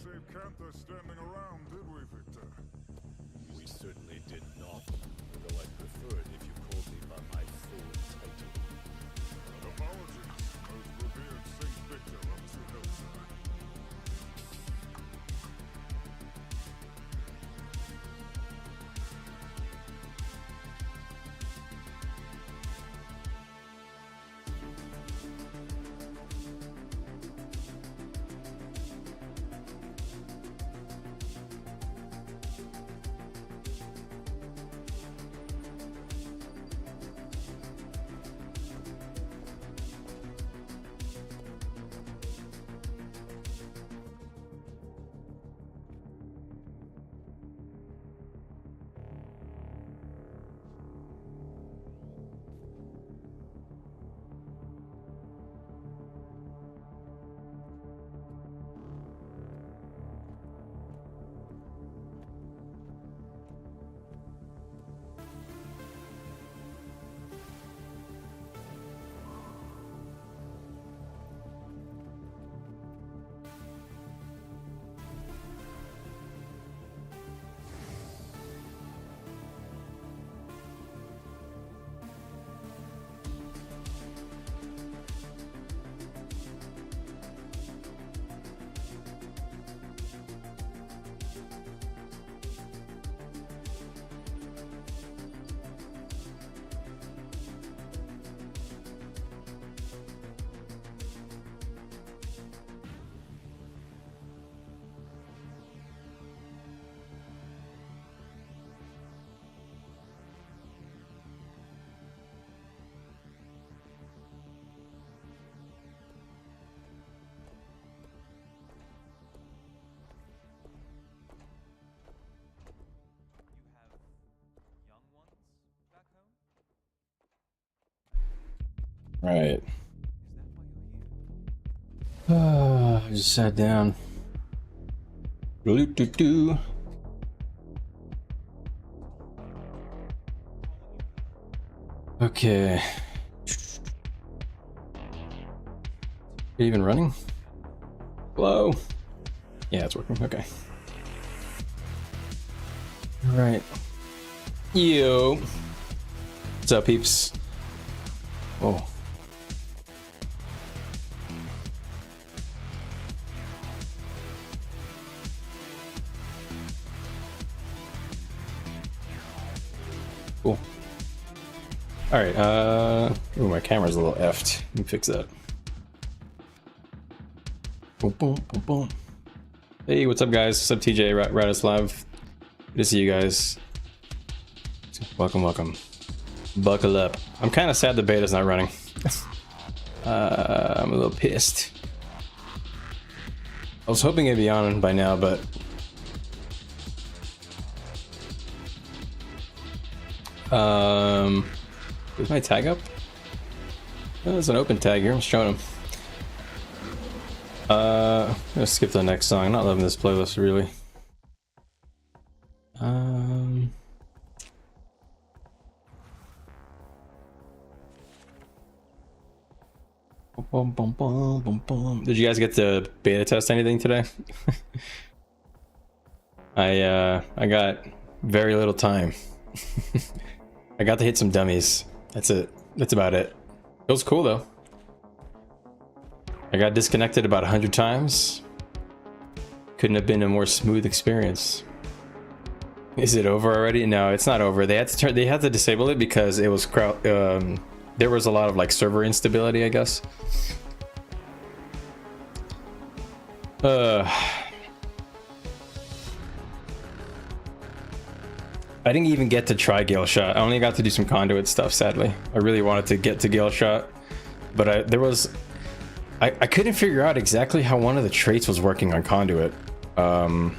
save Cantha standing around, did we, Victor? We certainly did not, though I'd prefer it if you called me by my full title. Apologies, most revered Saint Victor of True Hillside. Right. I just sat down. Doo-doo-doo. Okay. Even running? Hello? Yeah, it's working. Okay. All right. Yo. What's up, peeps? Oh. Cool. All right. Ooh, my camera's a little effed. Let me fix that. Boom, boom, boom, boom. Hey, what's up, guys? What's up, TJ, Radislav? Good to see you guys. Welcome, welcome. Buckle up. I'm kind of sad the beta's not running. I'm a little pissed. I was hoping it'd be on by now, but is my tag up? Oh, there's an open tag here. I'm showing him. I'm gonna skip the next song. I'm not loving this playlist really. Boom, boom, boom, boom, boom. Did you guys get to beta test anything today? I got very little time. I got to hit some dummies. That's it. That's about it. It was cool though. I got disconnected about 100 times. Couldn't have been a more smooth experience. Is it over already? No, it's not over. They had to disable it because it was there was a lot of like server instability, I guess. I didn't even get to try Gale Shot. I only got to do some conduit stuff, sadly. I really wanted to get to Gale Shot, but I couldn't figure out exactly how one of the traits was working on conduit. But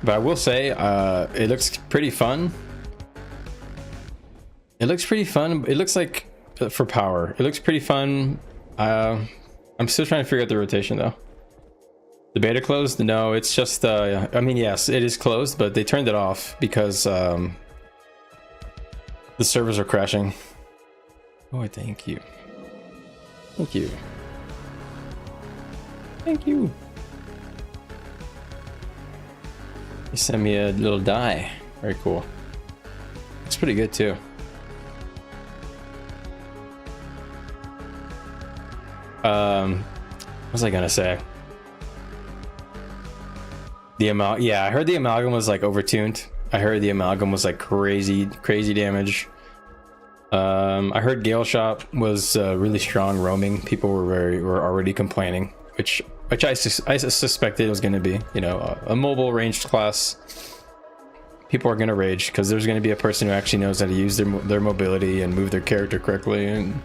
I will say, it looks pretty fun. It looks pretty fun. It looks like for power, it looks pretty fun. I'm still trying to figure out the rotation though. The beta closed? No, it's just I mean, yes, it is closed, but they turned it off because the servers are crashing. Oh, thank you. Thank you. Thank you. He sent me a little die. Very cool. It's pretty good too. What was I gonna say? The yeah, I heard the amalgam was like overtuned. I heard the amalgam was like crazy damage. I heard Gale Shot was really strong roaming. People were already complaining, which I suspected it was going to be. You know, a mobile ranged class. People are going to rage because there's going to be a person who actually knows how to use their mobility and move their character correctly, and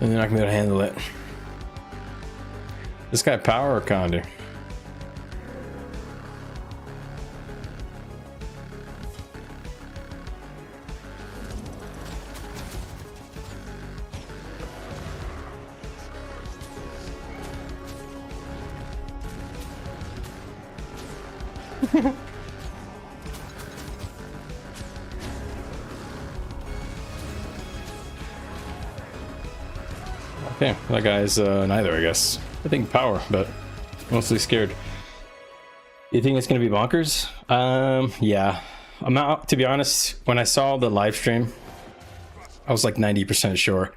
they're not going to be able to handle it. This guy power or Condu? Okay, that guy's neither, I guess. I think power, but mostly scared. You think it's gonna be bonkers? Yeah. I'm not, to be honest, when I saw the live stream, I was like 90% sure.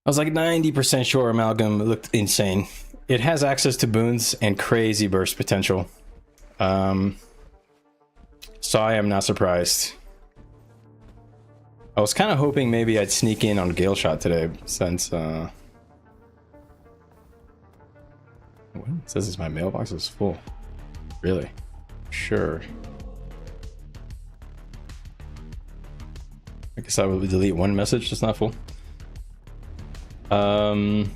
I was like 90% sure Amalgam looked insane. It has access to boons and crazy burst potential. So I am not surprised. I was kind of hoping maybe I'd sneak in on Gale Shot today, since what? It says my mailbox is full. Really? Sure. I guess I would delete one message that's not full. I'm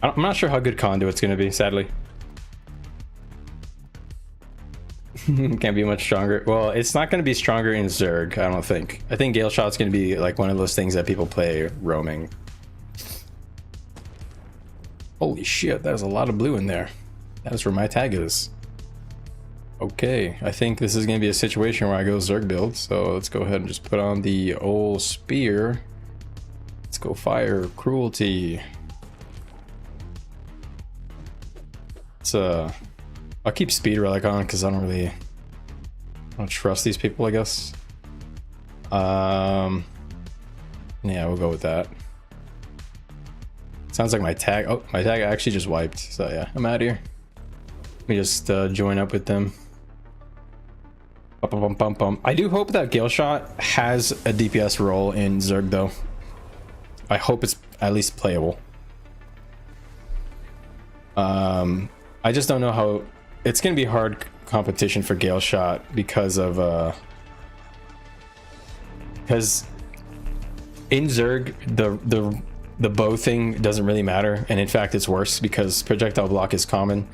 not sure how good Conduit's gonna be, sadly. Can't be much stronger. Well, it's not going to be stronger in Zerg, I don't think. I think Gale Shot's going to be like one of those things that people play roaming. Holy shit, there's a lot of blue in there. That is where my tag is. Okay, I think this is going to be a situation where I go Zerg build, so let's go ahead and just put on the old spear. Let's go fire cruelty. It's I'll keep speed relic on because I don't trust these people, I guess. Yeah, we'll go with that. Sounds like my tag. Oh, my tag actually just wiped. So yeah, I'm out of here. Let me just join up with them. I do hope that Gale Shot has a DPS role in Zerg though. I hope it's at least playable. I just don't know how. It's gonna be hard competition for Gale Shot because of because in Zerg the bow thing doesn't really matter, and in fact it's worse because projectile block is common.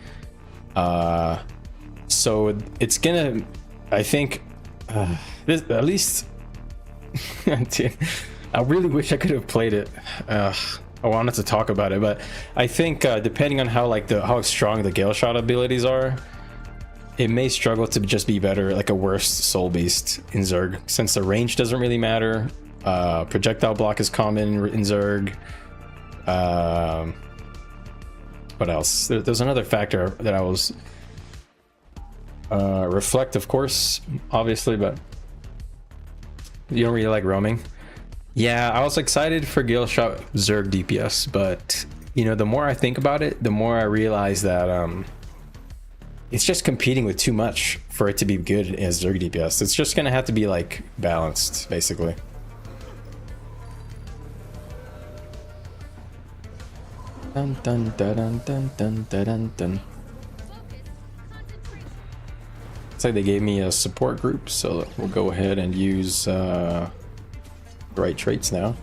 So it's gonna, I think, this, at least I really wish I could have played it. I wanted to talk about it, but I think depending on how strong the Gale Shot abilities are, it may struggle to just be better, like a worse Soul Beast in Zerg, since the range doesn't really matter. Projectile block is common in Zerg. What else? There's another factor that I was reflect, of course, obviously, but you don't really like roaming. Yeah, I was excited for Gale Shot Zerg DPS, but you know, the more I think about it, the more I realize that it's just competing with too much for it to be good as Zerg DPS. It's just gonna have to be like balanced, basically. Dun dun dun dun dun dun dun dun. It's like they gave me a support group, so we'll go ahead and use right traits now.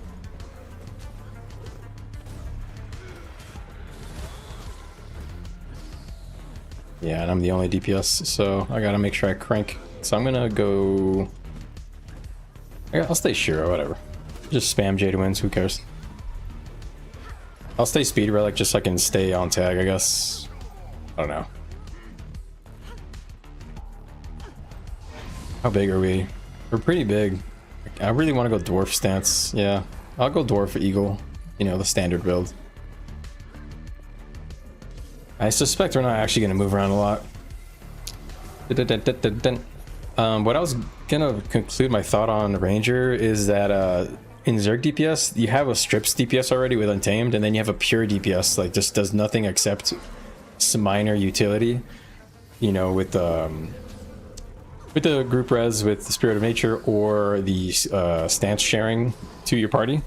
Yeah, and I'm the only DPS, so I gotta make sure I crank. So I'm gonna go. I'll stay Shiro, whatever. Just spam Jade wins, who cares? I'll stay speed relic just so I can stay on tag, I guess. I don't know. How big are we? We're pretty big. I really want to go dwarf stance. Yeah, I'll go dwarf eagle. You know, the standard build. I suspect we're not actually going to move around a lot. What I was gonna conclude my thought on Ranger is that in Zerg DPS you have a strips DPS already with Untamed, and then you have a pure DPS like just does nothing except some minor utility. You know, with the group res with the Spirit of Nature or the stance sharing to your party.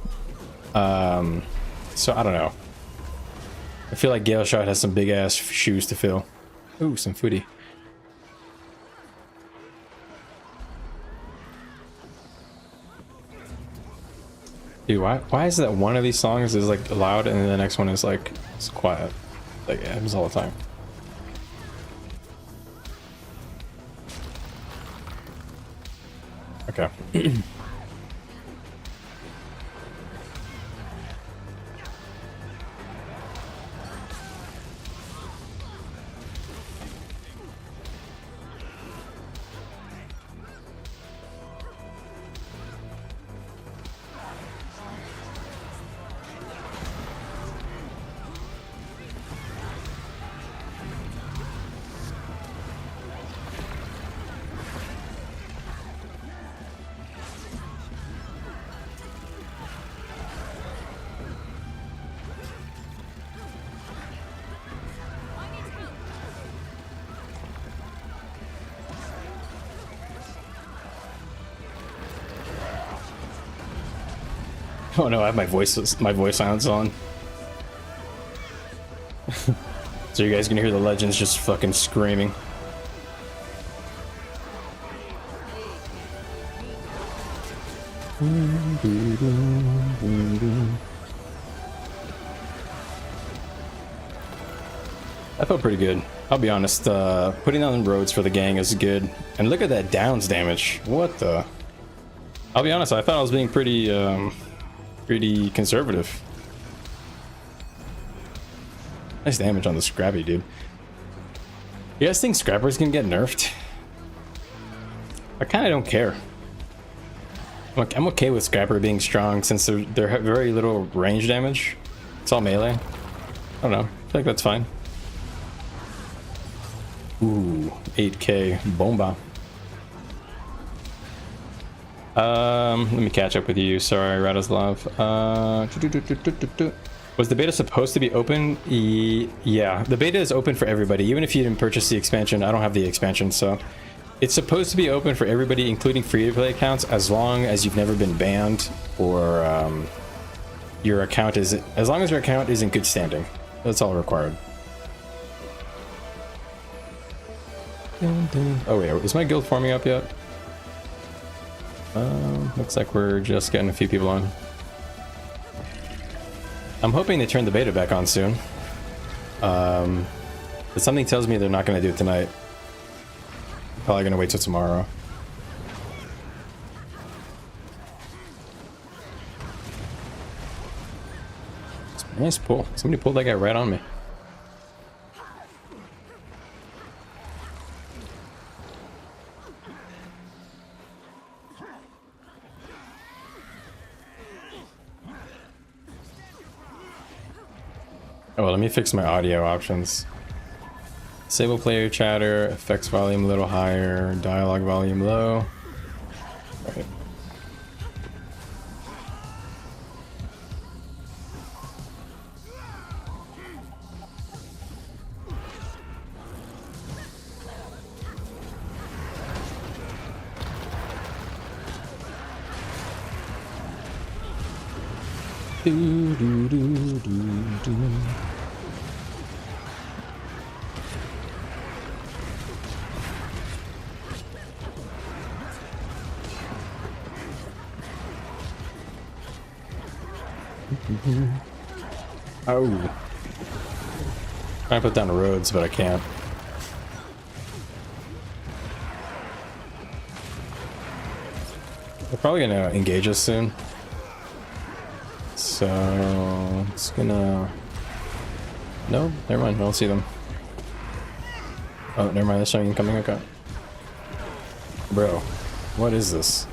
So I don't know. I feel like Gale Shot has some big ass shoes to fill. Ooh, some foodie. Dude, why is that one of these songs is like loud and then the next one is like it's quiet? Like it happens all the time. Okay. Oh no, I have my voice sounds on. So you guys can hear the legends just fucking screaming. I felt pretty good. I'll be honest, putting on roads for the gang is good. And look at that downs damage. What the? I'll be honest, I thought I was being pretty conservative. Nice damage on the Scrappy, dude. You guys think Scrappers can get nerfed? I kind of don't care. I'm okay with Scrapper being strong since they're very little range damage. It's all melee. I don't know. I feel like that's fine. Ooh, 8k bomba. Let me catch up with you. Sorry, Radoslav. Was the beta supposed to be open? Yeah, the beta is open for everybody. Even if you didn't purchase the expansion, I don't have the expansion, so it's supposed to be open for everybody, including free-to-play accounts, as long as you've never been banned or your account is, as long as your account is in good standing. That's all required. Oh wait, is my guild forming up yet? Looks like we're just getting a few people on. I'm hoping they turn the beta back on soon. But something tells me they're not going to do it tonight. Probably going to wait till tomorrow. Nice pull. Somebody pulled that guy right on me. Oh, well, let me fix my audio options. Disable player chatter, effects volume a little higher, dialogue volume low. Right. Do, do, do, do, do. Oh. I put down roads, but I can't. They're probably gonna engage us soon. So it's gonna. No, never mind. I don't see them. Oh, never mind. They're showing incoming. Okay. Bro, what is this?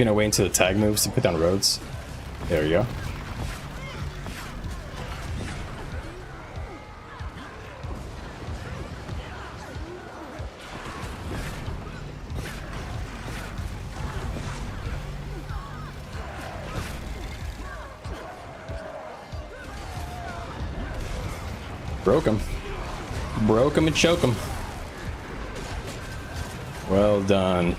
gonna wait until the tag moves to put down roads. There you go. Broke him. Broke him and choke him. Well done.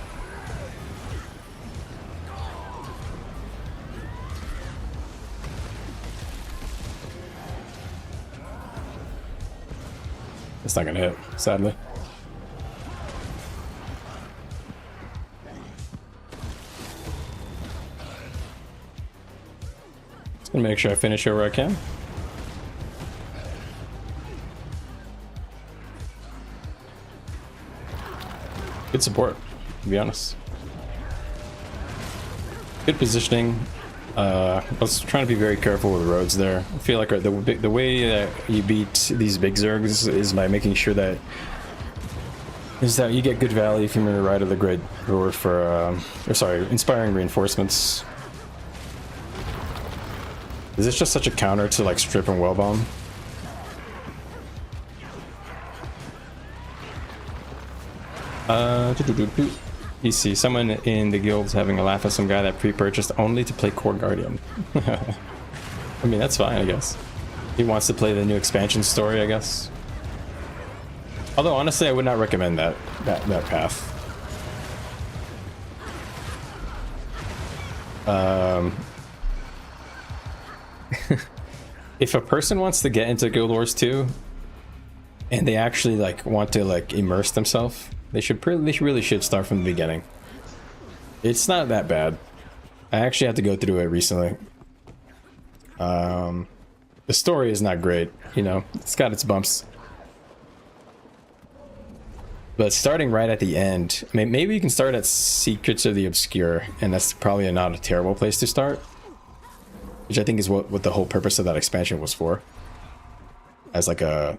It's not gonna hit, sadly. Just gonna make sure I finish where I can. Good support, to be honest. Good positioning. I was trying to be very careful with the roads there. I feel like the way that you beat these big Zergs is by making sure that you get good value from your right of the grid, or for inspiring reinforcements. Is this just such a counter to like strip and well bomb? You see someone in the guild's having a laugh at some guy that pre-purchased only to play Core Guardian. I mean, that's fine, I guess. He wants to play the new expansion story, I guess. Although, honestly, I would not recommend that path. If a person wants to get into Guild Wars 2 and they actually like want to like immerse themselves, they really should start from the beginning. It's not that bad. I actually had to go through it recently. The story is not great, you know, it's got its bumps. But starting right at the end, I mean, maybe you can start at Secrets of the Obscure, and that's probably not a terrible place to start. Which I think is what the whole purpose of that expansion was for. As like a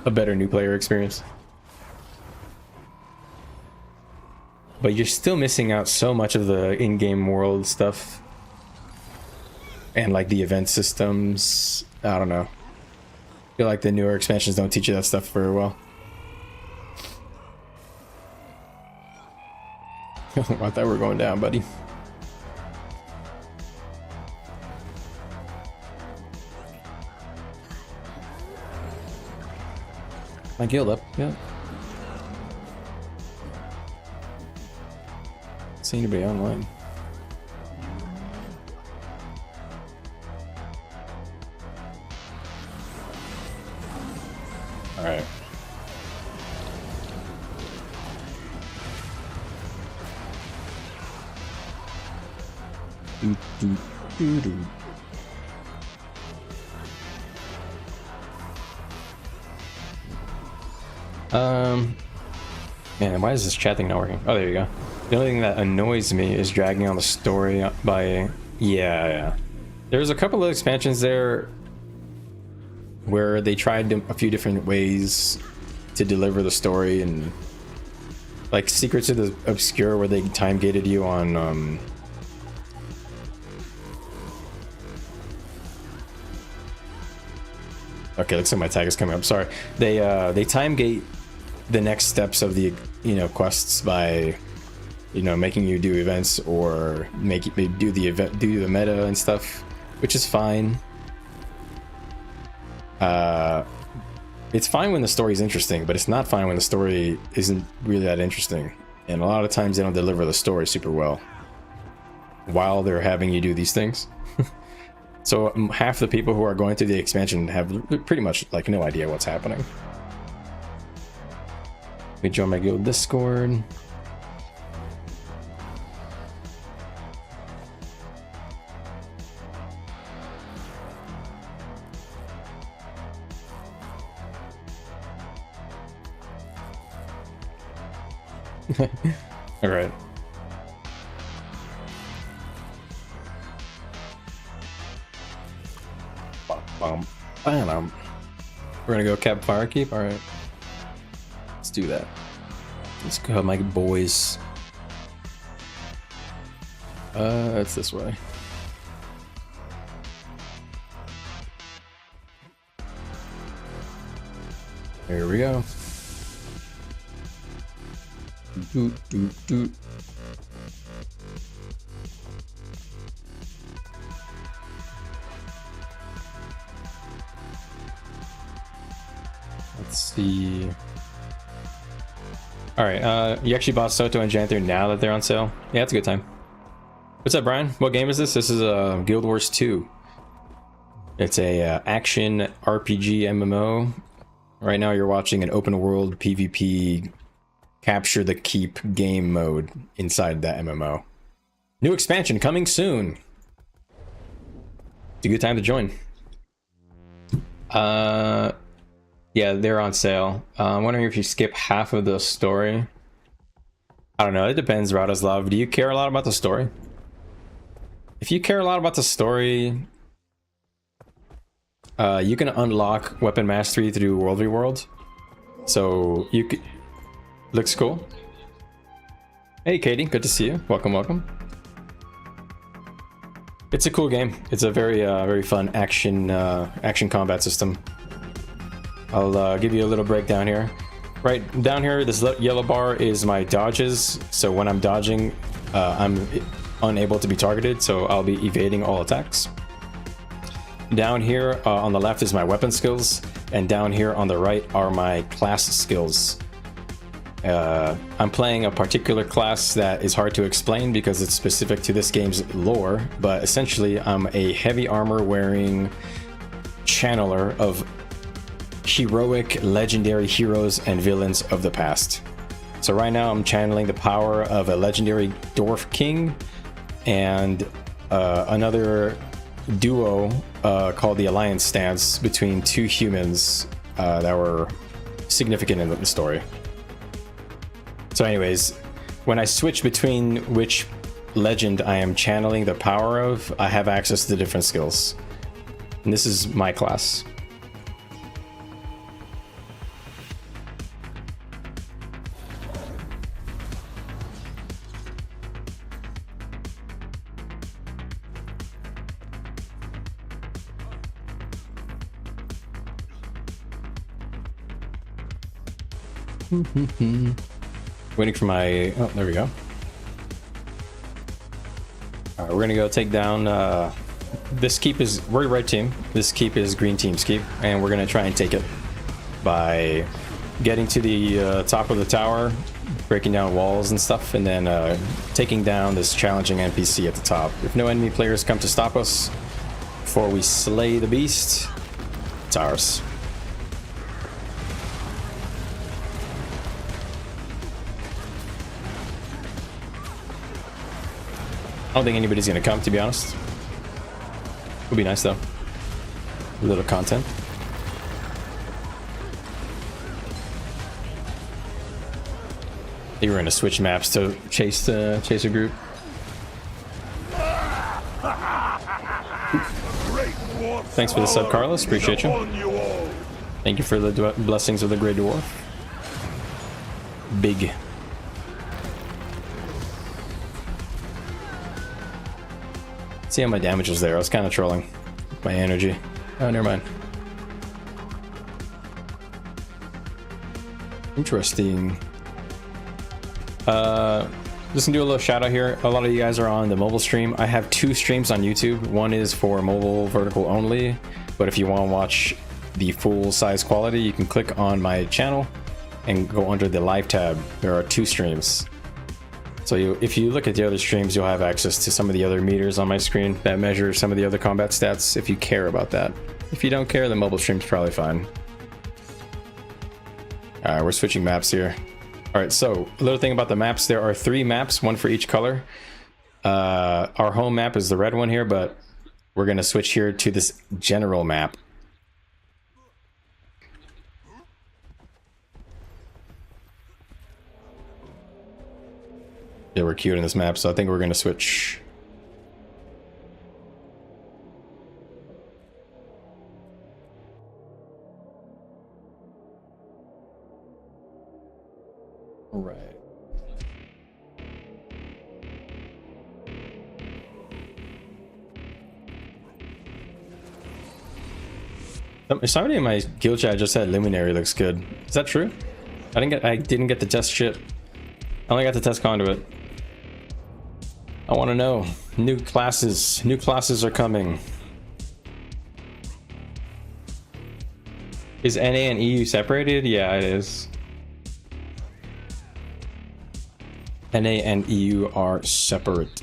better new player experience. But you're still missing out so much of the in-game world stuff. And like the event systems. I don't know. I feel like the newer expansions don't teach you that stuff very well. I thought we were going down, buddy. My guild up, yeah. See anybody online? All right. Man, why is this chat thing not working? Oh, there you go. The only thing that annoys me is dragging on the story by... Yeah. There's a couple of expansions there where they tried a few different ways to deliver the story, and like Secrets of the Obscure where they time gated you on okay, looks like my tag is coming up. Sorry. They time gate the next steps of the, you know, quests by, you know, making you do events or do the meta and stuff, which is fine. It's fine when the story is interesting, but it's not fine when the story isn't really that interesting. And a lot of times they don't deliver the story super well while they're having you do these things. So half the people who are going through the expansion have pretty much like no idea what's happening. Let me join my guild Discord. All right. We're gonna go cap Firekeep. All right, let's do that. Let's go, my boys. It's this way. Here we go. Doot, doot, doot. Let's see. All right, you actually bought Soto and Janther now that they're on sale? Yeah, it's a good time. What's up, Brian? What game is this? This is Guild Wars 2. It's a action RPG MMO. Right now you're watching an open world PvP capture the keep game mode inside that MMO. New expansion coming soon. It's a good time to join. Yeah, they're on sale. I'm wondering if you skip half of the story. I don't know, it depends, Radoslav. Do you care a lot about the story? If you care a lot about the story, you can unlock Weapon Mastery through World v World. So you could... Looks cool. Hey Katie, good to see you. Welcome, welcome. It's a cool game. It's a very very fun action combat system. I'll give you a little breakdown here. Right down here, this yellow bar is my dodges. So when I'm dodging, I'm unable to be targeted, so I'll be evading all attacks. Down here on the left is my weapon skills, and down here on the right are my class skills. I'm playing a particular class that is hard to explain because it's specific to this game's lore, but essentially I'm a heavy armor wearing channeler of heroic legendary heroes and villains of the past. So right now I'm channeling the power of a legendary dwarf king and another duo called the Alliance Stance between two humans that were significant in the story. So anyways, when I switch between which legend I am channeling the power of, I have access to different skills. And this is my class. Waiting for my... Oh, there we go. Alright, we're gonna go take down... this keep is... We're red team. This keep is green team's keep. And we're gonna try and take it by getting to the top of the tower, breaking down walls and stuff, and then taking down this challenging NPC at the top. If no enemy players come to stop us before we slay the beast, it's ours. I don't think anybody's gonna come, to be honest. Would be nice though. A little content. I think we're gonna switch maps to chase a group. Thanks for the sub, Carlos. Appreciate you. Thank you for the blessings of the Grey Dwarf. Big. See how my damage was there. I was kind of trolling my energy. Oh, never mind. Interesting. Just gonna do a little shout out here. A lot of you guys are on the mobile stream. I have 2 streams on YouTube. One is for mobile vertical only, but if you want to watch the full size quality, you can click on my channel and go under the live tab. There are 2 streams. So if you look at the other streams, you'll have access to some of the other meters on my screen that measure some of the other combat stats if you care about that. If you don't care, the mobile stream's probably fine. Alright, we're switching maps here. Alright, so a little thing about the maps. There are 3 maps, 1 for each color. Our home map is the red one here, but we're going to switch here to this general map. Yeah, we're cute in this map, so I think we're going to switch. All right. Somebody in my guild chat just said Luminary looks good. Is that true? I didn't get to test shit. I only got to test Conduit. I want to know. New classes are coming. Is NA and EU separated? Yeah, it is. NA and EU are separate.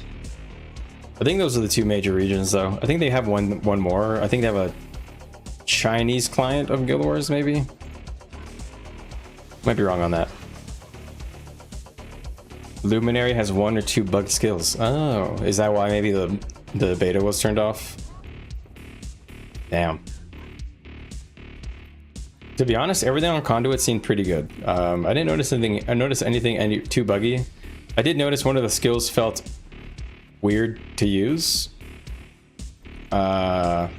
I think those are the two major regions, though. I think they have one more. I think they have a Chinese client of Guild Wars, maybe. Might be wrong on that. Luminary has 1 or 2 bugged skills. Oh, is that why maybe the beta was turned off? Damn. To be honest, everything on Conduit seemed pretty good. I didn't notice anything too buggy. I did notice one of the skills felt weird to use. But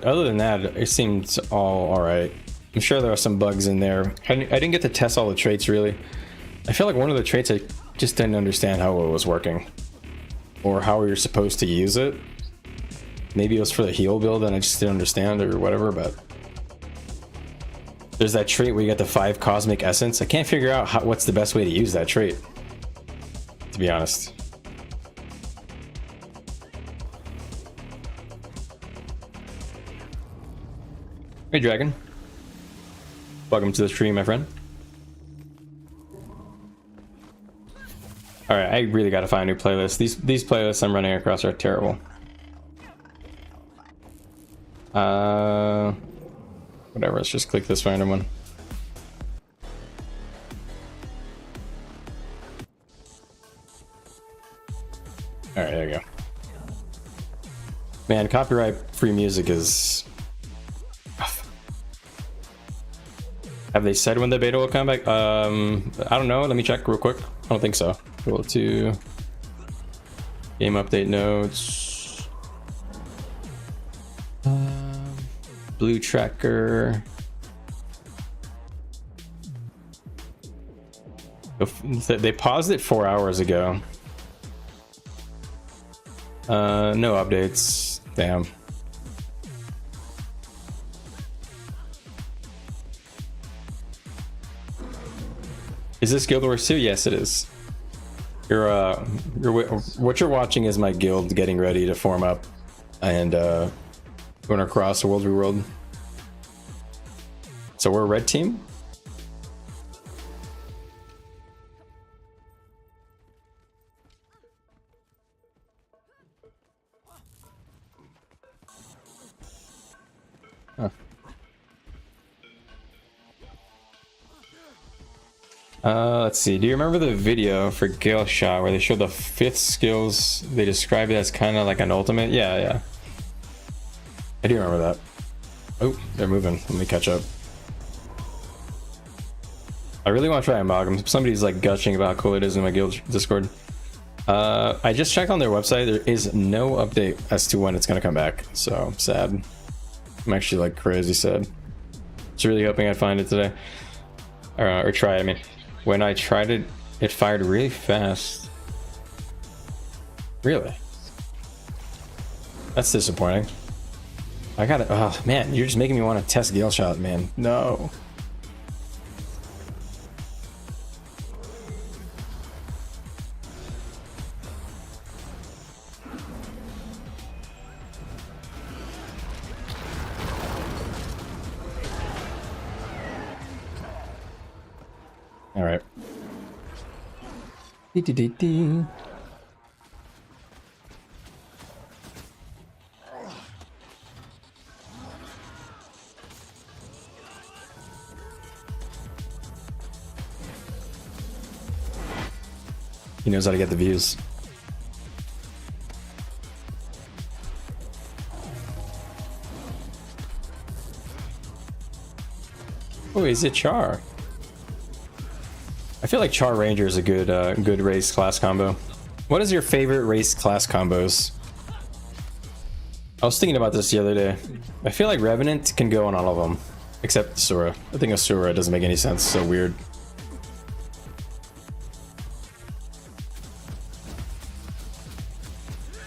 other than that, it seemed all right. I'm sure there are some bugs in there. I didn't get to test all the traits, really. I feel like one of the traits I just didn't understand how it was working. Or how we were supposed to use it. Maybe it was for the heal build and I just didn't understand or whatever, but... There's that trait where you get the 5 cosmic essence. I can't figure out what's the best way to use that trait. To be honest. Hey, Dragon. Welcome to the stream, my friend. Alright, I really gotta find a new playlist. These playlists I'm running across are terrible. Whatever, let's just click this random one. Alright, there you go. Man, copyright-free music is... Have they said when the beta will come back? I don't know. Let me check real quick. I don't think so. Go to game update notes. Blue tracker. They paused it 4 hours ago. No updates. Damn. Is this Guild Wars 2? Yes, it is. What you're watching is my guild getting ready to form up and going across the world reworld. So we're a red team. Huh. Let's see. Do you remember the video for Gale Shot where they showed the 5th skills? They described it as kind of like an ultimate. Yeah. I do remember that. Oh, they're moving. Let me catch up. I really want to try Amalgam. Somebody's like gushing about how cool it is in my guild Discord. I just checked on their website. There is no update as to when it's going to come back. So sad. I'm actually like crazy sad. Just really hoping I'd find it today. Or try it, I mean. When I tried it, it fired really fast. Really? That's disappointing. I gotta, oh man, you're just making me want to test Gale Shot, man. No. All right. Dee. He knows how to get the views. Oh, is it Char? I feel like Char Ranger is a good race class combo. What is your favorite race class combos? I was thinking about this the other day. I feel like Revenant can go on all of them, except Asura. I think Asura doesn't make any sense. So weird.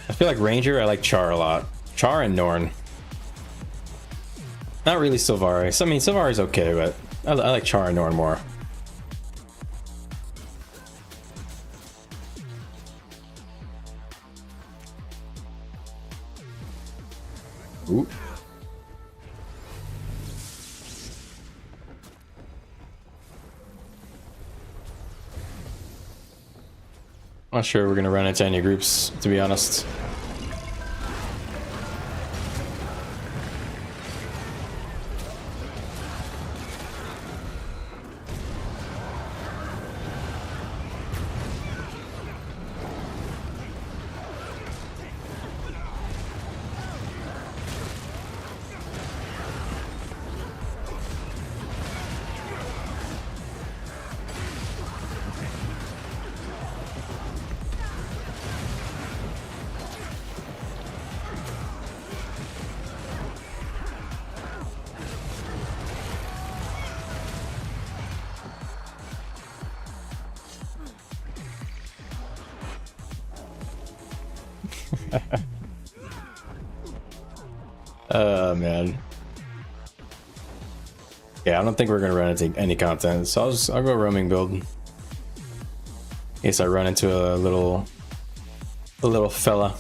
I feel like Ranger, I like Char a lot. Char and Norn. Not really Sylvaris. I mean, Sylvaris okay, but I like Char and Norn more. Ooh. Not sure we're gonna run into any groups, to be honest. Oh man. Yeah, I don't think we're gonna run into any content, so I'll go roaming build. In case I run into a little fella.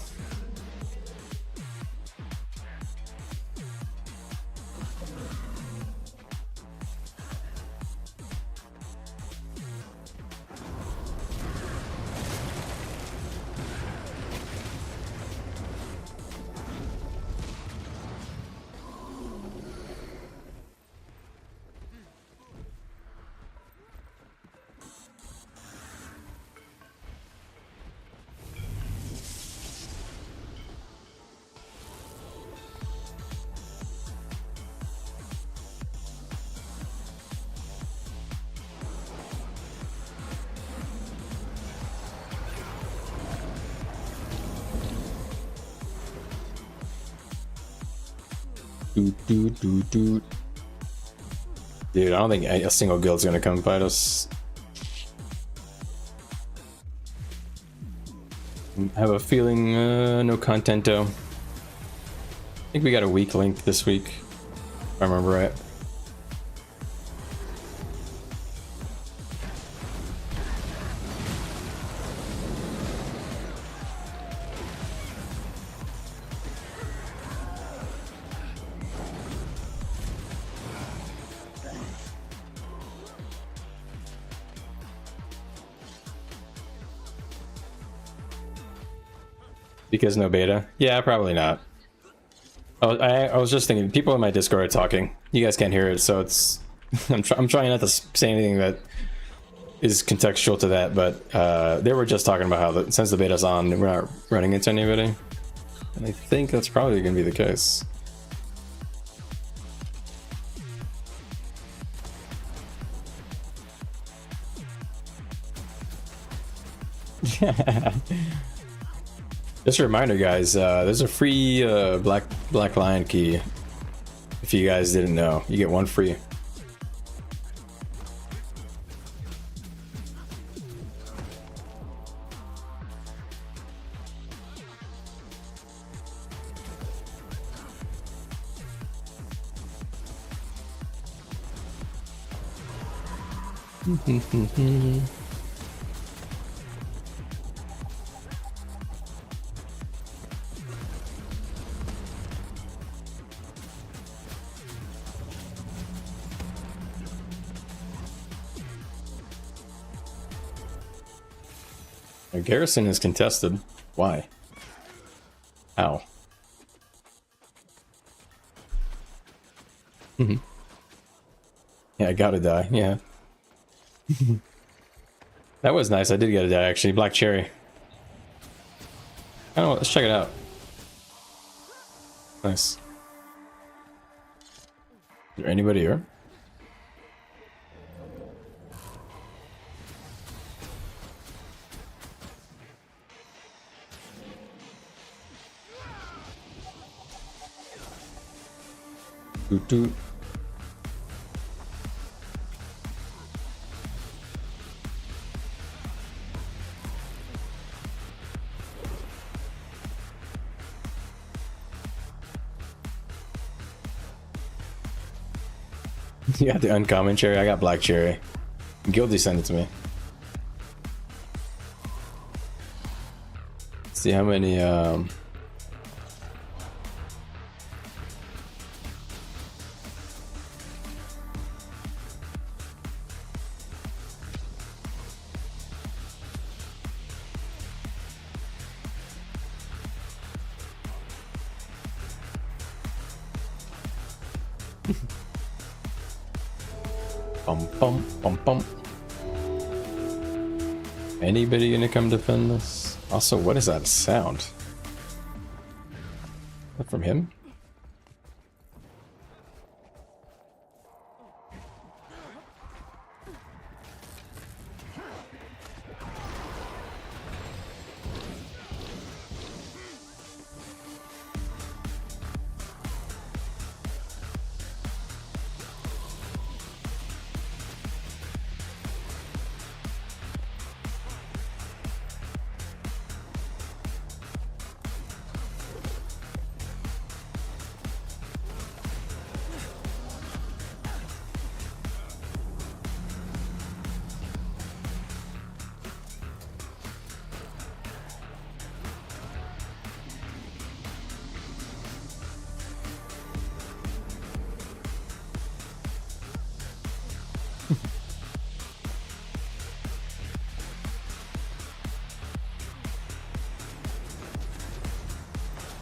Dude, I don't think a single guild's gonna come fight us. I have a feeling no content though. I think we got a weak link this week, if I remember right. Because no beta? Yeah, probably not. I was just thinking, people in my Discord are talking. You guys can't hear it, so it's... I'm trying not to say anything that is contextual to that, but they were just talking about how since the beta's on, we're not running into anybody. And I think that's probably going to be the case. Just a reminder, guys, there's a free Black Lion key. If you guys didn't know, you get one free. A garrison is contested. Why? How? Yeah, I gotta die. Yeah. That was nice. I did get a die actually. Black cherry. I don't know. Let's check it out. Nice. Is there anybody here? Doot doot. You got the uncommon cherry. I got black cherry. Guilty sent it to me. Let's see how many. Bum bum bum bum. Anybody gonna come defend this? Also, what is that sound? Is that from him?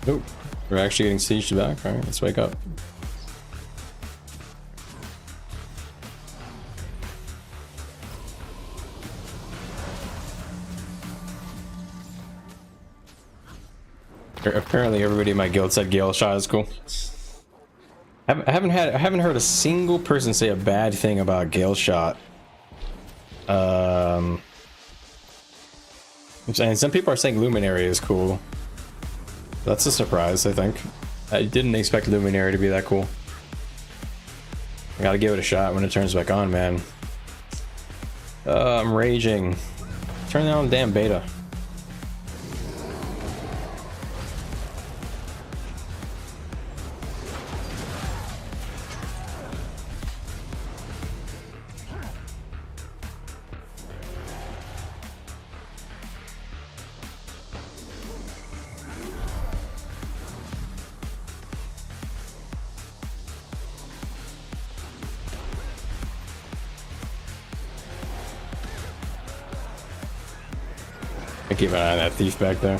Nope. We're actually getting sieged back. Alright, let's wake up. Apparently everybody in my guild said Gale shot is cool. I haven't heard a single person say a bad thing about Gale shot. And some people are saying Luminary is cool. That's a surprise, I think. I didn't expect Luminary to be that cool. I gotta give it a shot when it turns back on, man. I'm raging. Turn down the damn beta. I keep an eye on that thief back there.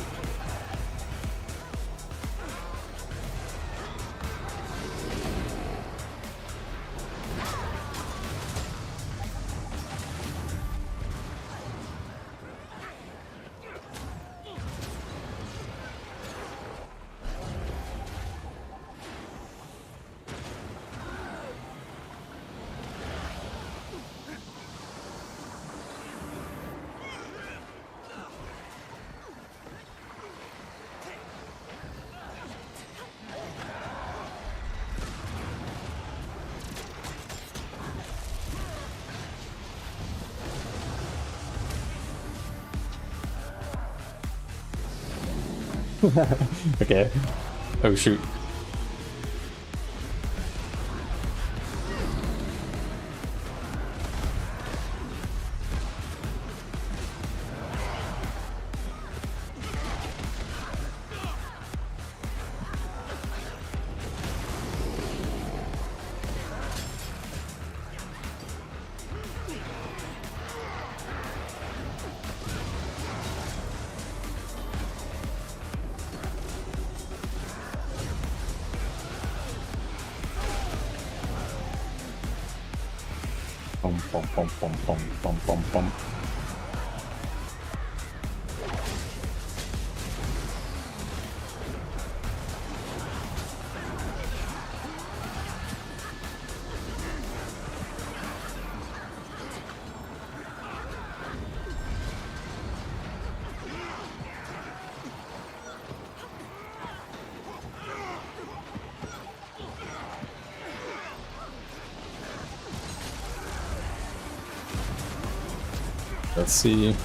Okay. Oh shoot. Bum, bum, bum, bum, bum, bum, bum, bum. Let's see.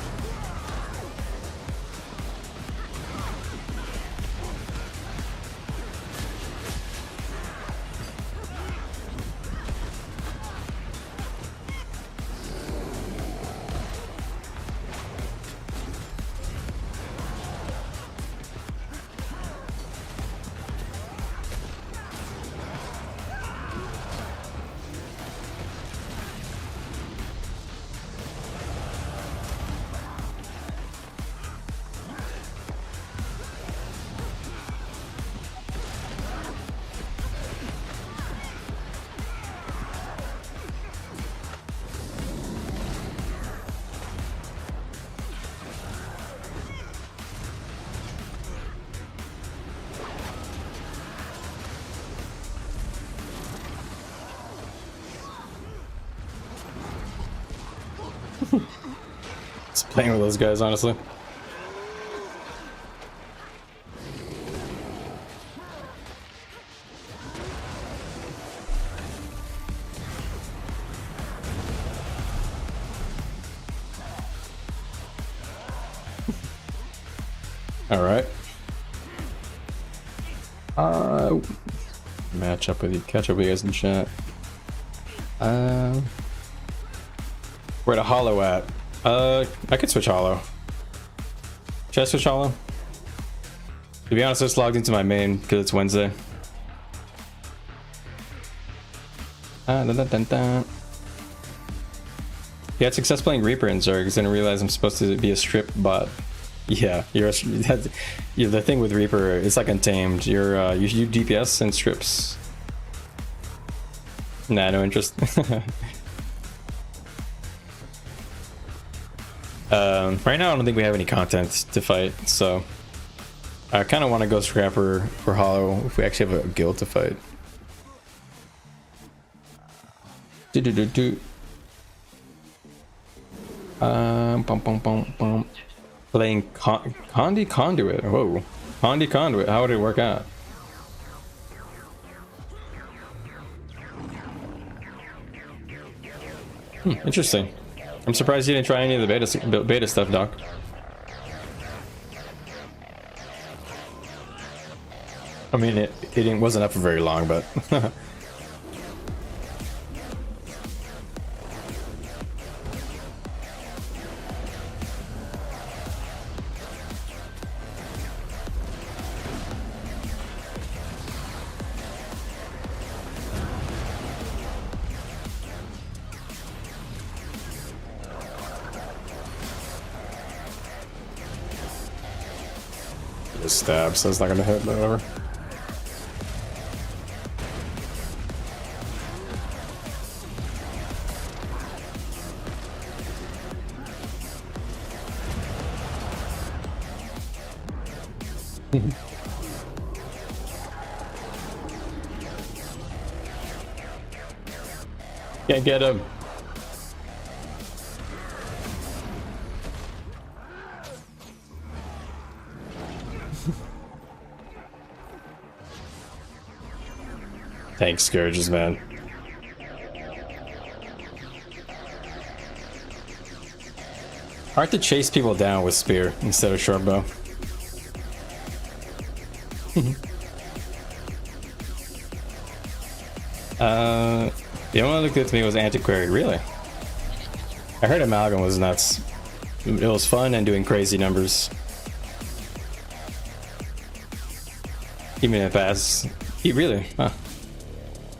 Just playing with those guys, honestly. All right. Match up with you, catch up with you guys in chat. Where the hollow at? I could switch hollow. Should I switch hollow? To be honest, I just logged into my main because it's Wednesday. Dun, dun, dun, dun. Yeah, it's success playing Reaper in Zerg. Didn't realize I'm supposed to be a strip bot. Yeah, you're the thing with Reaper. It's like Untamed. You do DPS and strips. Nah, no interest. Right now, I don't think we have any content to fight, so I kind of want to go scrapper for Hollow if we actually have a guild to fight. Playing Condi Conduit. Whoa, Condi Conduit. How would it work out? Interesting. I'm surprised you didn't try any of the beta stuff, Doc. I mean, it wasn't up for very long, but just stab, so it's not gonna hit, but whatever. Can't get him. Tank scourges, man. Hard to chase people down with spear instead of short bow. The only one that looked good to me was Antiquary. Really? I heard Amalgam was nuts. It was fun and doing crazy numbers. Even if that's really, huh.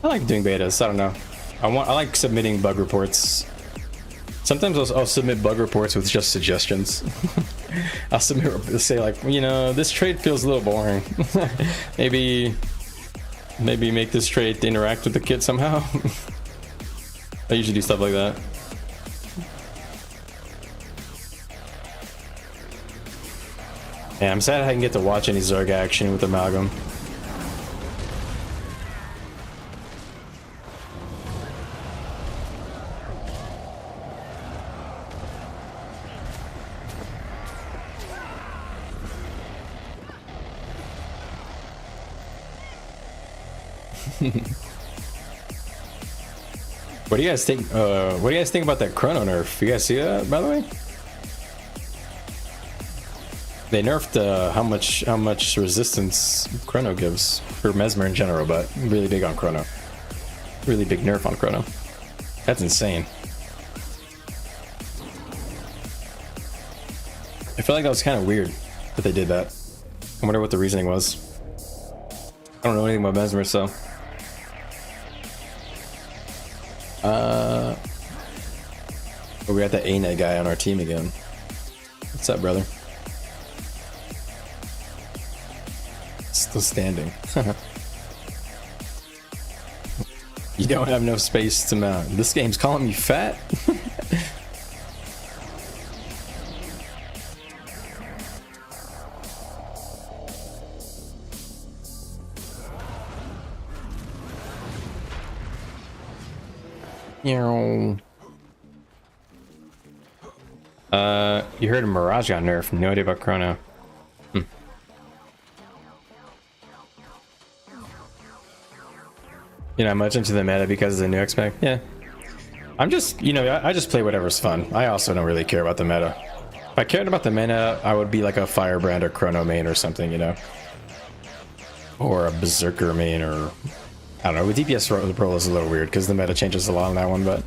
I like doing betas. I don't know. I like submitting bug reports. Sometimes I'll submit bug reports with just suggestions. I'll say like, you know, this trait feels a little boring. maybe make this trait interact with the kid somehow. I usually do stuff like that. Yeah, I'm sad I didn't get to watch any Zerg action with Amalgam. What do you guys think? What do you guys think about that Chrono nerf? You guys see that, by the way? They nerfed how much resistance Chrono gives for Mesmer in general, but really big on Chrono. Really big nerf on Chrono. That's insane. I feel like that was kind of weird that they did that. I wonder what the reasoning was. I don't know anything about Mesmer, so. Oh, we got that ANET guy on our team again. What's up, brother? Still standing. You don't have enough space to mount. This game's calling me fat. You heard of Mirage got nerfed. No idea about Chrono. You're not much into the meta because of the new X-Pack? Yeah. I'm just, you know, I just play whatever's fun. I also don't really care about the meta. If I cared about the meta, I would be like a Firebrand or Chrono main or something, you know? Or a Berserker main, or... I don't know, with DPS role is a little weird because the meta changes a lot on that one, but...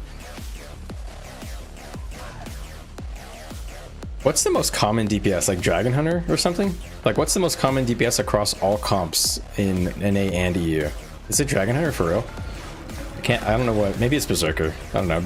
What's the most common DPS? Like Dragon Hunter or something? Like, what's the most common DPS across all comps in NA and EU? Is it Dragon Hunter for real? I don't know what, maybe it's Berserker. I don't know.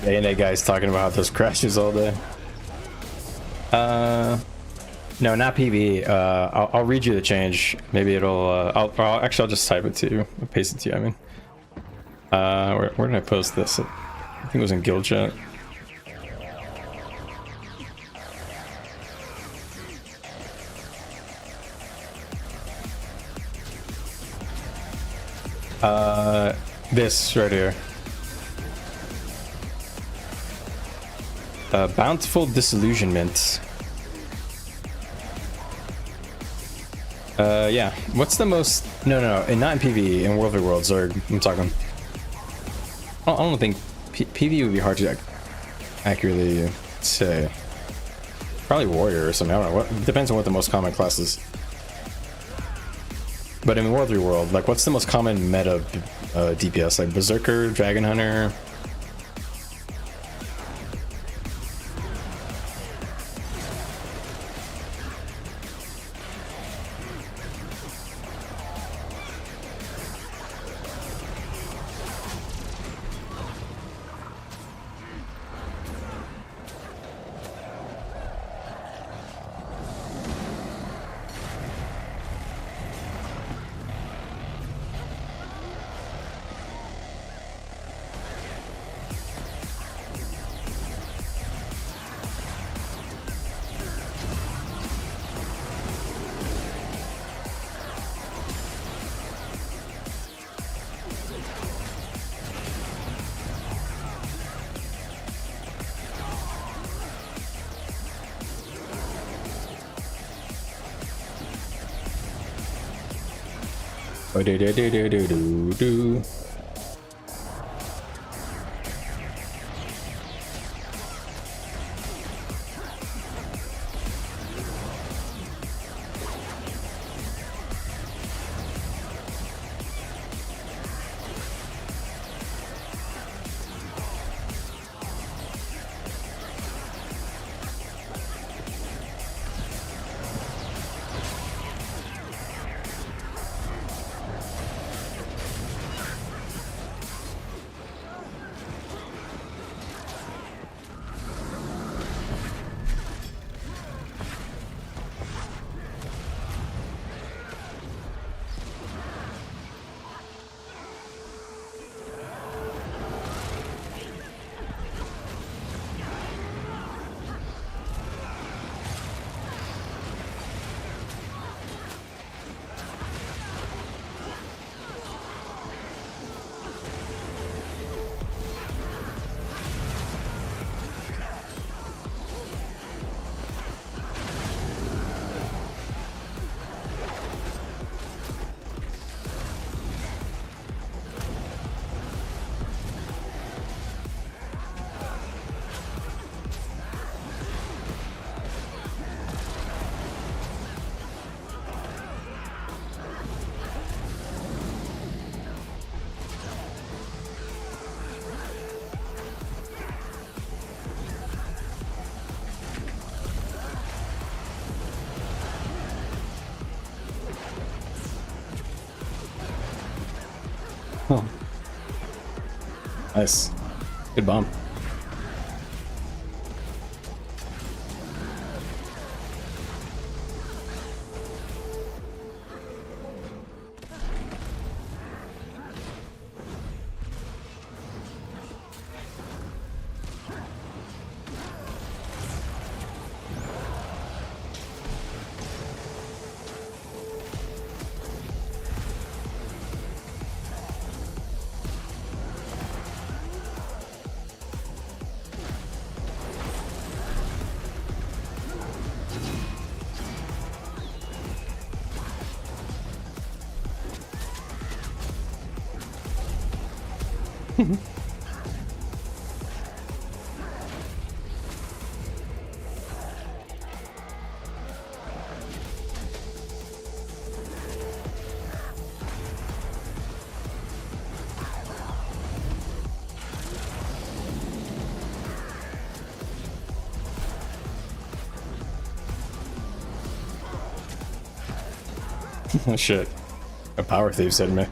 ANA guys talking about those crashes all day. No, not PV. I'll read you the change. Maybe it'll. I'll just type it to you. I'll paste it to you. I mean, where did I post this? I think it was in guild chat. This right here. Bountiful Disillusionment. Yeah. What's the most... No, not in PvE, in World v World, Zerg. I'm talking... I don't think... PvE would be hard to accurately say. Probably Warrior or something, I don't know. What depends on what the most common class is. But in World v World, like, what's the most common meta DPS? Like, Berserker, Dragon Hunter... Oh, do. Oh. Nice. Good bomb. Oh shit. A power thief said me.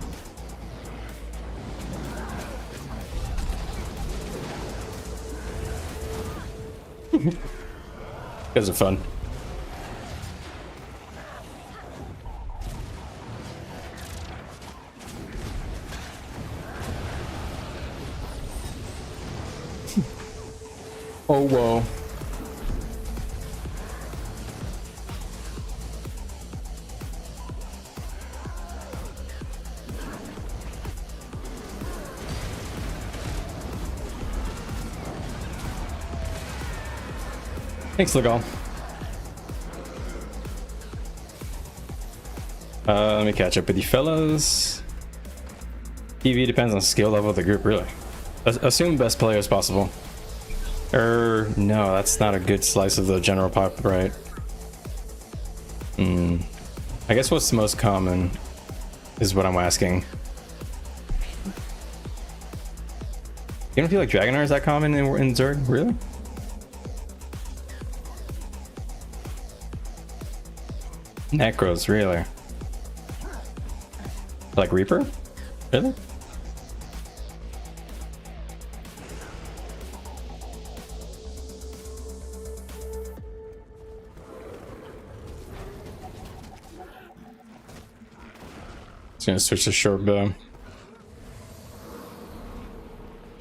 Guys are fun. Oh whoa. Thanks, Legal. Let me catch up with you fellas. PV depends on skill level of the group, really. Assume best player as possible. No, that's not a good slice of the general pop, right? I guess what's the most common is what I'm asking. You don't feel like Dragonar is that common in Zerg, really? Necros, really? Like Reaper? Really? Just gonna switch to short bow.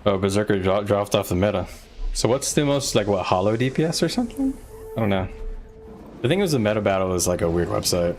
Oh, Berserker dropped off the meta. So what's the most, like, what, hollow DPS or something? I don't know. I think it was the meta battle is like a weird website.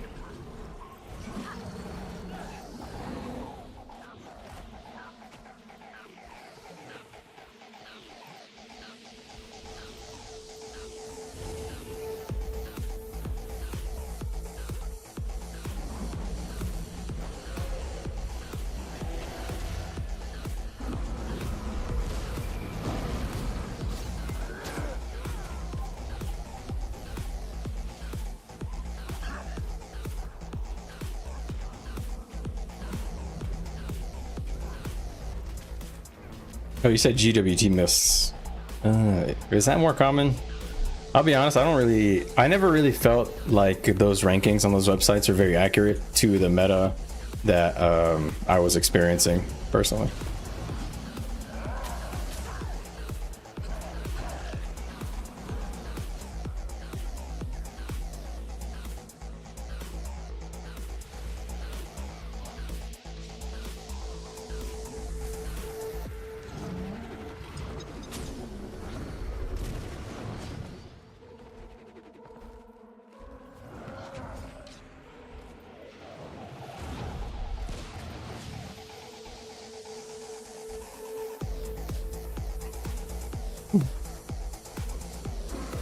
Oh, you said GWT mists. Is that more common? I'll be honest, I never really felt like those rankings on those websites are very accurate to the meta that I was experiencing personally.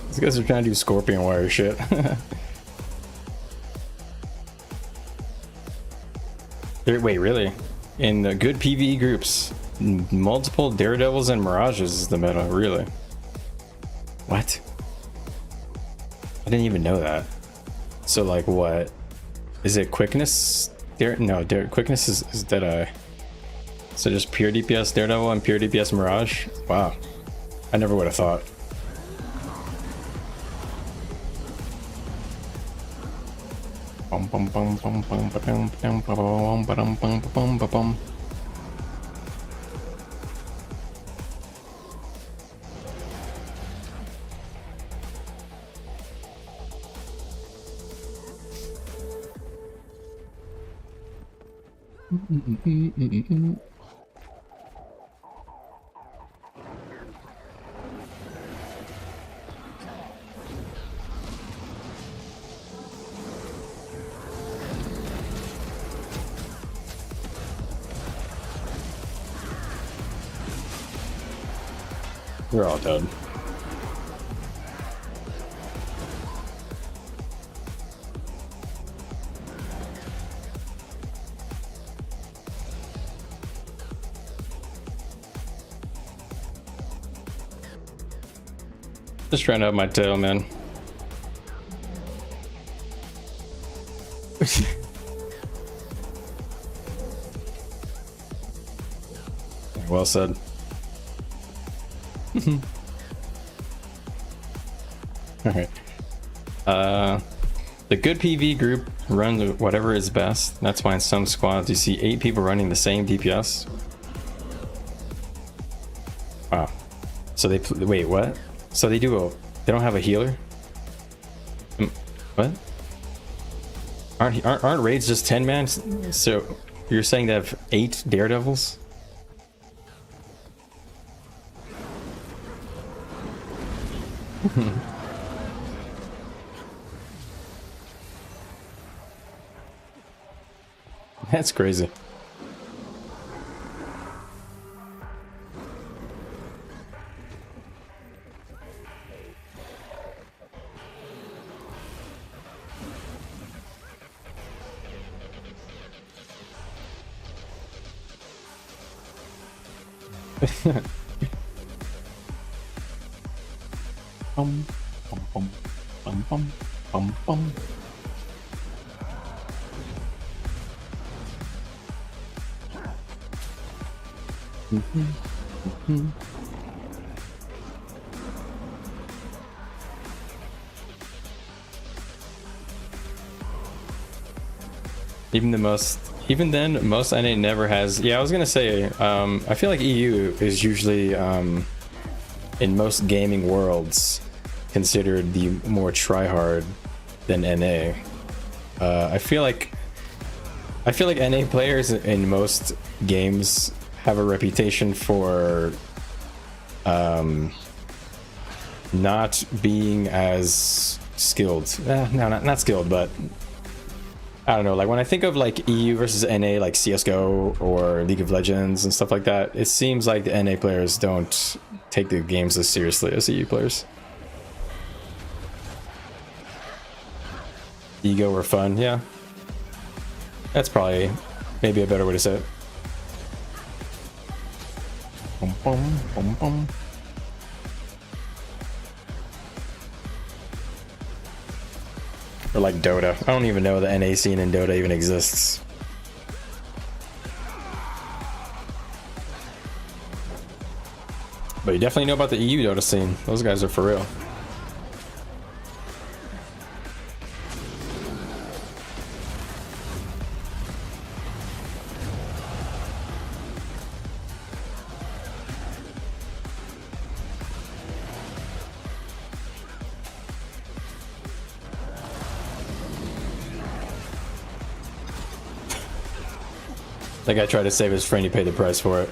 These guys are trying to do scorpion wire shit. Wait, really? In the good PvE groups, multiple daredevils and mirages is the meta, really? What? I didn't even know that. So like what? Is it quickness? Quickness is Deadeye. So just pure DPS daredevil and pure DPS mirage? Wow. I never would have thought. We're all dead. Just trying to up my tail, man. Well said. Alright. The good PV group runs whatever is best. That's why in some squads you see 8 people running the same DPS. Wow. So they wait, what? So they don't have a healer? What? Aren't raids just 10 man? So you're saying they have 8 daredevils? That's crazy. Bum, bum, bum, bum, bum, bum, bum. Even then, most NA never has. Yeah, I was gonna say, I feel like EU is usually, in most gaming worlds, considered the more tryhard than NA. I feel like NA players in most games have a reputation for not being as skilled. No, not skilled, but I don't know. Like when I think of like EU versus NA, like CS:GO or League of Legends and stuff like that, it seems like the NA players don't take the games as seriously as EU players. Ego or fun, yeah. That's probably maybe a better way to say it. Bum, bum, bum, bum. Or like Dota. I don't even know the NA scene in Dota even exists. But you definitely know about the EU Dota scene. Those guys are for real. That guy tried to save his friend, he paid the price for it.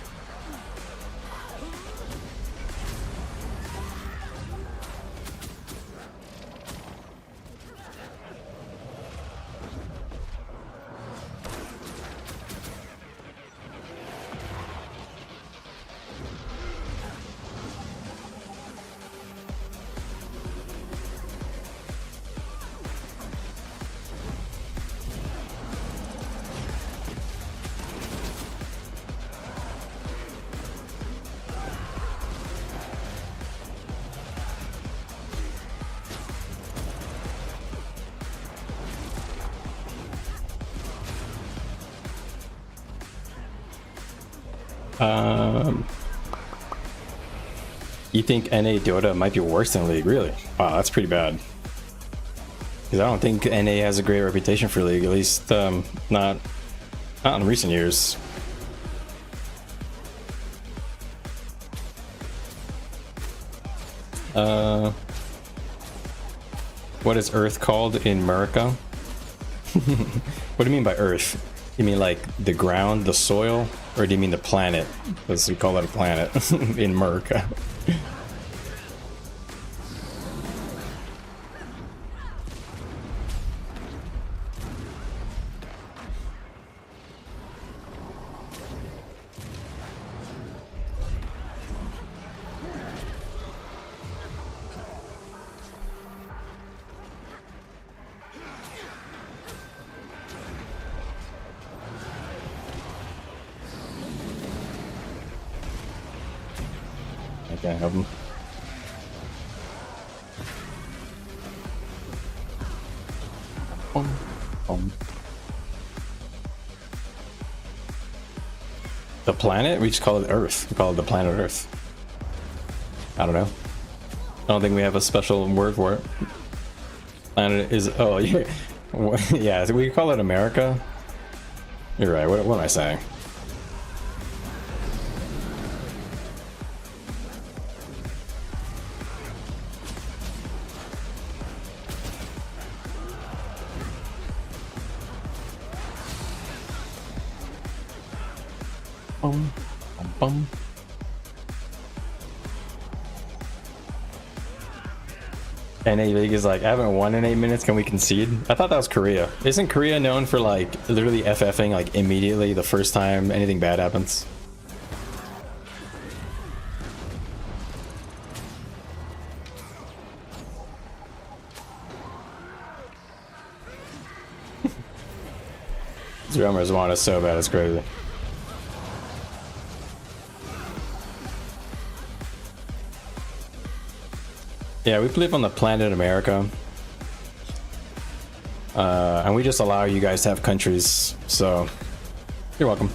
You think NA Dota might be worse than League? Really? Wow, that's pretty bad. Because I don't think NA has a great reputation for League, at least not in recent years. What is Earth called in America? What do you mean by Earth? You mean like the ground, the soil, or do you mean the planet? Because we call it a planet in America. I can't help him. The planet? We just call it Earth. We call it the planet Earth. I don't know. I don't think we have a special word for it. Planet is... Oh, yeah. Yeah, we call it America. You're right. What am I saying? Bum, bum, bum. NA League is like, I haven't won in 8 minutes, can we concede? I thought that was Korea. Isn't Korea known for like literally FFing like immediately the first time anything bad happens? These drummers want us so bad, it's crazy. Yeah, we live on the planet America. And we just allow you guys to have countries, so you're welcome.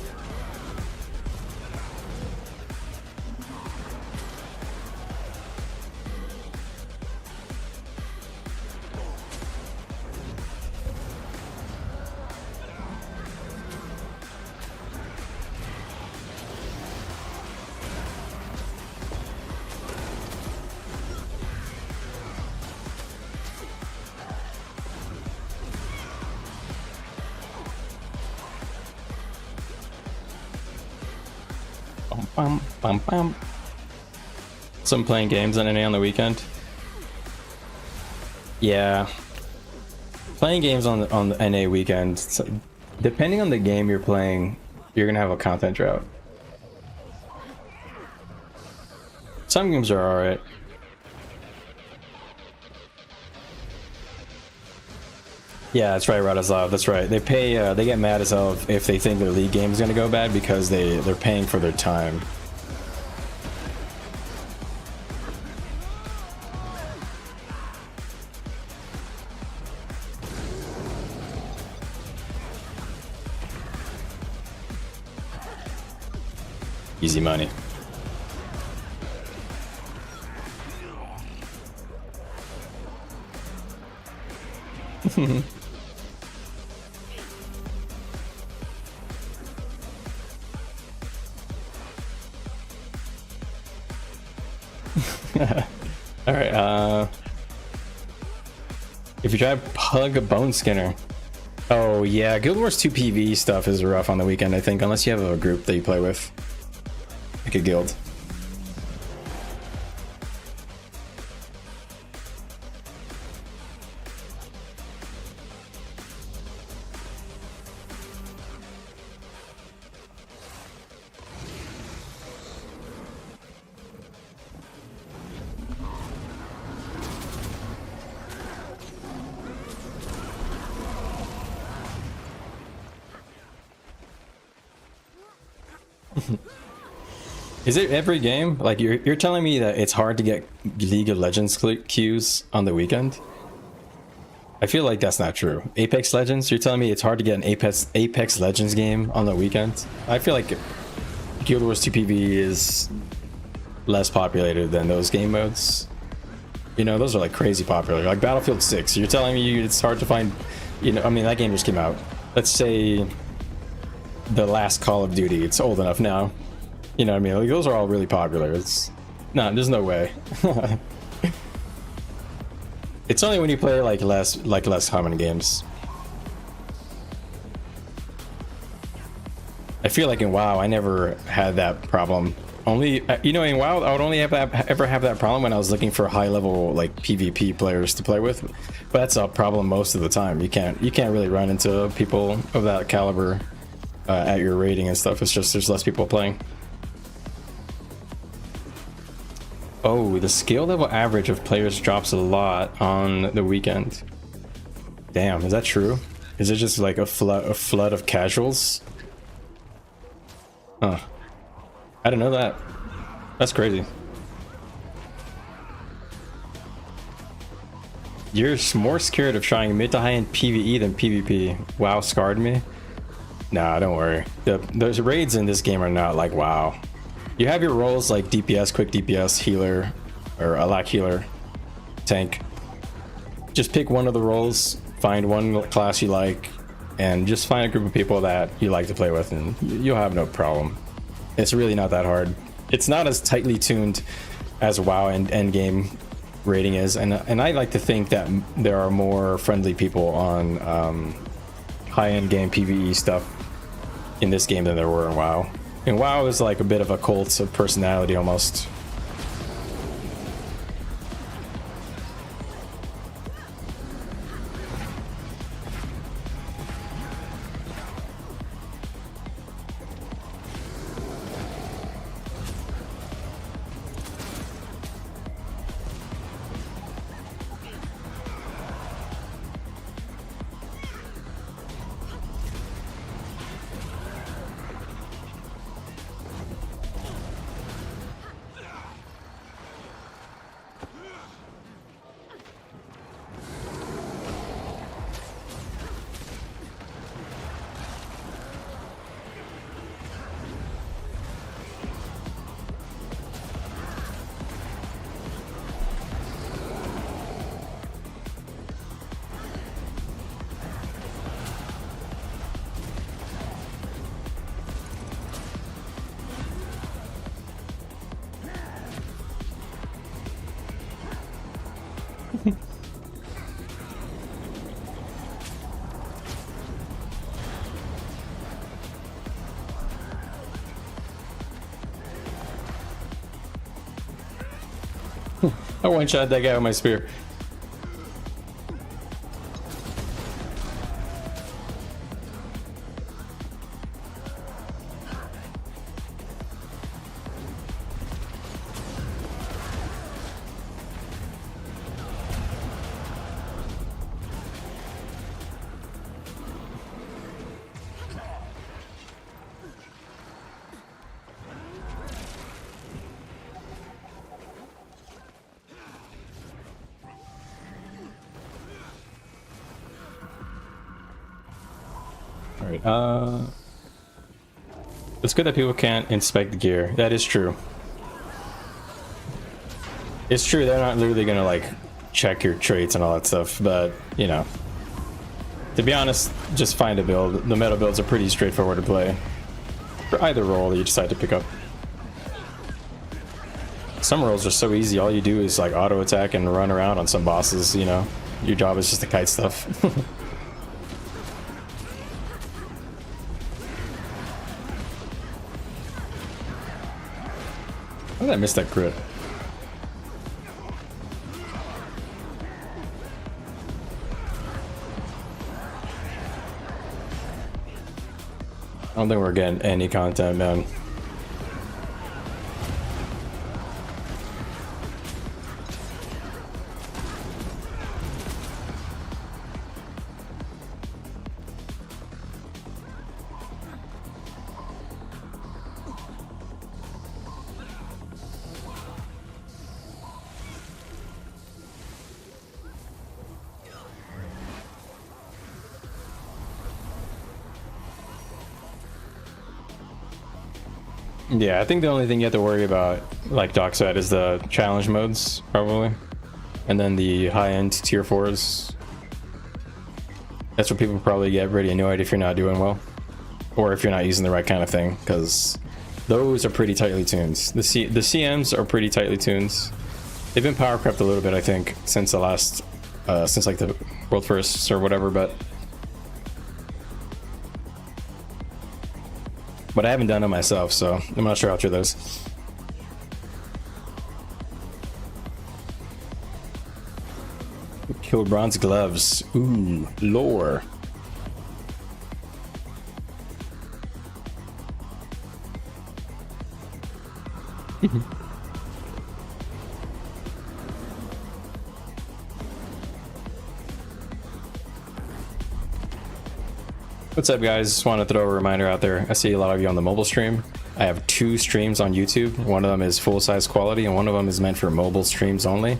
Bum, bum. So I'm playing games on NA on the weekend. Yeah, playing games on the NA weekend. So depending on the game you're playing, you're gonna have a content drought. Some games are alright. Yeah, that's right, Radislav. That's right. They pay. They get mad as hell if they think their league game is gonna go bad because they're paying for their time. Easy money. All right. If you try Pug a Bone Skinner. Oh yeah, Guild Wars 2 PvE stuff is rough on the weekend, I think, unless you have a group that you play with. Like a guild. Is it every game? Like you're telling me that it's hard to get League of Legends queues on the weekend? I feel like that's not true. Apex Legends, you're telling me it's hard to get an Apex Legends game on the weekend? I feel like Guild Wars 2 PvE is less populated than those game modes. You know, those are like crazy popular. Like Battlefield 6, you're telling me it's hard to find, you know, I mean, that game just came out. Let's say the last Call of Duty, it's old enough now. You know what I mean? Like, those are all really popular. It's there's no way. It's only when you play like less common games. I feel like in WoW I never had that problem. Only you know, in WoW I would only ever have that problem when I was looking for high level like PvP players to play with. But that's a problem most of the time. You can't really run into people of that caliber at your rating and stuff. It's just there's less people playing. Oh, the skill level average of players drops a lot on the weekend. Damn, is that true? Is it just like a flood of casuals? Huh. I didn't know that. That's crazy. You're more scared of trying mid to high end PvE than PvP. WoW scarred me. Nah, don't worry. Those raids in this game are not like WoW. You have your roles like DPS, quick DPS, healer, or a lack healer, tank. Just pick one of the roles, find one class you like, and just find a group of people that you like to play with, and you'll have no problem. It's really not that hard. It's not as tightly tuned as WoW and endgame rating is, and I like to think that there are more friendly people on high-end game PvE stuff in this game than there were in WoW. And WoW is like a bit of a cult of personality almost. I one-shot that guy with my spear. Alright, it's good that people can't inspect the gear. That is true. It's true, they're not literally gonna like check your traits and all that stuff, but you know, to be honest, just find a build. The meta builds are pretty straightforward to play for either role that you decide to pick up. Some roles are so easy, all you do is like auto attack and run around on some bosses, you know. Your job is just to kite stuff. How did I miss that crit? I don't think we're getting any content, man. Yeah, I think the only thing you have to worry about, like Doc said, is the challenge modes, probably. And then the high-end tier 4s. That's where people probably get really annoyed if you're not doing well. Or if you're not using the right kind of thing, because those are pretty tightly tuned. The CMs are pretty tightly tuned. They've been power crept a little bit, I think, since the last, since like the world firsts or whatever, but I haven't done it myself, so I'm not sure how true those. Killed bronze gloves. Ooh, lore. What's up, guys? Just want to throw a reminder out there. I see a lot of you on the mobile stream. I have 2 streams on YouTube. One of them is full-size quality and one of them is meant for mobile streams only.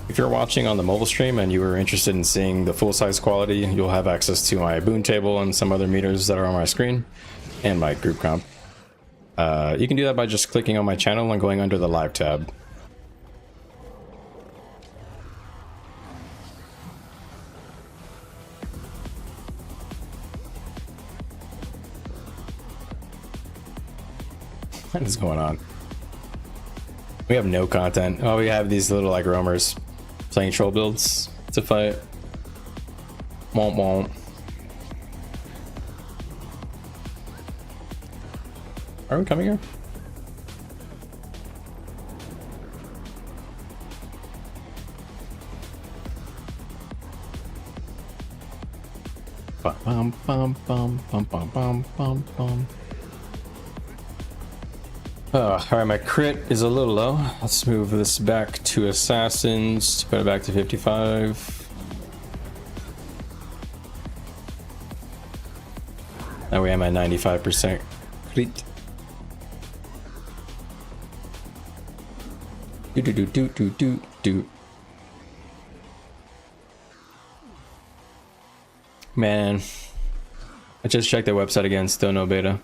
If you're watching on the mobile stream and you were interested in seeing the full size quality, you'll have access to my boon table and some other meters that are on my screen and my group comp. You can do that by just clicking on my channel and going under the live tab. What is going on? We have no content. Oh, we have these little like roamers playing troll builds to fight. Womp womp. Are we coming here? Bum bum bum bum bum bum bum bum bum. Alright, my crit is a little low. Let's move this back to assassins to put it back to 55. Now we am at 95% crit. Do do do do do do do. Man, I just checked their website again, still no beta.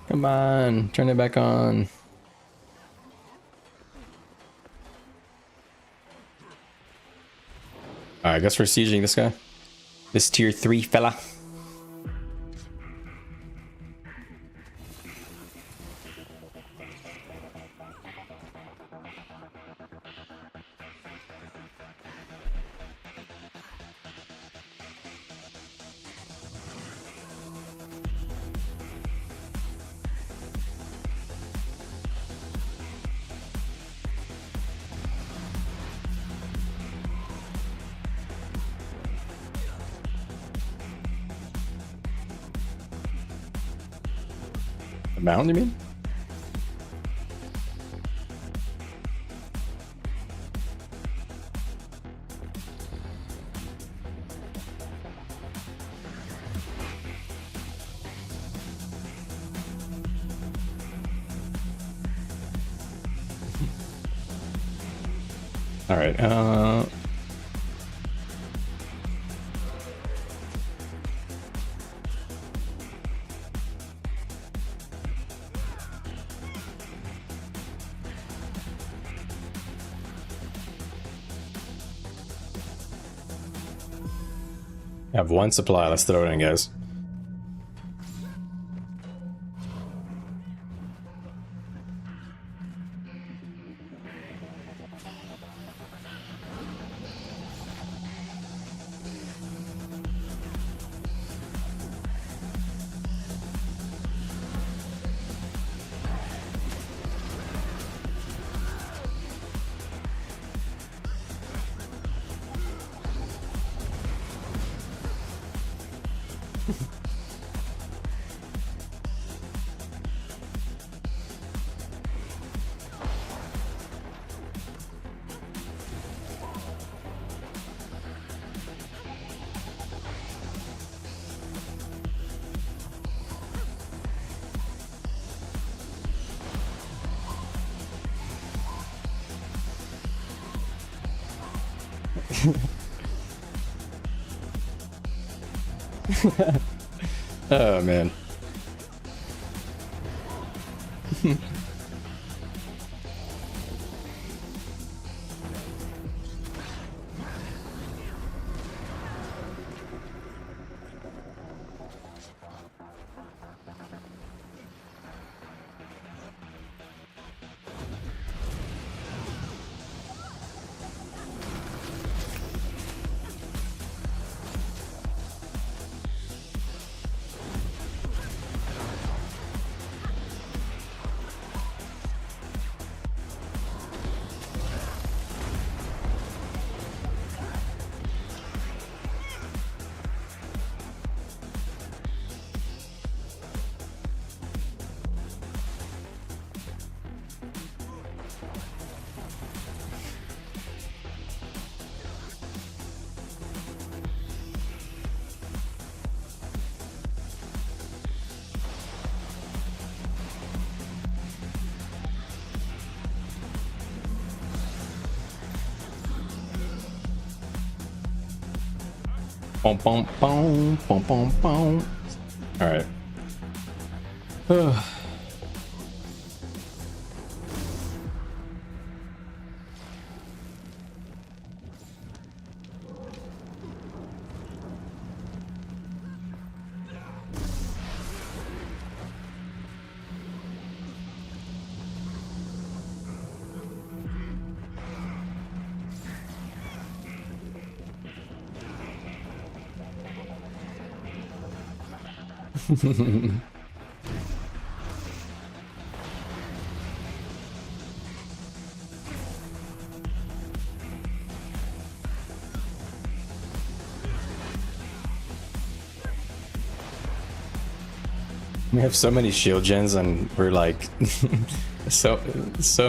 Come on, turn it back on. Alright, I guess we're sieging this guy. This tier 3 fella. Mound, you mean? All right. I have one supply. Let's throw it in, guys. Oh man. Boom, boom, boom, boom, boom, boom. All right. We have so many shield gens, and we're like, so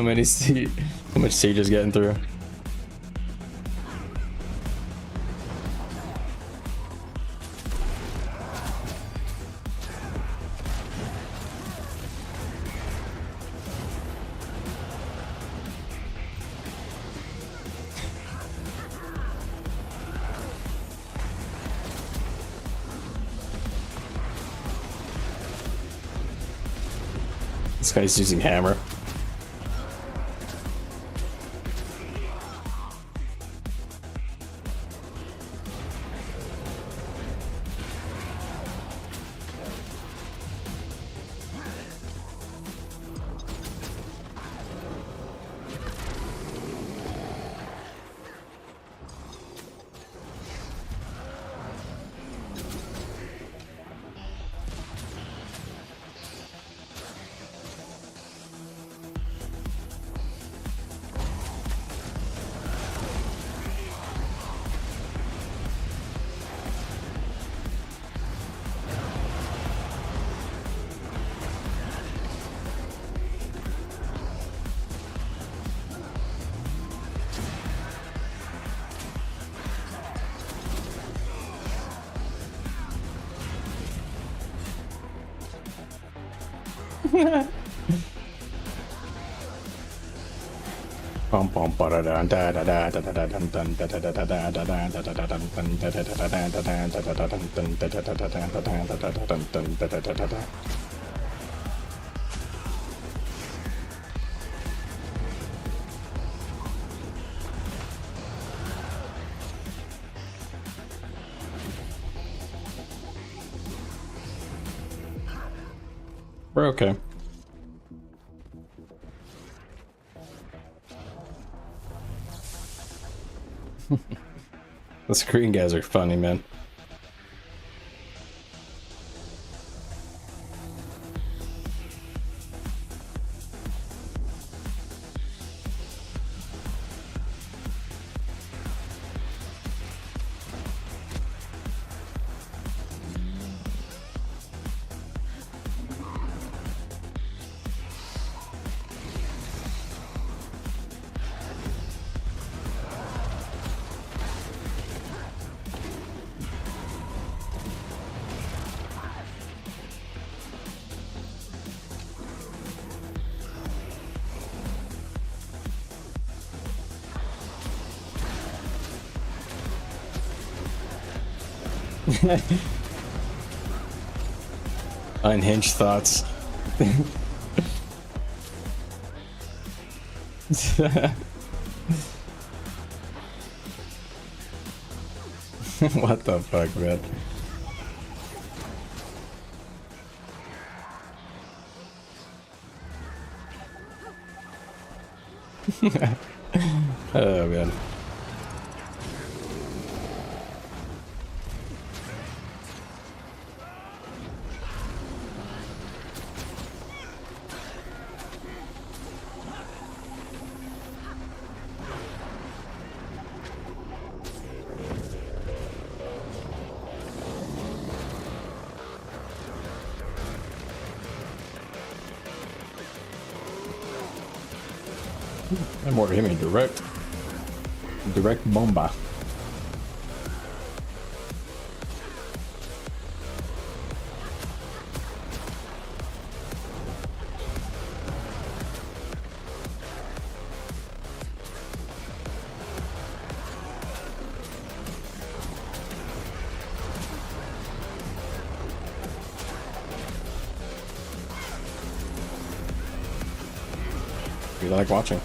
much siege is getting through. This guy's using hammer. We're okay. The screen guys are funny, man. Unhinged thoughts. What the fuck, man? Oh man. I'm more him direct bomba. You like watching.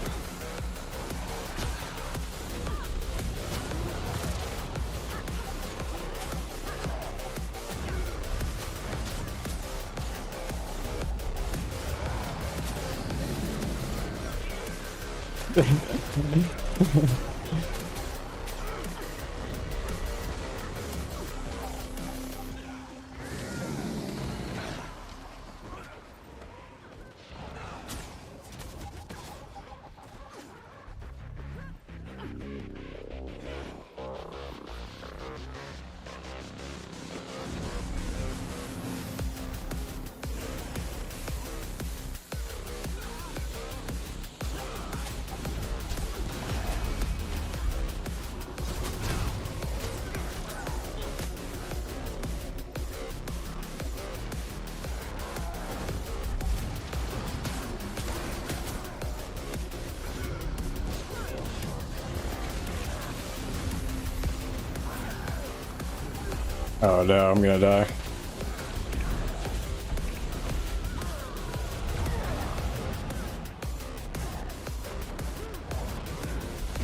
Oh no, I'm gonna die.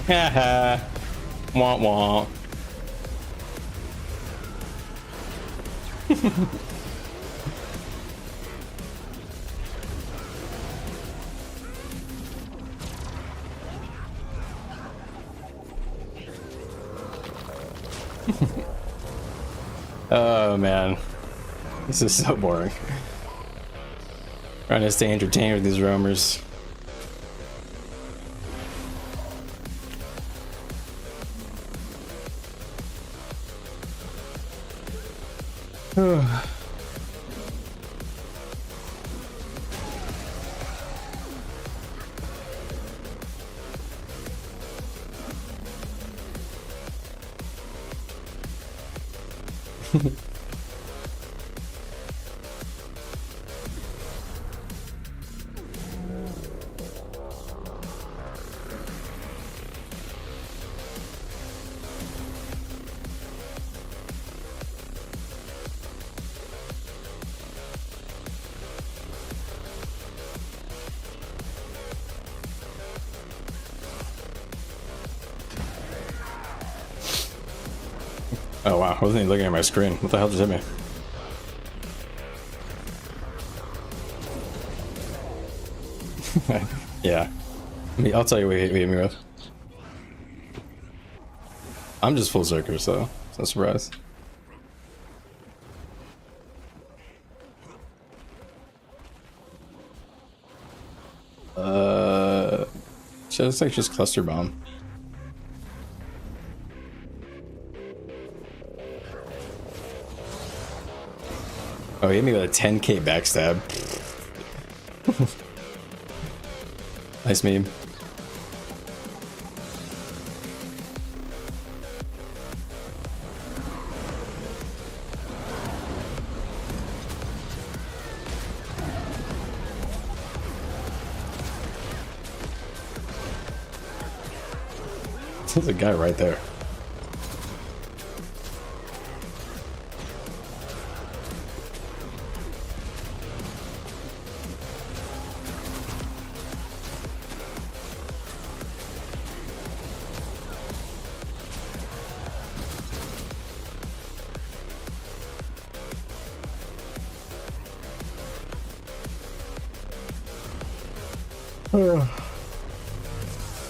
Haha. Womp womp. Oh man, this is so boring. Trying to stay entertained with these roamers. Oh wow, I wasn't even looking at my screen. What the hell just hit me? Yeah. I'll tell you what he hit me with. I'm just full Zerker, so it's no surprise. It's like just cluster bomb. Oh, he hit me with a 10k backstab. Nice meme. There's a guy right there.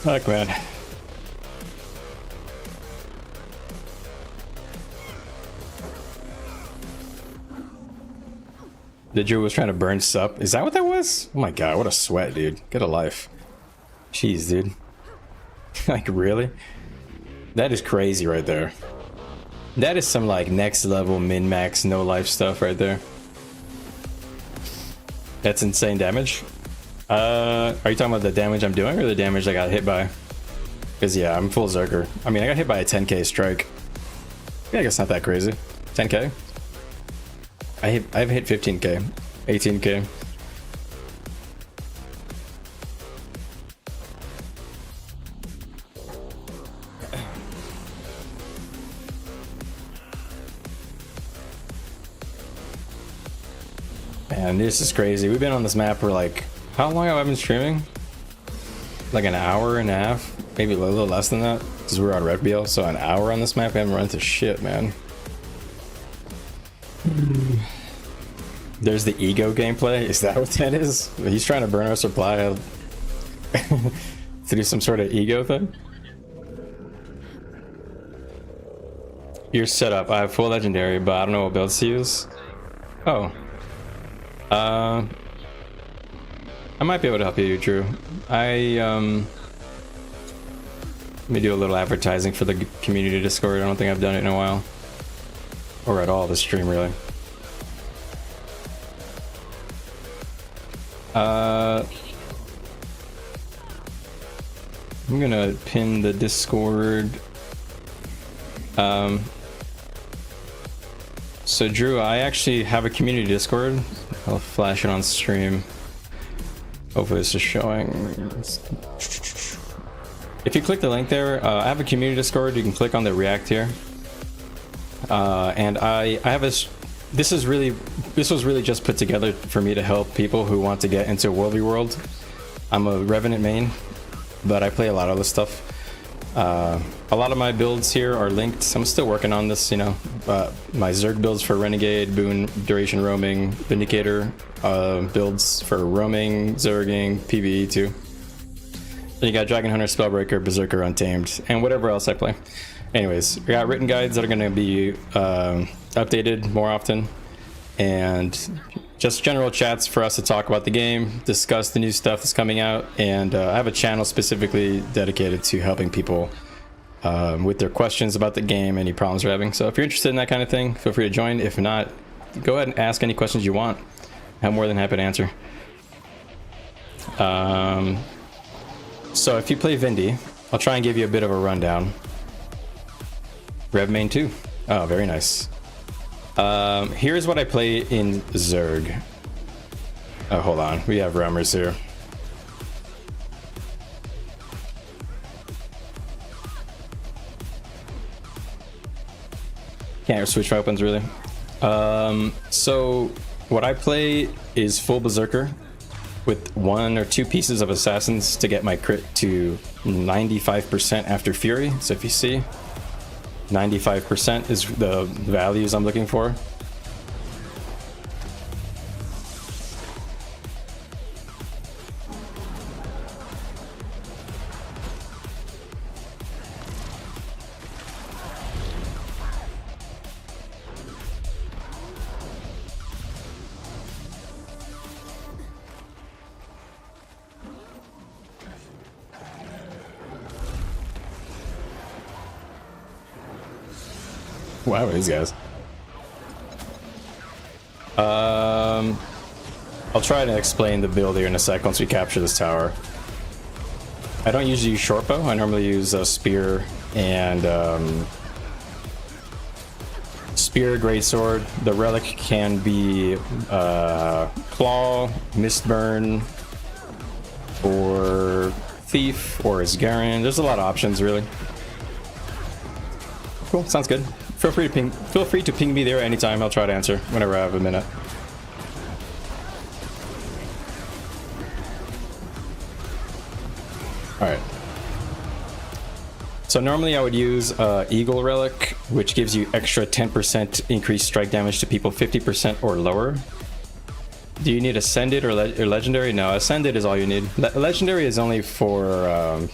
Fuck, man. The Jew was trying to burn sup. Is that what that was? Oh my god, what a sweat, dude. Get a life. Jeez, dude. Like, really? That is crazy right there. That is some, like, next level min-max no-life stuff right there. That's insane damage. Are you talking about the damage I'm doing or the damage I got hit by? Because, yeah, I'm full Zerker. I mean, I got hit by a 10k strike. Yeah, I guess not that crazy. 10k? I've hit 15k, 18k. Man, this is crazy. We've been on this map for like, how long have I been streaming? like an hour and a half, maybe a little less than that, because we're on RevBL. So an hour on this map, we haven't run into shit, man. There's the ego gameplay. Is that what that is? He's trying to burn our supply to do some sort of ego thing. You're set up. I have full legendary, but I don't know what builds to use. Oh. I might be able to help you, Drew. Let me do a little advertising for the community Discord. I don't think I've done it in a while. Or at all this stream, really. I'm gonna pin the Discord. So Drew, I actually have a community Discord. I'll flash it on stream. Hopefully this is showing. If you click the link there, I have a community Discord. You can click on the React here. And I have a. This was really just put together for me to help people who want to get into Worldly World. I'm a Revenant main, but I play a lot of this stuff. A lot of my builds here are linked. I'm still working on this, you know. My Zerg builds for Renegade, Boon, Duration Roaming, Vindicator, builds for Roaming, Zerging, PvE too. Then you got Dragon Hunter, Spellbreaker, Berserker, Untamed, and whatever else I play. Anyways, we got written guides that are going to be updated more often, and just general chats for us to talk about the game, discuss the new stuff that's coming out, and I have a channel specifically dedicated to helping people with their questions about the game, any problems they're having. So if you're interested in that kind of thing, feel free to join. If not, go ahead and ask any questions you want. I'm more than happy to answer. So if you play Vindy, I'll try and give you a bit of a rundown. Rev main 2. Oh, very nice. Here's what I play in Zerg. Oh, hold on. We have Remmers here. Can't switch weapons, really. So what I play is full Berserker with 1 or 2 pieces of Assassins to get my crit to 95% after Fury. So if you see, 95% is the values I'm looking for. Wow, these guys. I'll try to explain the build here in a sec once we capture this tower. I don't usually use shortbow. I normally use a spear and spear, greatsword. The relic can be claw, mistburn, or thief, or Asgarian. There's a lot of options, really. Cool, sounds good. Feel free to ping me there anytime. I'll try to answer whenever I have a minute. Alright. So normally I would use Eagle Relic, which gives you extra 10% increased strike damage to people 50% or lower. Do you need Ascended or Legendary? No, Ascended is all you need. Legendary is only for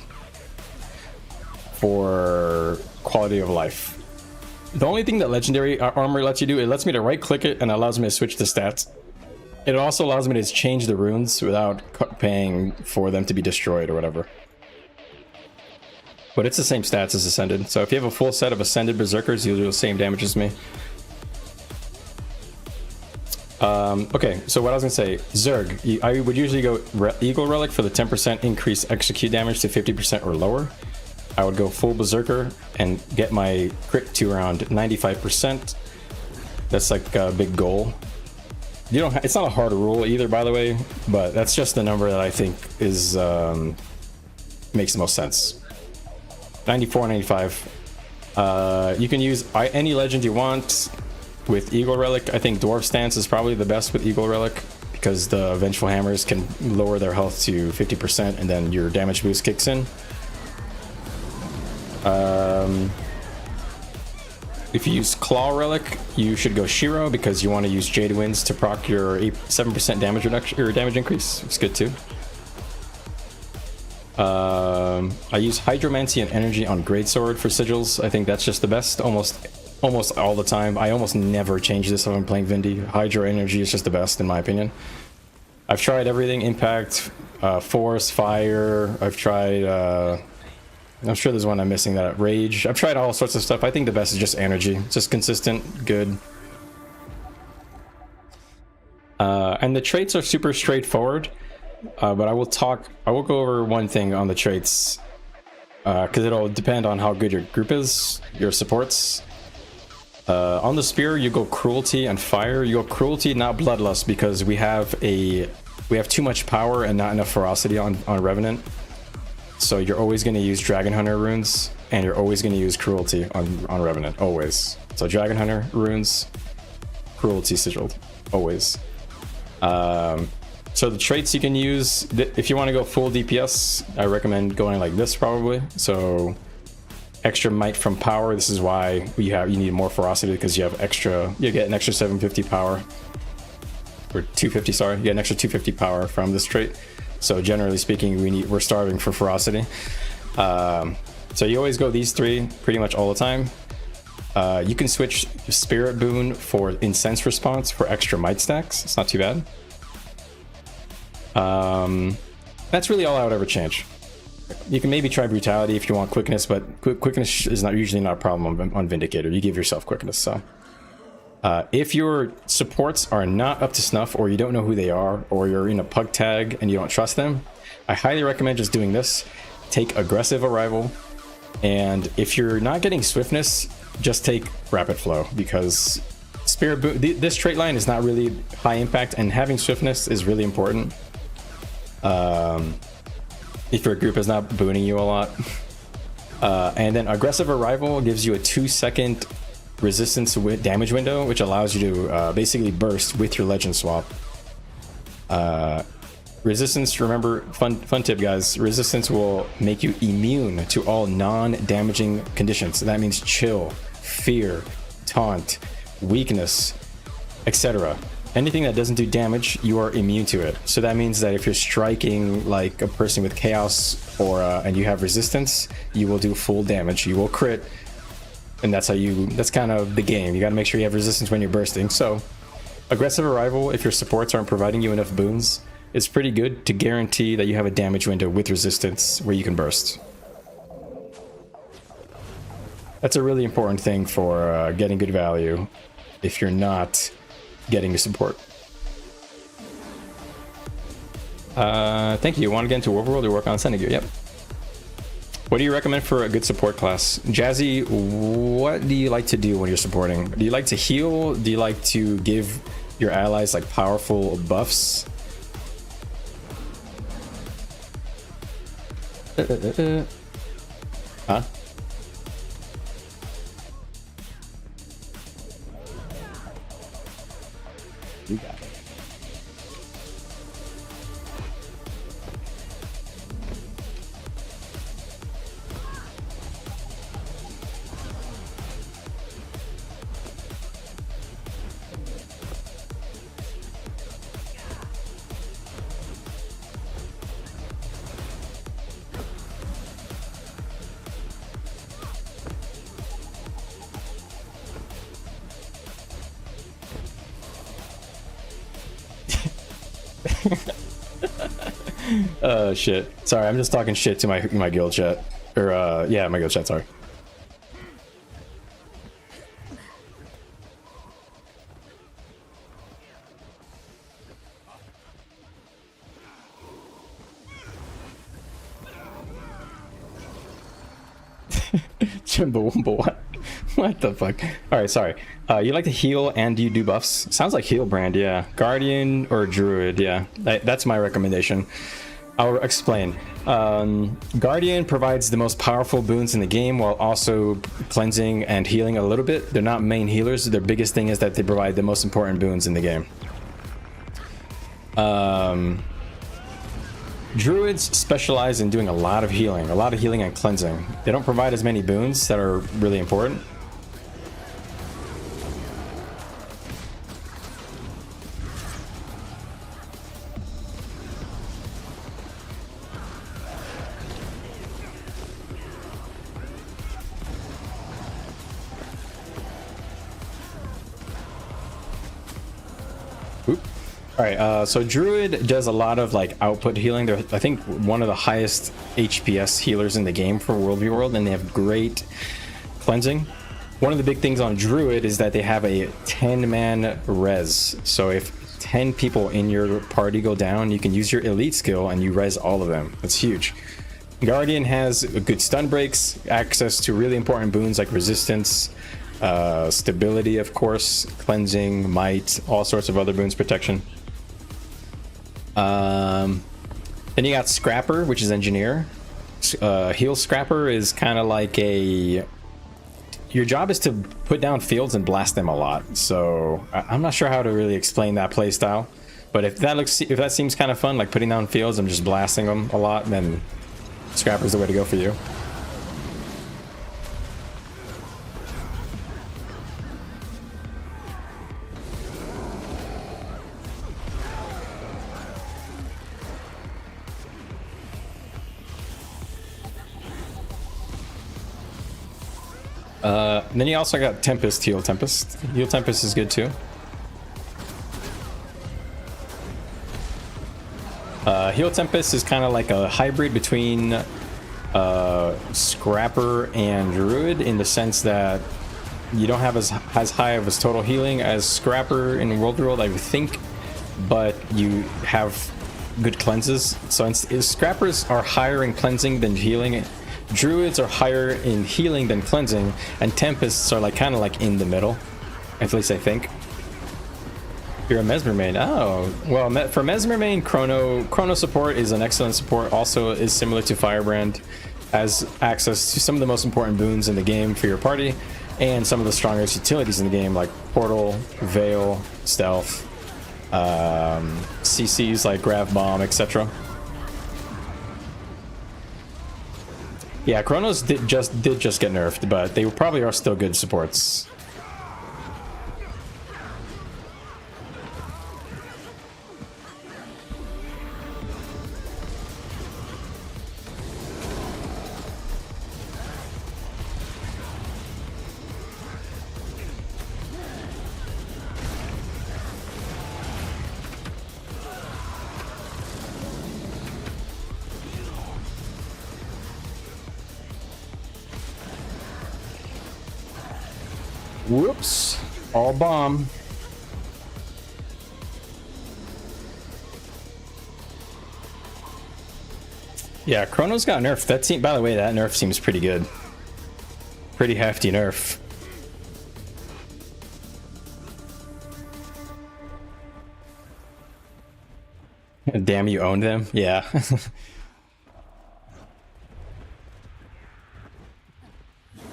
quality of life. The only thing that Legendary Armor lets you do, it lets me to right click it and allows me to switch the stats. It also allows me to change the runes without paying for them to be destroyed or whatever. But it's the same stats as Ascended. So if you have a full set of Ascended Berserkers, you'll do the same damage as me. Okay, so what I was gonna say, Zerg, I would usually go Eagle Relic for the 10% increase execute damage to 50% or lower. I would go full Berserker and get my crit to around 95%. That's like a big goal. You don't. It's not a hard rule either, by the way, but that's just the number that I think is makes the most sense. 94, 95. You can use any legend you want with Eagle Relic. I think Dwarf Stance is probably the best with Eagle Relic because the Vengeful Hammers can lower their health to 50% and then your damage boost kicks in. If you use Claw Relic, you should go Shiro because you want to use Jade Winds to proc your 7% damage reduction or damage increase. It's good too. I use Hydromancy and Energy on Greatsword for sigils. I think that's just the best almost all the time. I almost never change this when I'm playing Vindy. Hydro Energy is just the best in my opinion. I've tried everything: Impact, Force, Fire. I've tried. I'm sure there's one I'm missing. That Rage. I've tried all sorts of stuff. I think the best is just Energy. It's just consistent, good. And the traits are super straightforward. But I will go over one thing on the traits, because it'll depend on how good your group is, your supports. On the Spear, you go Cruelty and Fire. You go Cruelty, not Bloodlust, because we have too much power and not enough ferocity on Revenant. So you're always going to use Dragon Hunter runes, and you're always going to use Cruelty on Revenant, always. So Dragon Hunter runes, Cruelty sigiled, always. So the traits you can use, if you want to go full DPS, I recommend going like this probably. So extra might from power. This is why you need more ferocity, because you get an extra 750 power, or 250. Sorry, you get an extra 250 power from this trait. So generally speaking, we're starving for ferocity. So you always go these three pretty much all the time. You can switch Spirit Boon for Incense Response for extra might stacks. It's not too bad. That's really all I would ever change. You can maybe try Brutality if you want quickness, but quickness is usually not a problem on Vindicator. You give yourself quickness. So if your supports are not up to snuff, or you don't know who they are, or you're in a pug tag and you don't trust them, I highly recommend just doing this. Take Aggressive Arrival, and if you're not getting swiftness, just take Rapid Flow, because Spirit Boon, this trait line is not really high impact, and having swiftness is really important. If your group is not booning you a lot. And then Aggressive Arrival gives you a 2-second resistance damage window, which allows you to basically burst with your legend swap. Resistance, remember, fun tip guys, resistance will make you immune to all non-damaging conditions. So that means chill, fear, taunt, weakness, etc. Anything that doesn't do damage, you are immune to it. So that means that if you're striking like a person with chaos, or and you have resistance, you will do full damage. You will crit, and that's kind of the game. You got to make sure you have resistance when you're bursting. So Aggressive Arrival, if your supports aren't providing you enough boons, is pretty good to guarantee that you have a damage window with resistance where you can burst. That's a really important thing for getting good value if you're not getting your support. Thank you. Want to get into Overworld or work on Senegir? Yep. What do you recommend for a good support class? Jazzy, what do you like to do when you're supporting? Do you like to heal? Do you like to give your allies like powerful buffs? Huh? You got it. Oh shit. Sorry, I'm just talking shit to my guild chat. Or yeah, my guild chat, sorry. Chumbawamba, what? What the fuck? Alright, sorry. You like to heal and you do buffs? Sounds like heal brand, yeah. Guardian or Druid, yeah. That's my recommendation. I'll explain. Guardian provides the most powerful boons in the game while also cleansing and healing a little bit. They're not main healers. Their biggest thing is that they provide the most important boons in the game. Druids specialize in doing a lot of healing and cleansing. They don't provide as many boons that are really important. Alright, so Druid does a lot of like output healing. They're, I think, one of the highest HPS healers in the game for World v World, and they have great cleansing. One of the big things on Druid is that they have a 10-man res. So if 10 people in your party go down, you can use your elite skill and you res all of them. That's huge. Guardian has good stun breaks, access to really important boons like resistance, stability, of course, cleansing, might, all sorts of other boons, protection. Then you got Scrapper, which is engineer. Heal Scrapper is kind of like a... Your job is to put down fields and blast them a lot. So I'm not sure how to really explain that playstyle. But if that seems kind of fun, like putting down fields and just blasting them a lot, then Scrapper's the way to go for you. Then you also got Tempest, Heal Tempest. Heal Tempest is good too. Heal Tempest is kind of like a hybrid between Scrapper and Druid, in the sense that you don't have as high of a total healing as Scrapper in World v World, I would think, but you have good cleanses. So Scrappers are higher in cleansing than healing. Druids are higher in healing than cleansing, and Tempests are like kind of like in the middle, at least I think. You're a Mesmer main. Oh, well, for Mesmer main, Chrono support is an excellent support. Also is similar to Firebrand, has access to some of the most important boons in the game for your party, and some of the strongest utilities in the game, like Portal, Veil, Stealth, CCs like Grav Bomb, etc. Yeah, Chronos did just get nerfed, but they probably are still good supports. Whoops, all bomb. Yeah, Chronos got nerfed. That team, by the way, that nerf seems pretty good. Pretty hefty nerf. Damn, you owned them? Yeah.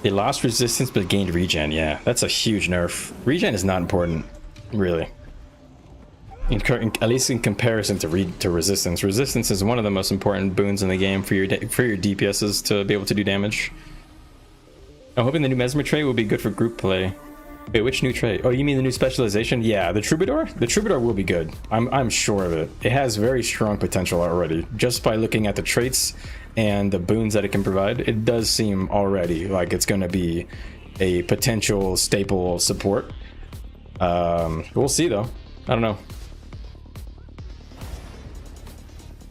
They lost resistance but gained regen. Yeah, that's a huge nerf. Regen is not important, really. At least in comparison to resistance. Resistance is one of the most important boons in the game for your DPSs to be able to do damage. I'm hoping the new Mesmer trait will be good for group play. Wait, which new trait? Oh, you mean the new specialization? Yeah, the Troubadour? The Troubadour will be good. I'm sure of it. It has very strong potential already. Just by looking at the traits and the boons that it can provide, it does seem already like it's going to be a potential staple support. We'll see though. I don't know.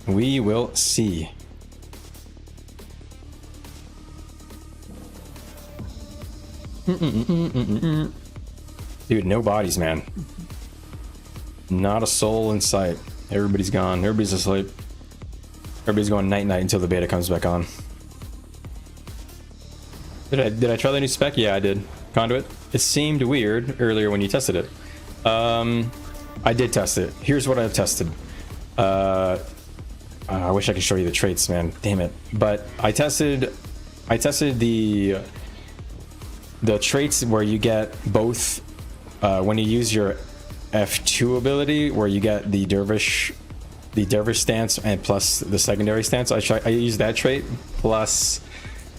We will see. Dude, no bodies, man. Not a soul in sight. Everybody's gone. Everybody's asleep. Everybody's going night-night until the beta comes back on. Did I try the new spec? Yeah, I did. Conduit. It seemed weird earlier when you tested it. I did test it. Here's what I've tested. I wish I could show you the traits, man. Damn it. But I tested the traits where you get both when you use your F2 ability where you get the dervish stance and plus the secondary stance. I use that trait plus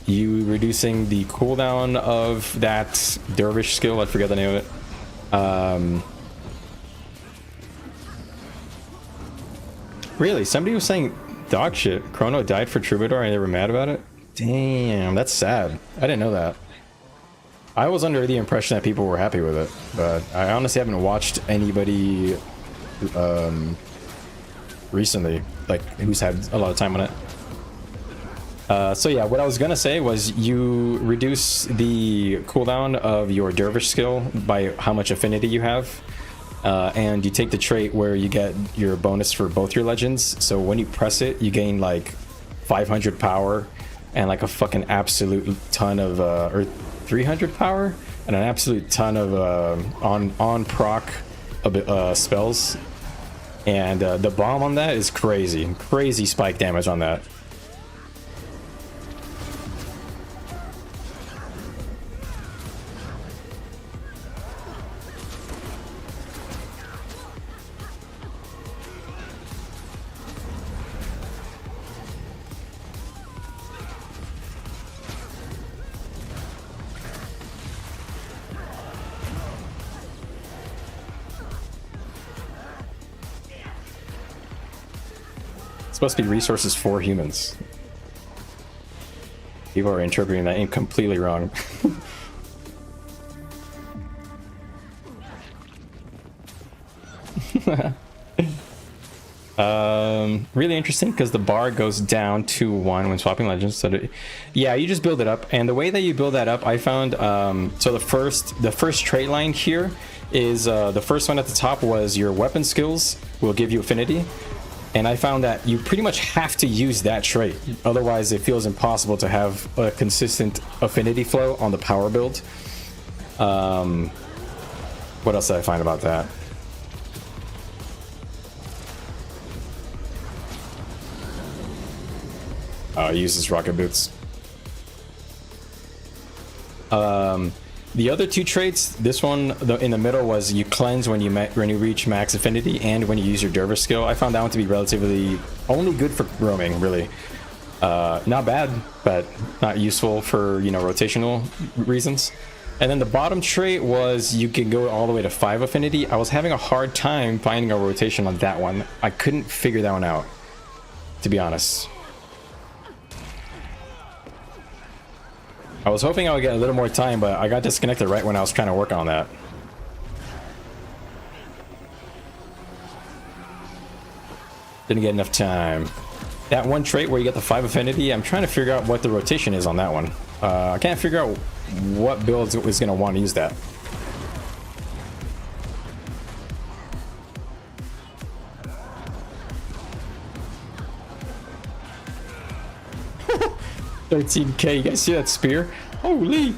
you reducing the cooldown of that dervish skill. I forget the name of it. Really, somebody was saying dog shit. Chrono died for Troubadour and they were mad about it. Damn, that's sad. I didn't know that. I was under the impression that people were happy with it, but I honestly haven't watched anybody recently, like, who's had a lot of time on it. So yeah, what I was gonna say was you reduce the cooldown of your dervish skill by how much affinity you have, and you take the trait where you get your bonus for both your legends. So when you press it, you gain like 500 power and like a fucking absolute ton of or 300 power and an absolute ton of on proc spells. And the bomb on that is crazy spike damage on that. Supposed to be resources for humans. People are interpreting that completely wrong. Really interesting because the bar goes down to 1 when swapping legends. So yeah, you just build it up, and the way that you build that up, I found. So the first trait line here is the first one at the top was your weapon skills will give you affinity. And I found that you pretty much have to use that trait. Otherwise, it feels impossible to have a consistent affinity flow on the power build. What else did I find about that? It uses rocket boots. The other two traits, this one in the middle was you cleanse when you reach max affinity and when you use your dervish skill. I found that one to be relatively only good for roaming, really. Not bad, but not useful for, you know, rotational reasons. And then the bottom trait was you can go all the way to 5 affinity. I was having a hard time finding a rotation on that one. I couldn't figure that one out, to be honest. I was hoping I would get a little more time, but I got disconnected right when I was trying to work on that. Didn't get enough time. That one trait where you get the 5 affinity, I'm trying to figure out what the rotation is on that one. I can't figure out what build is going to want to use that. $13K, you guys see that spear? Holy!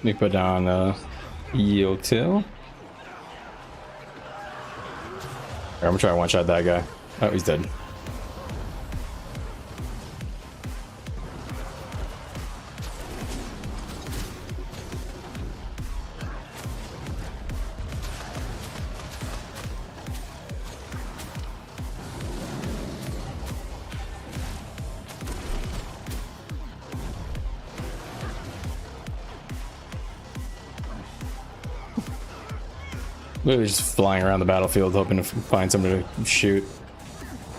Let me put down yield till. Here, I'm gonna try to one-shot that guy. Oh, he's dead. Literally just flying around the battlefield hoping to find somebody to shoot.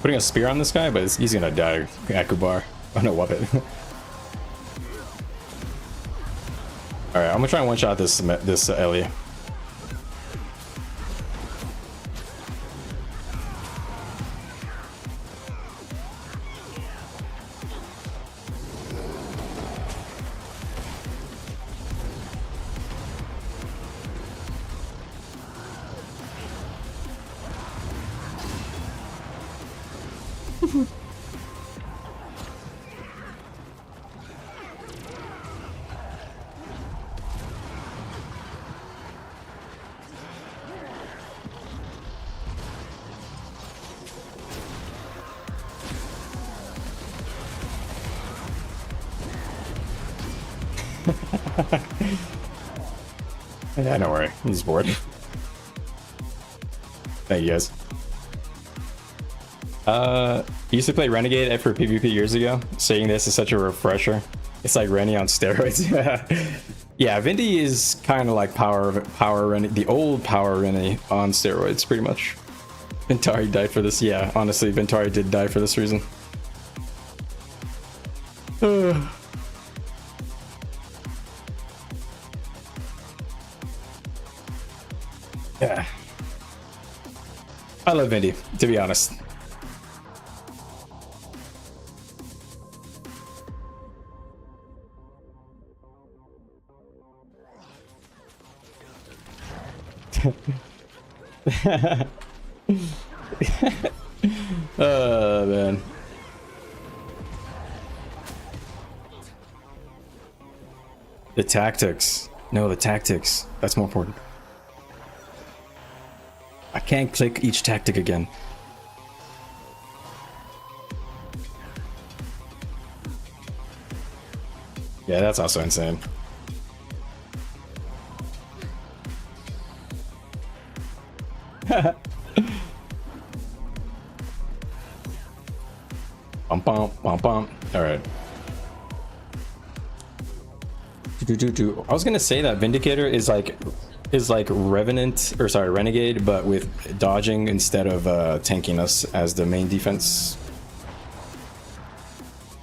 Putting a spear on this guy, but he's gonna die, Akubar. Oh no, what it. Alright, I'm gonna try and one-shot this Ellie. Yeah, don't worry. He's bored. Thank you guys. Used to play Renegade for PvP years ago. Saying this is such a refresher. It's like Rennie on steroids. Yeah, Vindy is kind of like power Rennie, the old power Rennie on steroids, pretty much. Ventari died for this. Yeah, honestly, Ventari did die for this reason. Yeah. I love Vindy, to be honest. Oh man. The tactics. No, the tactics. That's more important. I can't click each tactic again. Yeah, that's also insane. Bump, bump, bump, bump. All right. I was gonna say that Vindicator is like Revenant, or sorry, Renegade, but with dodging instead of tanking us as the main defense.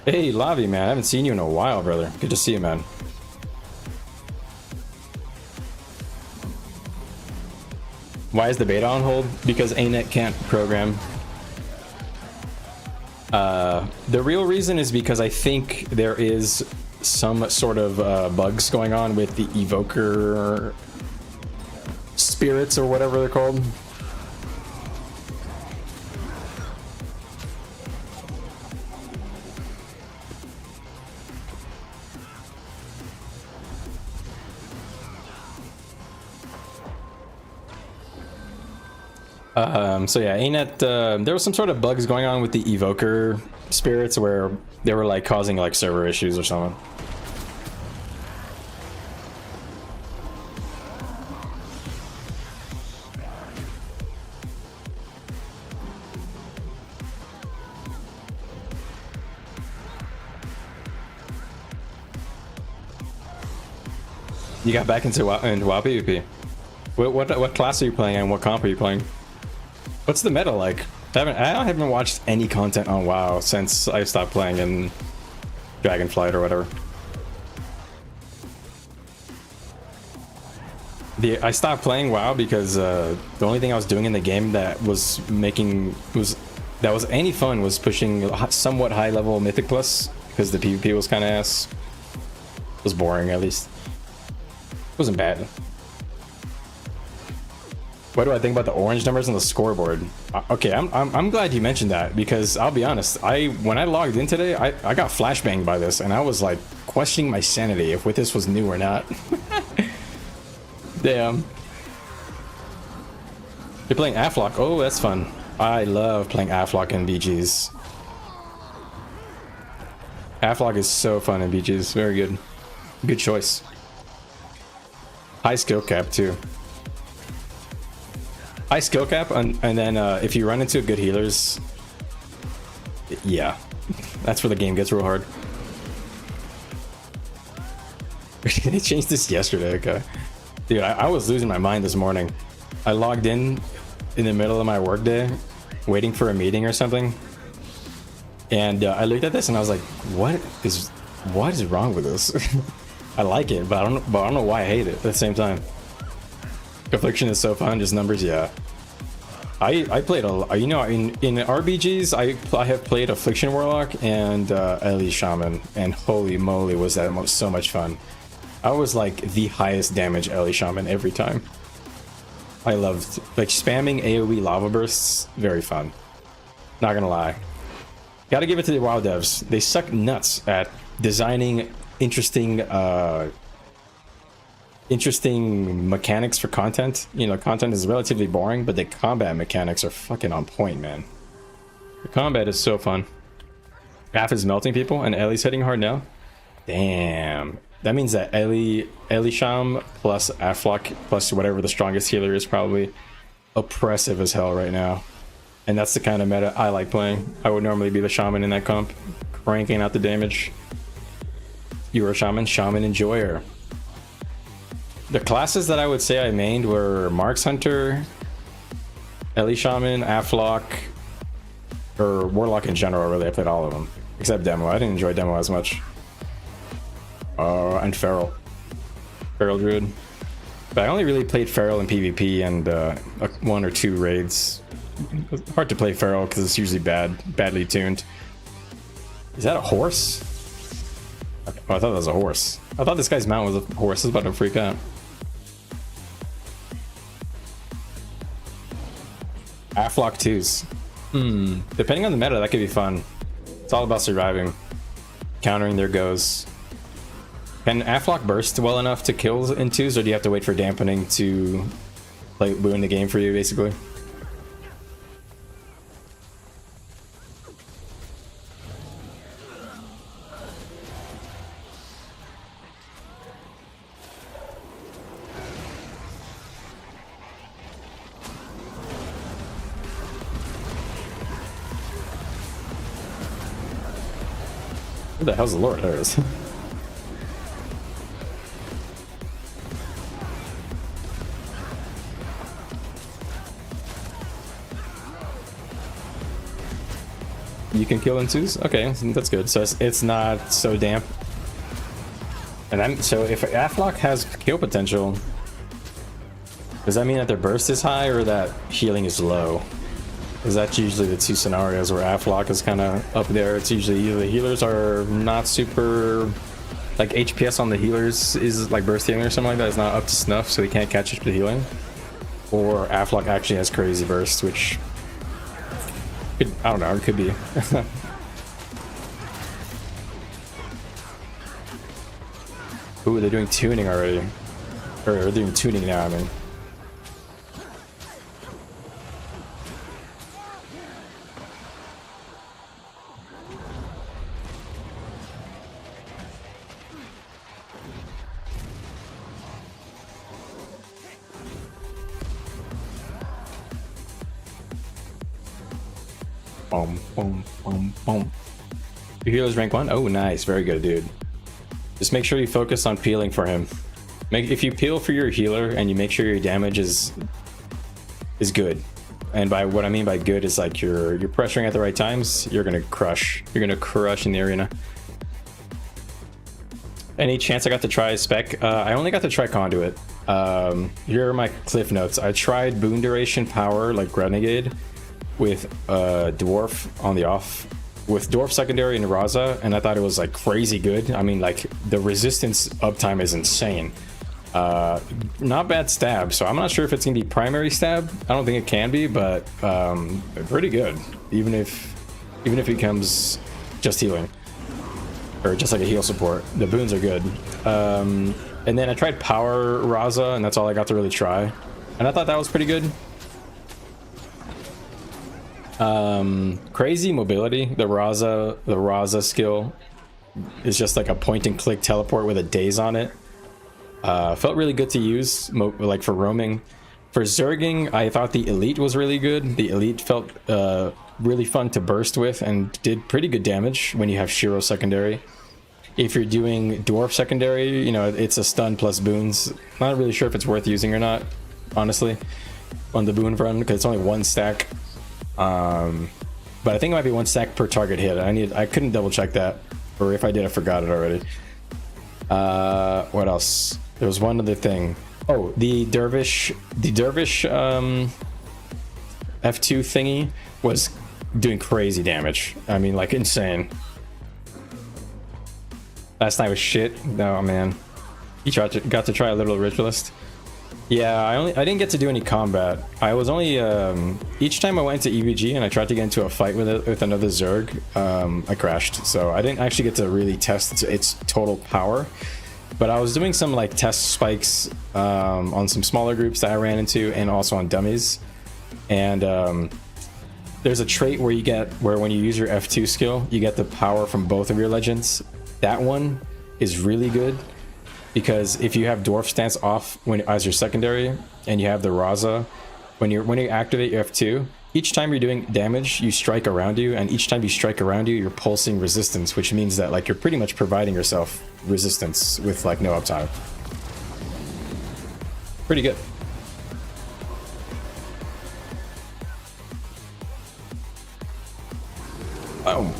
Hey, Lavi, man, I haven't seen you in a while, brother. Good to see you, man. Why is the beta on hold? Because ANET can't program. The real reason is because I think there is some sort of bugs going on with the evoker spirits or whatever they're called. So yeah, ANET, there was some sort of bugs going on with the evoker spirits where they were like causing like server issues or something. You got back into WoW PvP. What class are you playing and what comp are you playing? What's the meta like? I haven't watched any content on WoW since I stopped playing in Dragonflight or whatever. I stopped playing WoW because the only thing I was doing in the game that was any fun was pushing somewhat high level Mythic Plus because the PvP was kind of ass. It was boring, at least. It wasn't bad. What do I think about the orange numbers on the scoreboard? Okay, I'm glad you mentioned that because I'll be honest, when I logged in today, I got flashbanged by this and I was like questioning my sanity if this was new or not. Damn. You're playing Aflock. Oh, that's fun. I love playing Aflock in BGs. Aflock is so fun in BGs. Very good. Good choice. High skill cap too. High skill cap, and then if you run into good healers, yeah, that's where the game gets real hard. They changed this yesterday, okay. Dude, I was losing my mind this morning. I logged in the middle of my workday, waiting for a meeting or something, And I looked at this and I was like, what is wrong with this? I like it, but I don't know why I hate it at the same time. Affliction is so fun, just numbers, yeah. I played a, you know, in RBGs, I have played Affliction Warlock and Ellie Shaman, and holy moly was that so much fun. I was like the highest damage Ellie Shaman every time. I loved, like, spamming AoE lava bursts, very fun. Not gonna lie. Gotta give it to the WoW devs. They suck nuts at designing interesting mechanics for content. You know, content is relatively boring, but the combat mechanics are fucking on point, man. The combat is so fun. Half is melting people, and Ellie's hitting hard now. Damn. That means that Sham plus Aflock plus whatever the strongest healer is probably oppressive as hell right now. And that's the kind of meta I like playing. I would normally be the shaman in that comp, cranking out the damage. You were a shaman? Shaman enjoyer. The classes that I would say I mained were Marks Hunter, Ellie Shaman, Aflock, or Warlock in general, really. I played all of them. Except Demo. I didn't enjoy Demo as much. And Feral. Feral Druid. But I only really played Feral in PvP and 1 or 2 raids. It's hard to play Feral because it's usually badly tuned. Is that a horse? Oh, I thought that was a horse. I thought this guy's mount was a horse. I was about to freak out. Aflock 2s. Depending on the meta, that could be fun. It's all about surviving. Countering their goes. Can Aflock burst well enough to kill in 2s, or do you have to wait for dampening to like win the game for you, basically? Who the hell's the Lord? There it is. You can kill in 2s? Okay, that's good. So it's not so damp. And so if Aflock has kill potential, does that mean that their burst is high or that healing is low? Because that's usually the 2 scenarios where Aflock is kind of up there. It's usually either the healers are not super, like HPS on the healers is like burst healing or something like that is not up to snuff, so he can't catch up to healing. Or Aflock actually has crazy burst, which I don't know, it could be. Ooh, they're doing tuning already. Or they're doing tuning now, I mean. Boom, boom, boom, boom. Your healer's rank 1? Oh, nice. Very good, dude. Just make sure you focus on peeling for him. If you peel for your healer and you make sure your damage is good. And by what I mean by good is like you're pressuring at the right times, you're gonna crush. You're gonna crush in the arena. Any chance I got to try spec? I only got to try conduit. Here are my cliff notes. I tried boon duration power like Renegade with dwarf on the off, with dwarf secondary and Raza, and I thought it was like crazy good. I mean, like the resistance uptime is insane. Not bad stab, so I'm not sure if it's gonna be primary stab. I don't think it can be, but pretty good. Even if it becomes just healing or just like a heal support, the boons are good. And then I tried power Raza, and that's all I got to really try, and I thought that was pretty good. Crazy mobility. The Raza skill is just like a point and click teleport with a daze on it. Felt really good to use, like for roaming. For Zerging, I thought the elite was really good. The elite felt really fun to burst with and did pretty good damage when you have Shiro secondary. If you're doing dwarf secondary, you know, it's a stun plus boons. Not really sure if it's worth using or not, honestly, on the boon run, because it's only 1 stack. but I think it might be 1 stack per target hit. I couldn't double check that, or if I did, I forgot it already. What else? There was one other thing. Oh, the dervish F2 thingy was doing crazy damage. I mean, like insane. Last night was shit. No, man. You got to try a little ritualist. Yeah, I didn't get to do any combat. I was only each time I went to EVG and I tried to get into a fight with another Zerg, I crashed. So I didn't actually get to really test its total power. But I was doing some like test spikes on some smaller groups that I ran into, and also on dummies. And there's a trait where when you use your F2 skill, you get the power from both of your legends. That one is really good, because if you have dwarf stance off as your secondary and you have the Raza, when you activate your F2, each time you're doing damage, you strike around you, and each time you strike around you, you're pulsing resistance, which means that like you're pretty much providing yourself resistance with like no uptime. Pretty good. Oh.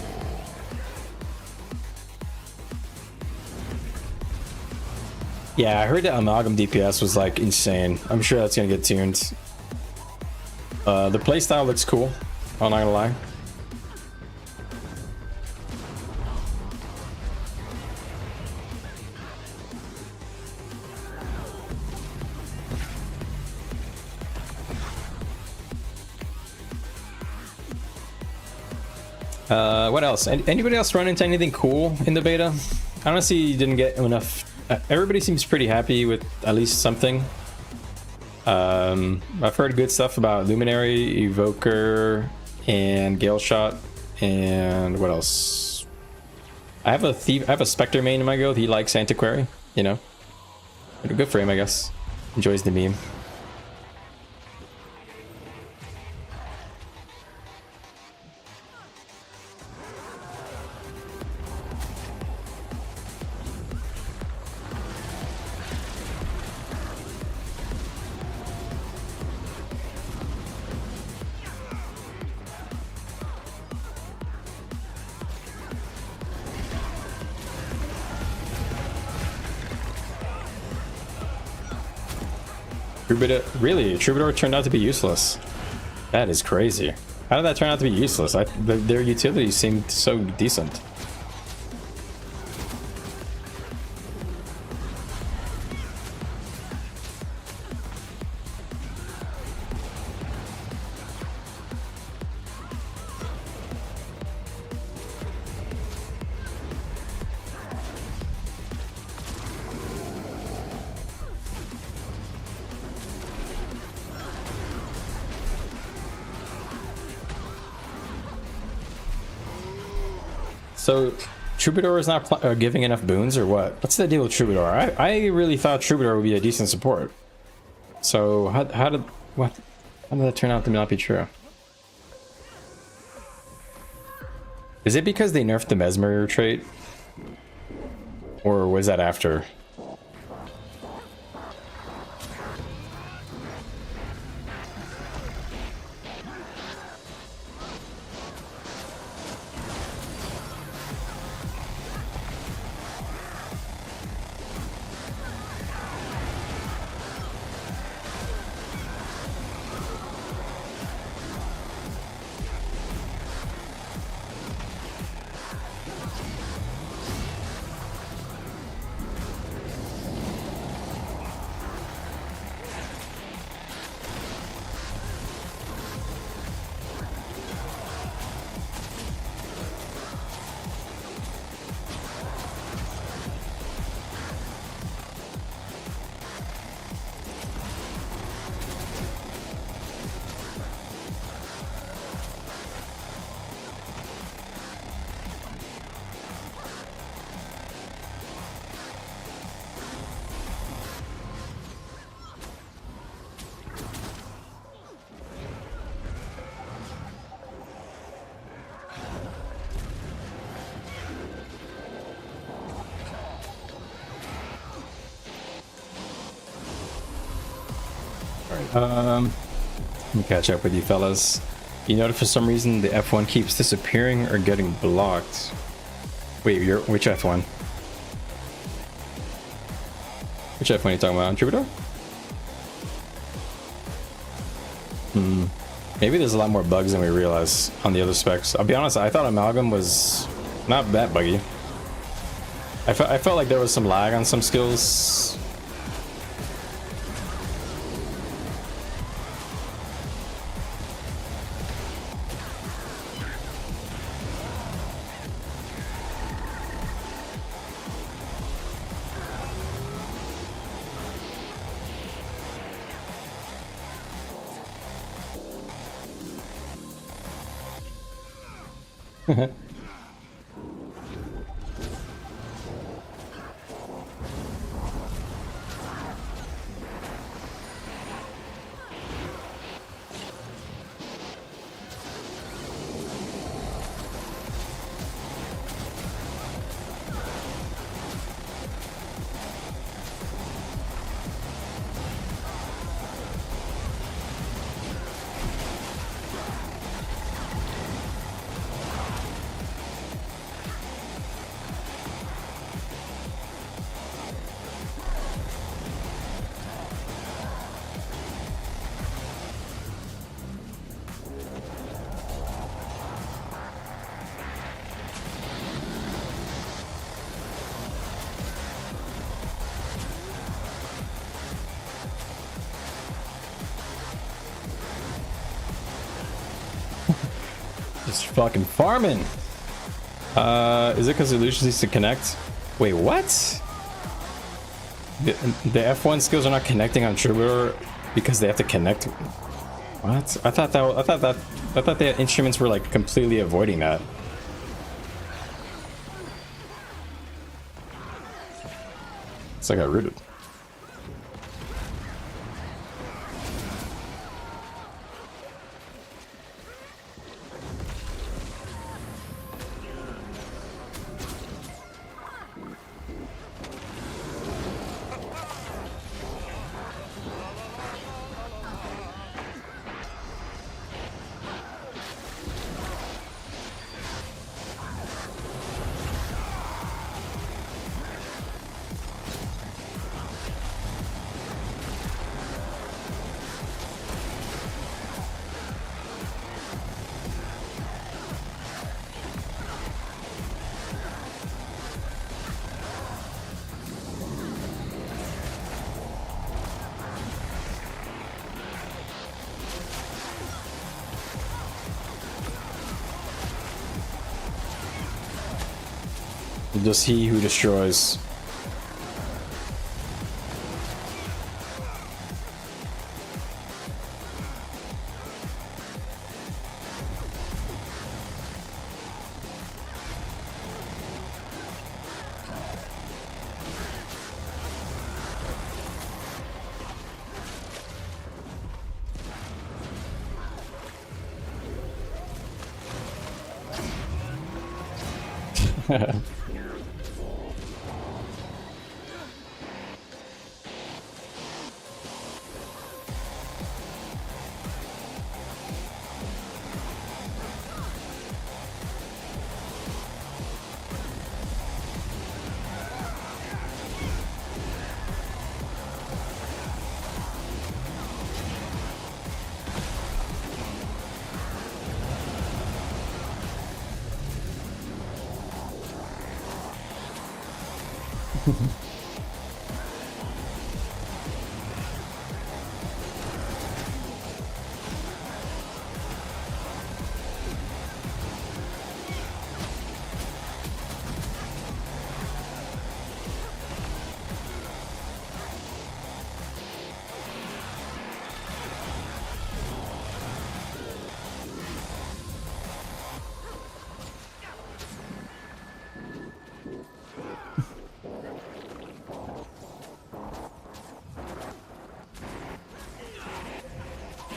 Yeah, I heard that Amalgam DPS was like insane. I'm sure that's gonna get tuned. The playstyle looks cool, I'm not gonna lie. What else? Anybody else run into anything cool in the beta? Honestly, didn't get enough. Everybody seems pretty happy with at least something. I've heard good stuff about Luminary, Evoker, and Gale Shot, and what else? I have a Spectre main in my guild. He likes Antiquary, you know. Good for him, I guess. Enjoys the meme. Really, Troubadour turned out to be useless. That is crazy. How did that turn out to be useless? Their utility seemed so decent. So, Troubadour is not giving enough boons, or what? What's the deal with Troubadour? I really thought Troubadour would be a decent support. So, how did that turn out to not be true? Is it because they nerfed the Mesmer trait? Or was that after? Let me catch up with you fellas. You notice for some reason the F1 keeps disappearing or getting blocked. Wait, which F1? Which F1 are you talking about? Troubadour? Maybe there's a lot more bugs than we realize on the other specs. I'll be honest, I thought Amalgam was not that buggy. I felt like there was some lag on some skills. Just fucking farming. Is it because Illusions needs to connect? Wait, what? The F1 skills are not connecting on Troubadour because they have to connect. What? I thought the instruments were like completely avoiding that. So I got rooted. Just he who destroys.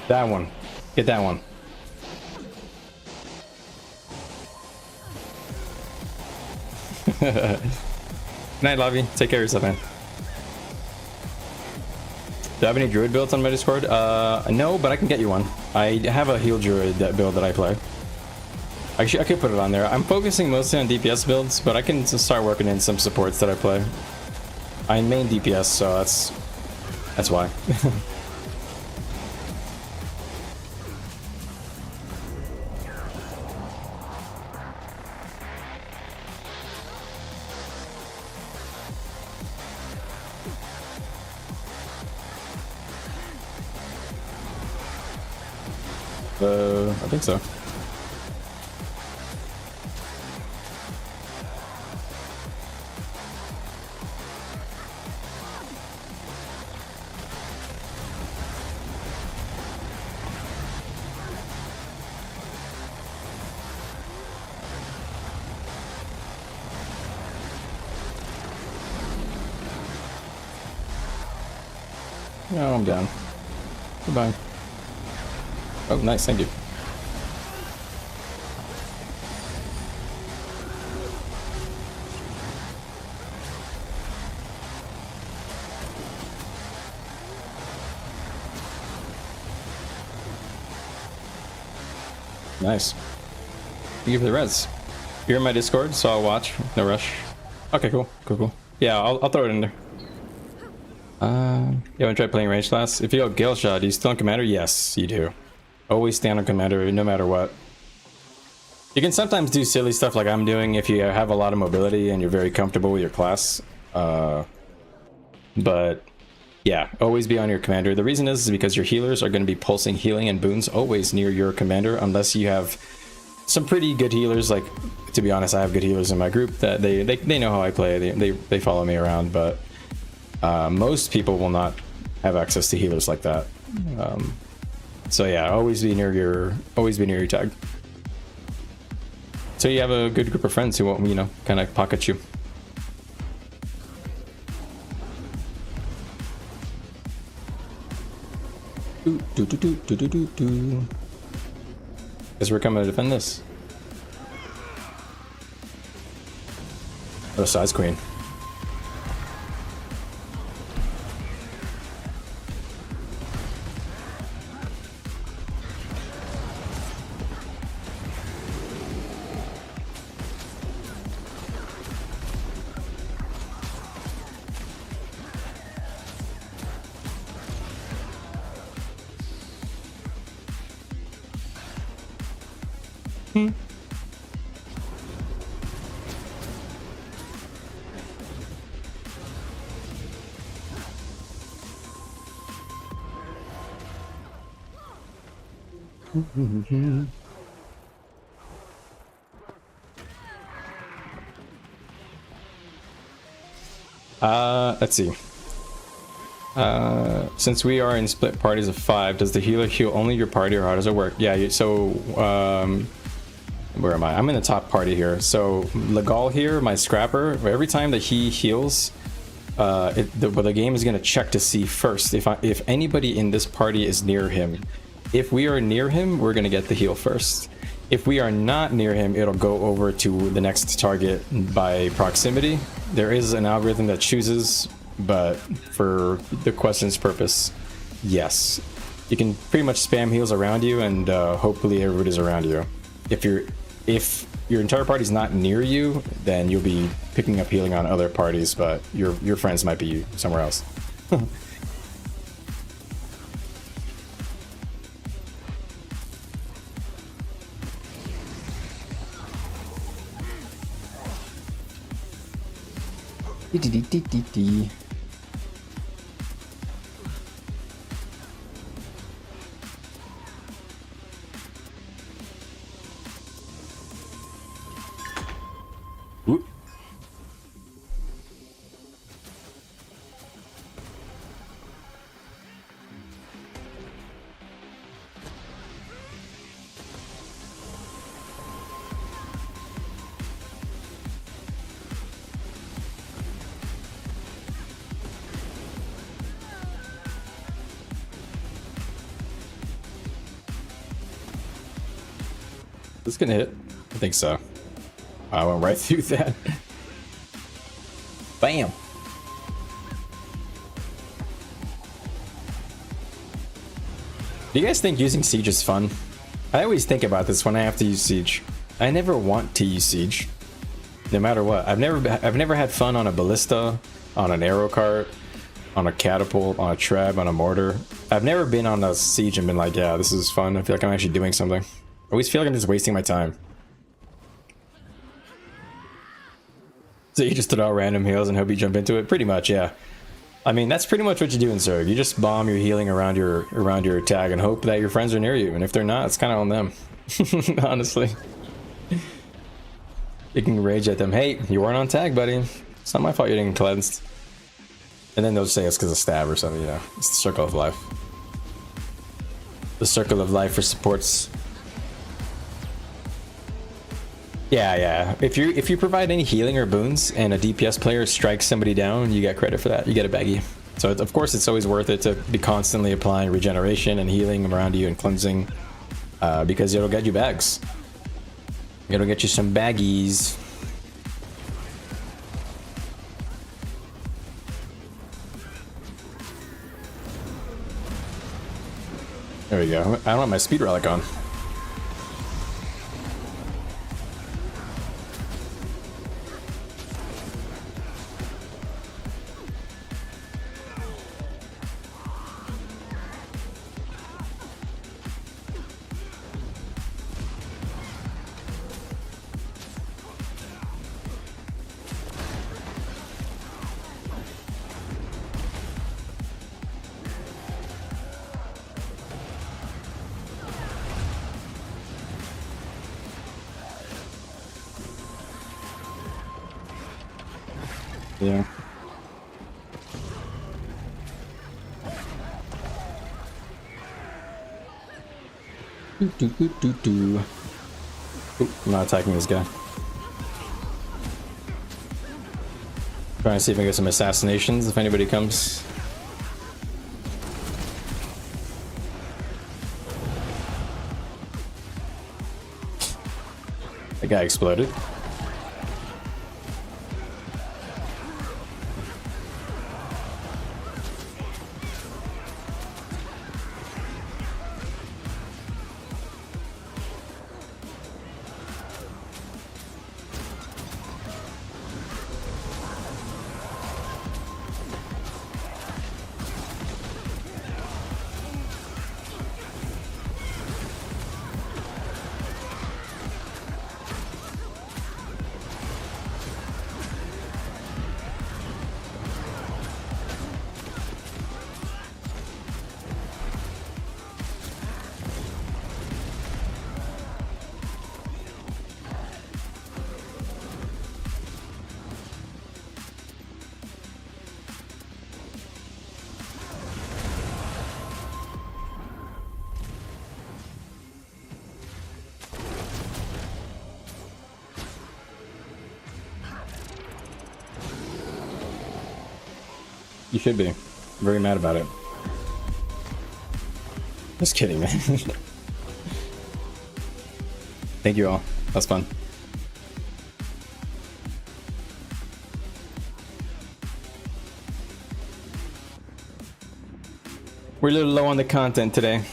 That one. Get that one. Good night, Lovey. Take care of yourself, man. Do I have any druid builds on my Discord? No, but I can get you one. I have a heal druid build that I play. Actually, I could put it on there. I'm focusing mostly on DPS builds, but I can start working in some supports that I play. I main DPS, so that's why. I think so. No, I'm down. Goodbye. Oh, nice, thank you. Nice. Thank you for the res. You're in my Discord, so I'll watch. No rush. Okay, cool. Cool. Yeah, I'll throw it in there. You wanna try playing range class? If you go Gale Shot, do you still on Commander? Yes, you do. Always stand on Commander, no matter what. You can sometimes do silly stuff like I'm doing if you have a lot of mobility and you're very comfortable with your class. But yeah, always be on your Commander. The reason is because your healers are going to be pulsing healing and boons always near your Commander, unless you have some pretty good healers. Like, to be honest, I have good healers in my group that they know how I play. They follow me around, but most people will not have access to healers like that. So yeah, always be near your tag. So you have a good group of friends who won't, you know, kind of pocket you. Guess we're coming to defend this. Oh, size queen. Let's see. Since we are in split parties of 5, does the healer heal only your party, or how does it work? Yeah, so where am I? I'm in the top party here. So Legal here, my scrapper, every time that he heals, the game is going to check to see first if anybody in this party is near him. If we are near him, we're going to get the heal first. If we are not near him, it'll go over to the next target by proximity. There is an algorithm that chooses, but for the question's purpose, yes. You can pretty much spam heals around you, and hopefully everybody's around you. If your entire party's not near you, then you'll be picking up healing on other parties, but your friends might be somewhere else. Ooh. This gonna hit? I think so. I went right through that. Bam. Do you guys think using Siege is fun? I always think about this when I have to use Siege. I never want to use Siege, no matter what. I've never had fun on a ballista, on an arrow cart, on a catapult, on a trap, on a mortar. I've never been on a Siege and been like, yeah, this is fun. I feel like I'm actually doing something. I always feel like I'm just wasting my time. So you just throw out random heals and hope you jump into it? Pretty much, yeah. I mean, that's pretty much what you do in Zerg. You just bomb your healing around your tag and hope that your friends are near you. And if they're not, it's kind of on them. Honestly. You can rage at them. Hey, you weren't on tag, buddy. It's not my fault you're getting cleansed. And then they'll say it's because of stab or something, you know. It's the circle of life. The circle of life for supports. Yeah. If you provide any healing or boons and a DPS player strikes somebody down, you get credit for that. You get a baggie. So of course it's always worth it to be constantly applying regeneration and healing around you and cleansing, because it'll get you bags. It'll get you some baggies. There we go. I don't have my speed relic on. Yeah. Ooh, I'm not attacking this guy. Trying to see if I can get some assassinations if anybody comes. The guy exploded. You should be. I'm very mad about it. Just kidding, man. Thank you all. That's fun. We're a little low on the content today,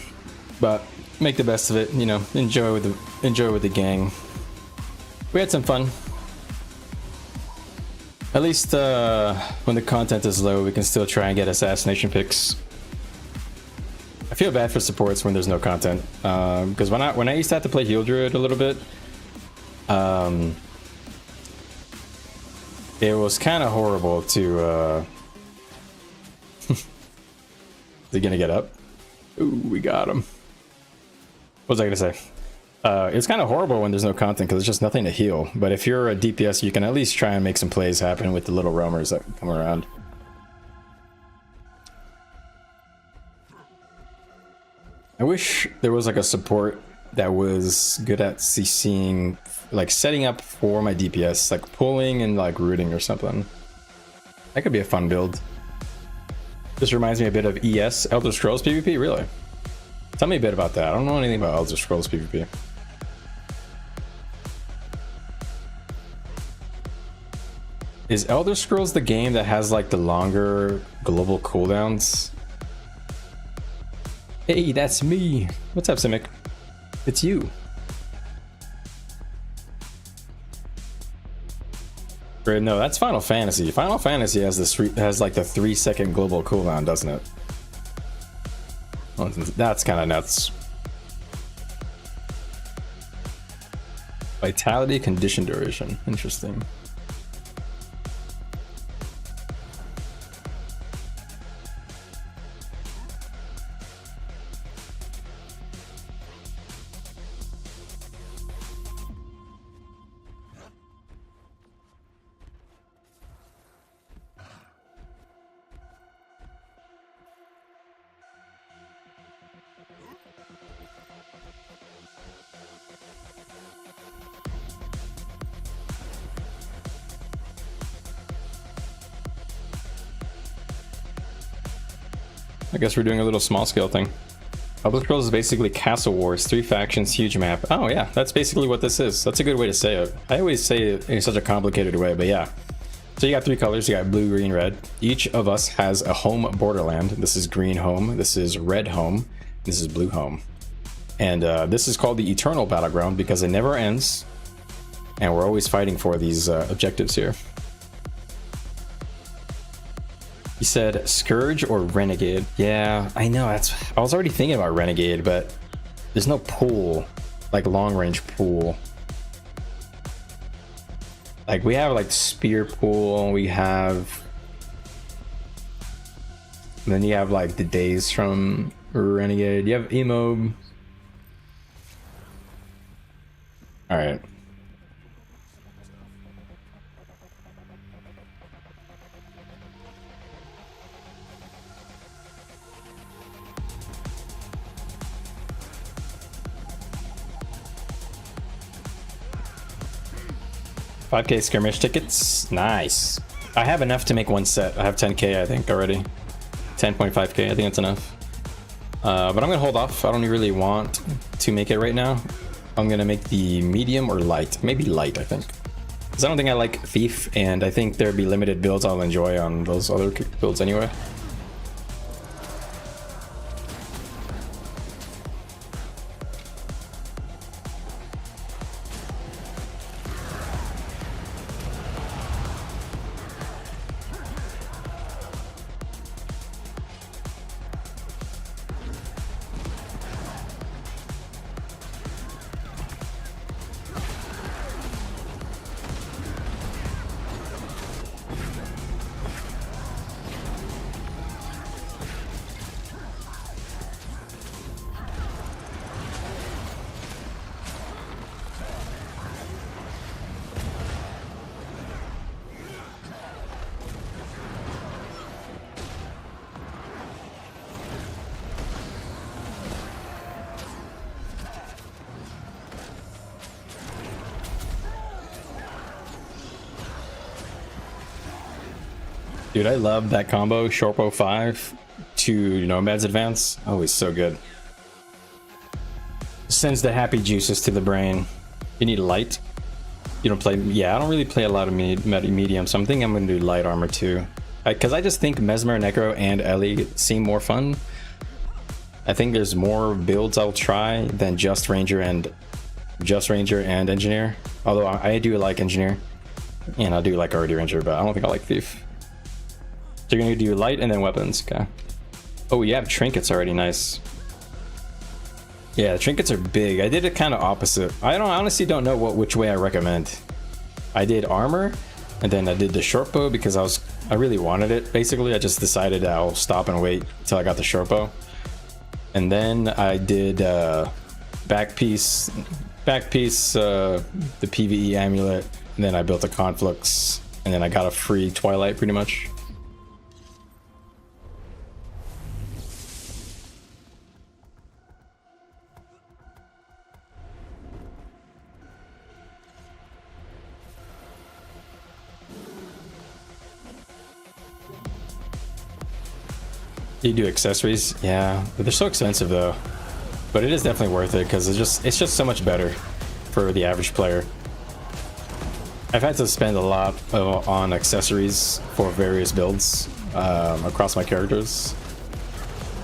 but make the best of it. You know, enjoy with the gang. We had some fun. At least when the content is low, we can still try and get assassination picks. I feel bad for supports when there's no content, because when I used to have to play Heal Druid a little bit, it was kind of horrible to. Is he gonna get up? Ooh, we got him. What was I gonna say? It's kind of horrible when there's no content because there's just nothing to heal. But if you're a DPS, you can at least try and make some plays happen with the little roamers that come around. I wish there was like a support that was good at CCing, like setting up for my DPS, like pulling and like rooting or something. That could be a fun build. This reminds me a bit of ES, Elder Scrolls PvP, really? Tell me a bit about that. I don't know anything about Elder Scrolls PvP. Is Elder Scrolls the game that has like the longer global cooldowns? Hey, that's me. What's up, Simic? It's you. No, that's Final Fantasy. Final Fantasy has like the 3-second global cooldown, doesn't it? Well, that's kind of nuts. Vitality condition duration. Interesting. I guess we're doing a little small scale thing. Elder Scrolls is basically Castle Wars, 3 factions, huge map. Oh yeah, that's basically what this is. That's a good way to say it. I always say it in such a complicated way, but yeah. So you got 3 colors, you got blue, green, red. Each of us has a home borderland. This is green home, this is red home, this is blue home. And this is called the Eternal Battleground because it never ends. And we're always fighting for these objectives here. He said Scourge or Renegade. Yeah, I know. I was already thinking about Renegade, but there's no pool, like long range pool. Like we have like spear pool, we have, and then you have like the days from Renegade. You have Emobe. All right. $5K skirmish tickets, nice. I have enough to make one set. I have 10K, I think already. 10.5K, I think that's enough. But I'm gonna hold off. I don't really want to make it right now. I'm gonna make the medium or light. Maybe light, I think. Because I don't think I like Thief, and I think there'd be limited builds I'll enjoy on those other builds anyway. Dude, I love that combo, Shorpo 5 to Nomad's Advance. Oh, it's so good. Sends the happy juices to the brain. You need light. You don't play, yeah, I don't really play a lot of medium, so I'm thinking I'm gonna do light armor too. Because I just think Mesmer, Necro, and Ellie seem more fun. I think there's more builds I'll try than just Ranger and Engineer. Although I do like Engineer, and I do like already Ranger, but I don't think I like Thief. So you're gonna do light and then weapons, okay. Oh, you have trinkets already, nice. Yeah, the trinkets are big. I did it kind of opposite. I honestly don't know which way I recommend. I did armor, and then I did the short bow because I really wanted it. Basically, I just decided I'll stop and wait until I got the short bow. And then I did back piece, the PvE amulet, and then I built a conflux, and then I got a free Twilight pretty much. You do accessories, yeah, but they're so expensive though. But it is definitely worth it because it's just so much better for the average player. I've had to spend a lot on accessories for various builds across my characters.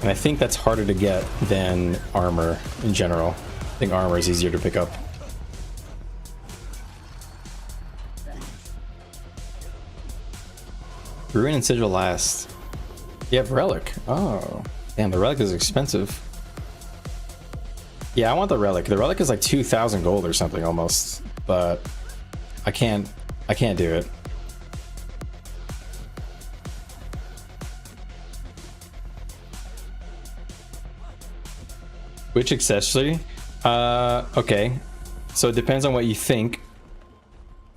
And I think that's harder to get than armor in general. I think armor is easier to pick up. Ruin and Sigil last. You have Relic. Oh. Damn, the Relic is expensive. Yeah, I want the Relic. The Relic is like 2,000 gold or something almost. But I can't do it. Which accessory? Okay. So it depends on what you think.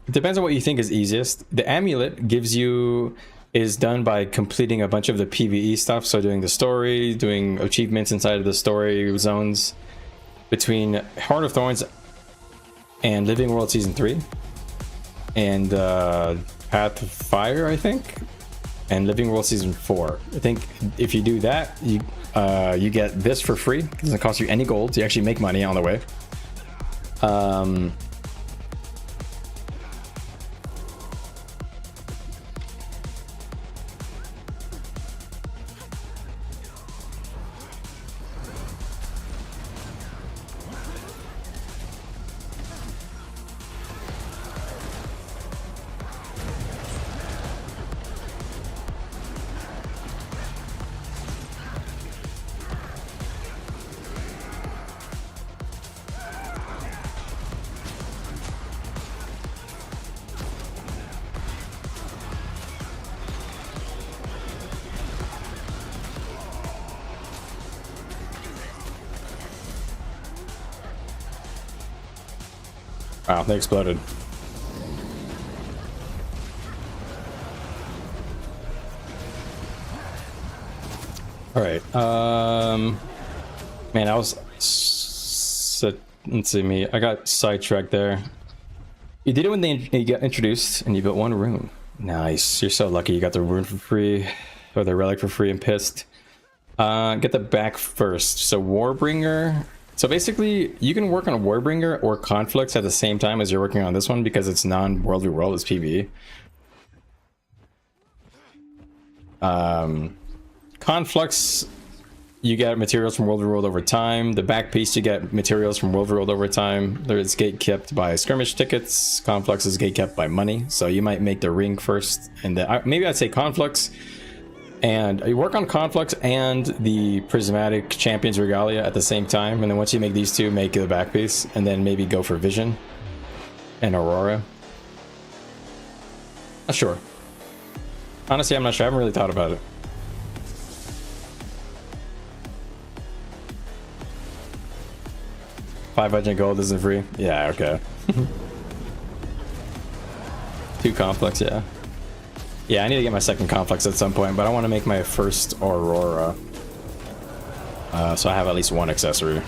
It depends on what you think is easiest. The amulet is done by completing a bunch of the PvE stuff. So doing the story, doing achievements inside of the story zones between Heart of Thorns and Living World Season 3 and Path of Fire, I think, and Living World Season 4. I think if you do that, you get this for free. It doesn't cost you any gold. You actually make money on the way. Wow, they exploded. All right. Man, I was. Let's see me. I got sidetracked there. You did it when you got introduced, and you built one rune. Nice. You're so lucky. You got the rune for free, or the relic for free, and pissed. Get the back first. So Warbringer. So basically, you can work on Warbringer or Conflicts at the same time as you're working on this one because it's non-world v world, it's PvE. Conflicts, you get materials from world v world over time. The back piece, you get materials from world v world over time. It's gate kept by skirmish tickets. Conflicts is gate kept by money. So you might make the ring first, and then maybe I'd say Conflicts. And you work on Conflicts and the Prismatic Champions Regalia at the same time. And then once you make these two, make the back piece. And then maybe go for Vision and Aurora. Not sure. Honestly, I'm not sure. I haven't really thought about it. $500 gold isn't free? Yeah, okay. 2 Conflicts, yeah. Yeah, I need to get my second Conflicts at some point, but I want to make my first Aurora. So I have at least one accessory.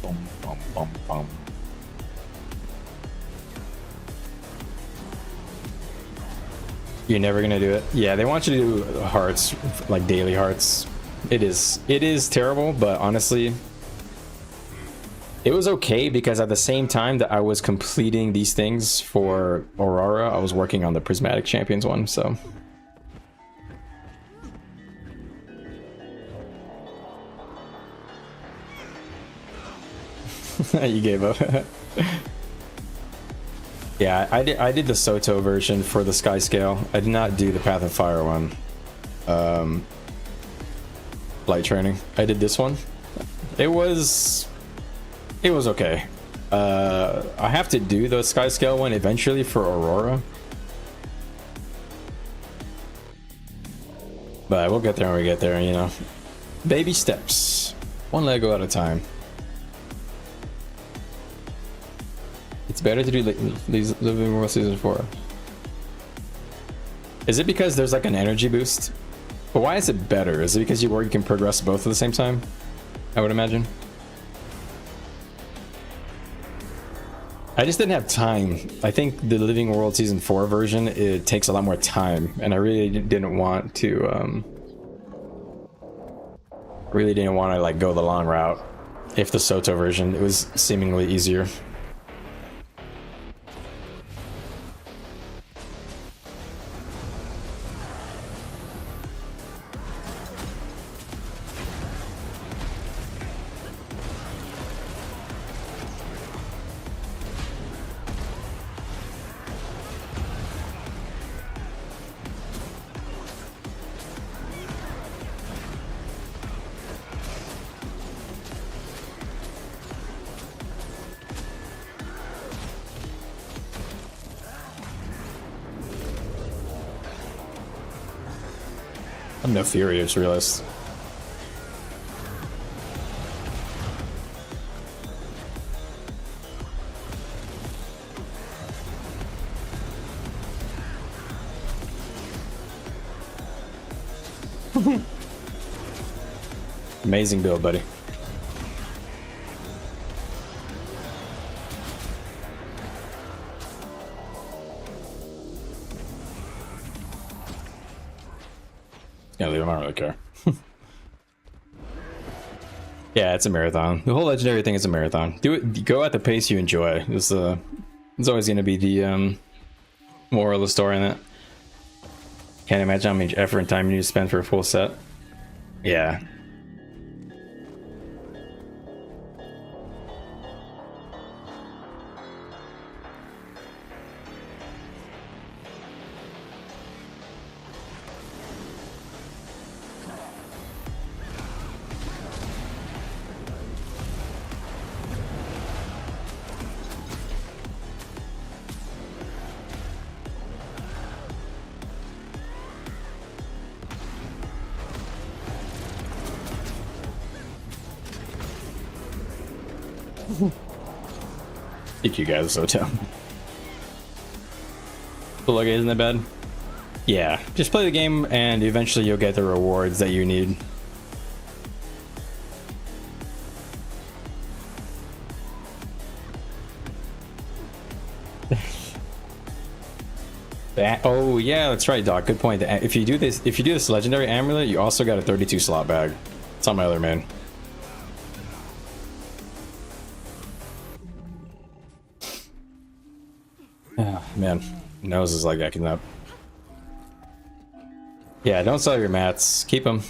Bum, bum, bum, bum. You're never gonna do it? Yeah, they want you to do hearts, like daily hearts. It is terrible, but honestly, it was okay because at the same time that I was completing these things for Aurora, I was working on the Prismatic Champions one, so. You gave up. Yeah, I did the Soto version for the Sky Scale. I did not do the Path of Fire one. Light training. I did this one. It was okay. I have to do the Sky Scale one eventually for Aurora. But we'll get there when we get there, you know. Baby steps. One Lego at a time. It's better to do Living World Season 4. Is it because there's like an energy boost? But why is it better? Is it because you can progress both at the same time? I would imagine. I just didn't have time. I think the Living World Season 4 version, it takes a lot more time, and I really didn't want to like go the long route. if the Soto version, it was seemingly easier. I'm no Fury, I just realized. Amazing build, buddy. Gonna leave him, I don't really care. Yeah, it's a marathon. The whole legendary thing is a marathon. Do it, go at the pace you enjoy. It's always gonna be the moral of the story in that. Can't imagine how much effort and time you need to spend for a full set. Yeah. Think you guys so too. But look, isn't that bad? Yeah, just play the game and eventually you'll get the rewards that you need. Oh yeah, that's right, Doc. Good point. If you do this legendary amulet, you also got a 32 slot bag. It's on my other main. Oh, man, nose is like acting up. Yeah, don't sell your mats. Keep them.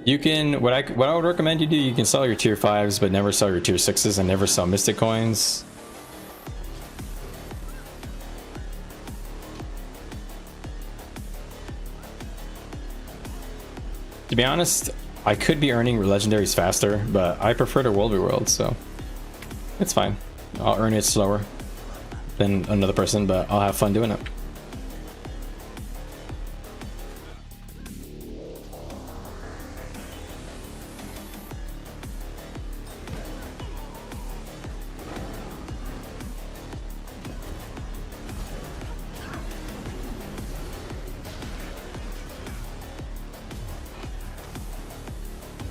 You can what I would recommend you do. You can sell your tier 5s, but never sell your tier 6s, and never sell mystic coins. To be honest, I could be earning legendaries faster, but I prefer to world reworld, so it's fine. I'll earn it slower than another person, but I'll have fun doing it.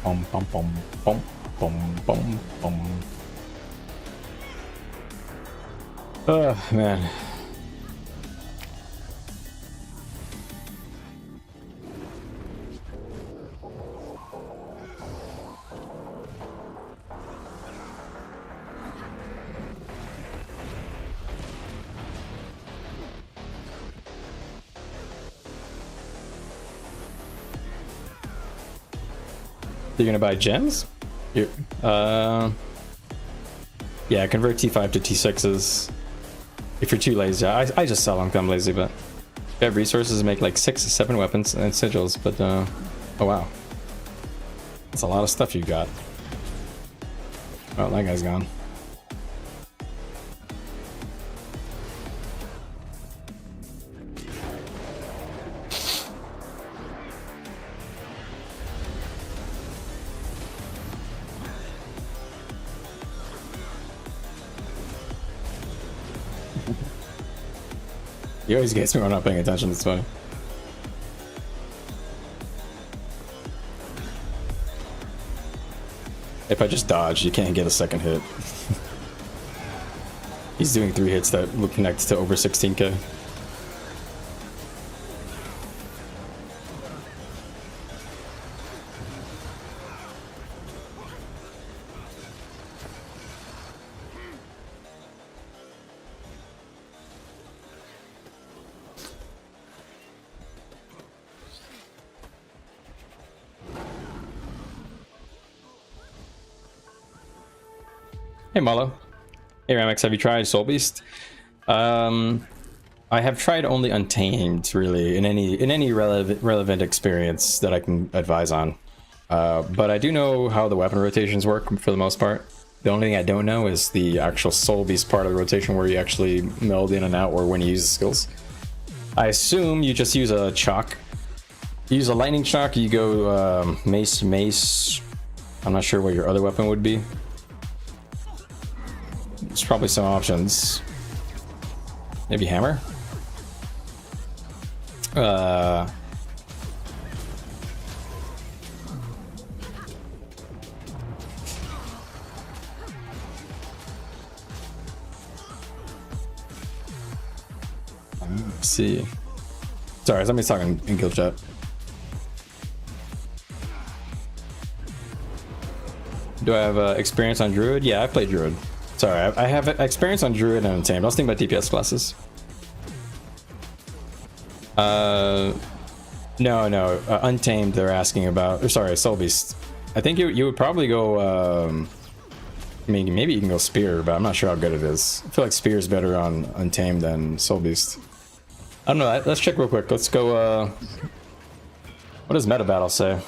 Bum bum bum bum bum bum bum. Oh man. You're gonna buy gems? You're, yeah, convert T5 to T6s. If you're too lazy, I just sell them 'cause I'm lazy, but if you have resources to make like 6 or 7 weapons and sigils, but oh wow. That's a lot of stuff you got. Oh, that guy's gone. He always gets me when I'm not paying attention, it's funny. If I just dodge, you can't get a second hit. He's doing 3 hits that will connect to over 16k. Hey Malo. Hey Ramex, have you tried Soul Beast? I have tried only Untamed, really, in any relevant experience that I can advise on. But I do know how the weapon rotations work for the most part. The only thing I don't know is the actual Soul Beast part of the rotation where you actually meld in and out, or when you use the skills. I assume you just use a chalk. You use a lightning chalk, you go mace. I'm not sure what your other weapon would be. There's probably some options. Maybe hammer? Let's see. Sorry, somebody's talking in guild chat. Do I have experience on Druid? Yeah, I played Druid. Sorry, I have experience on Druid and Untamed. I was thinking about DPS classes. No, Untamed they're asking about. Or sorry, Soul Beast. I think you would probably go. I mean, maybe you can go Spear, but I'm not sure how good it is. I feel like Spear is better on Untamed than Soul Beast. I don't know. Let's check real quick. Let's go. What does Meta Battle say?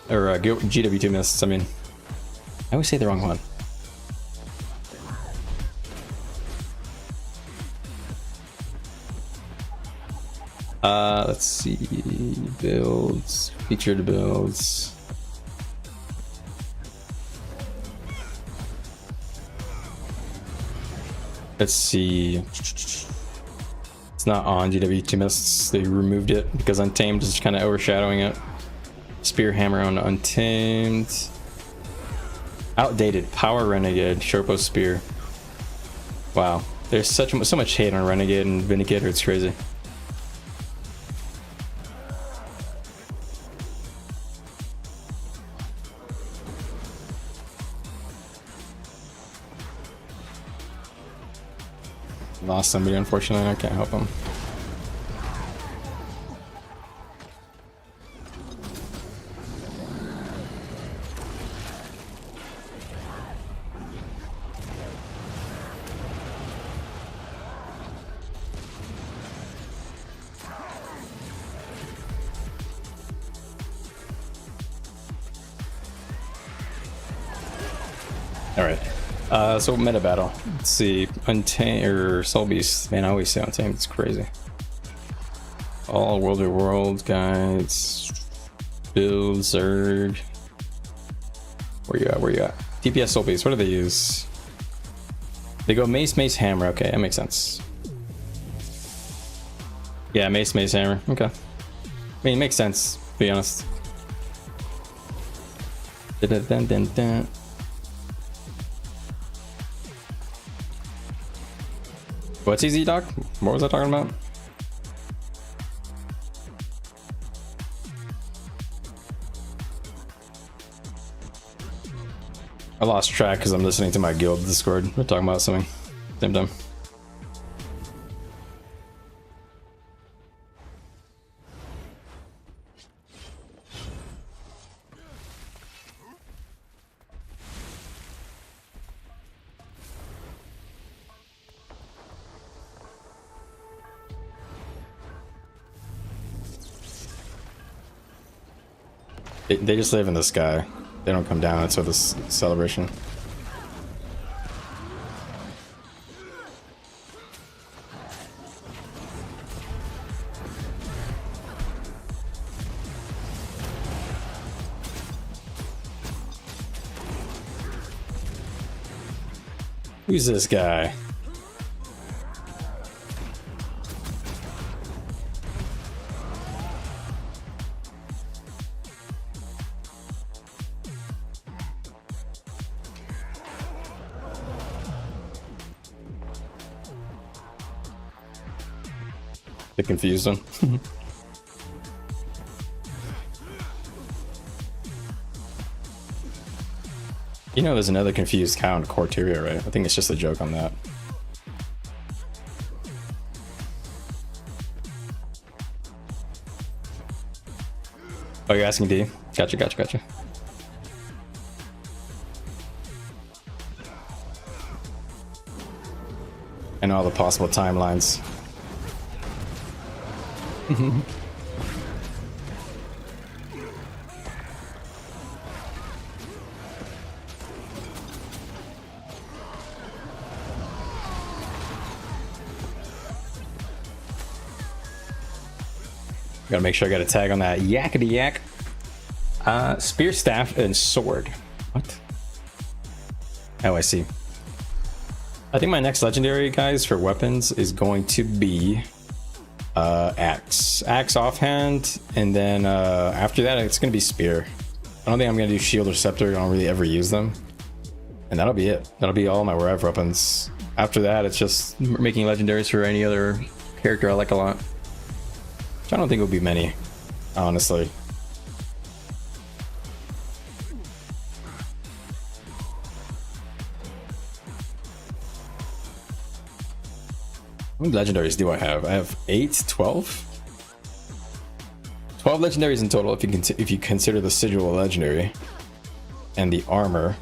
Or GW2 mists. I mean, I always say the wrong one. Let's see. Builds. Featured builds. Let's see. It's not on GW2 mists. They removed it because Untamed is kind of overshadowing it. Spear Hammer on Untamed. Outdated. Power Renegade. Sherpo Spear. Wow. There's so much hate on Renegade and Vindicator. It's crazy. Lost somebody, unfortunately. I can't help him. All right. So meta battle. Let's see. Untamed or Soul Beast. Man, I always say Untamed. It's crazy. All World of Worlds guides. Build Zerg. Where you at? Where you at? DPS Soul Beast. What do they use? They go Mace, Hammer. Okay, that makes sense. Yeah, Mace, Hammer. Okay. I mean, it makes sense, to be honest. Dun, dun, dun, dun. What's easy, Doc? What was I talking about? I lost track because I'm listening to my guild Discord. We're talking about something. Same time. They just live in the sky. They don't come down until this celebration. Who's this guy? The confused one. You know, there's another confused cow in Corteria, right? I think it's just a joke on that. Oh, you're asking D? Gotcha. and all the possible timelines. Gotta make sure I got a tag on that yakety yak. Spear, staff, and sword. What? Oh, I see. I think my next legendary, guys, for weapons is going to be axe. Axe offhand, and then after that, it's gonna be spear. I don't think I'm gonna do shield or scepter. I don't really ever use them. And that'll be it. That'll be all my rev weapons. After that, it's just making legendaries for any other character I like a lot. I don't think it will be many, honestly. How many legendaries do I have? I have 8, 12? 12 legendaries in total if you consider the sigil legendary and the armor.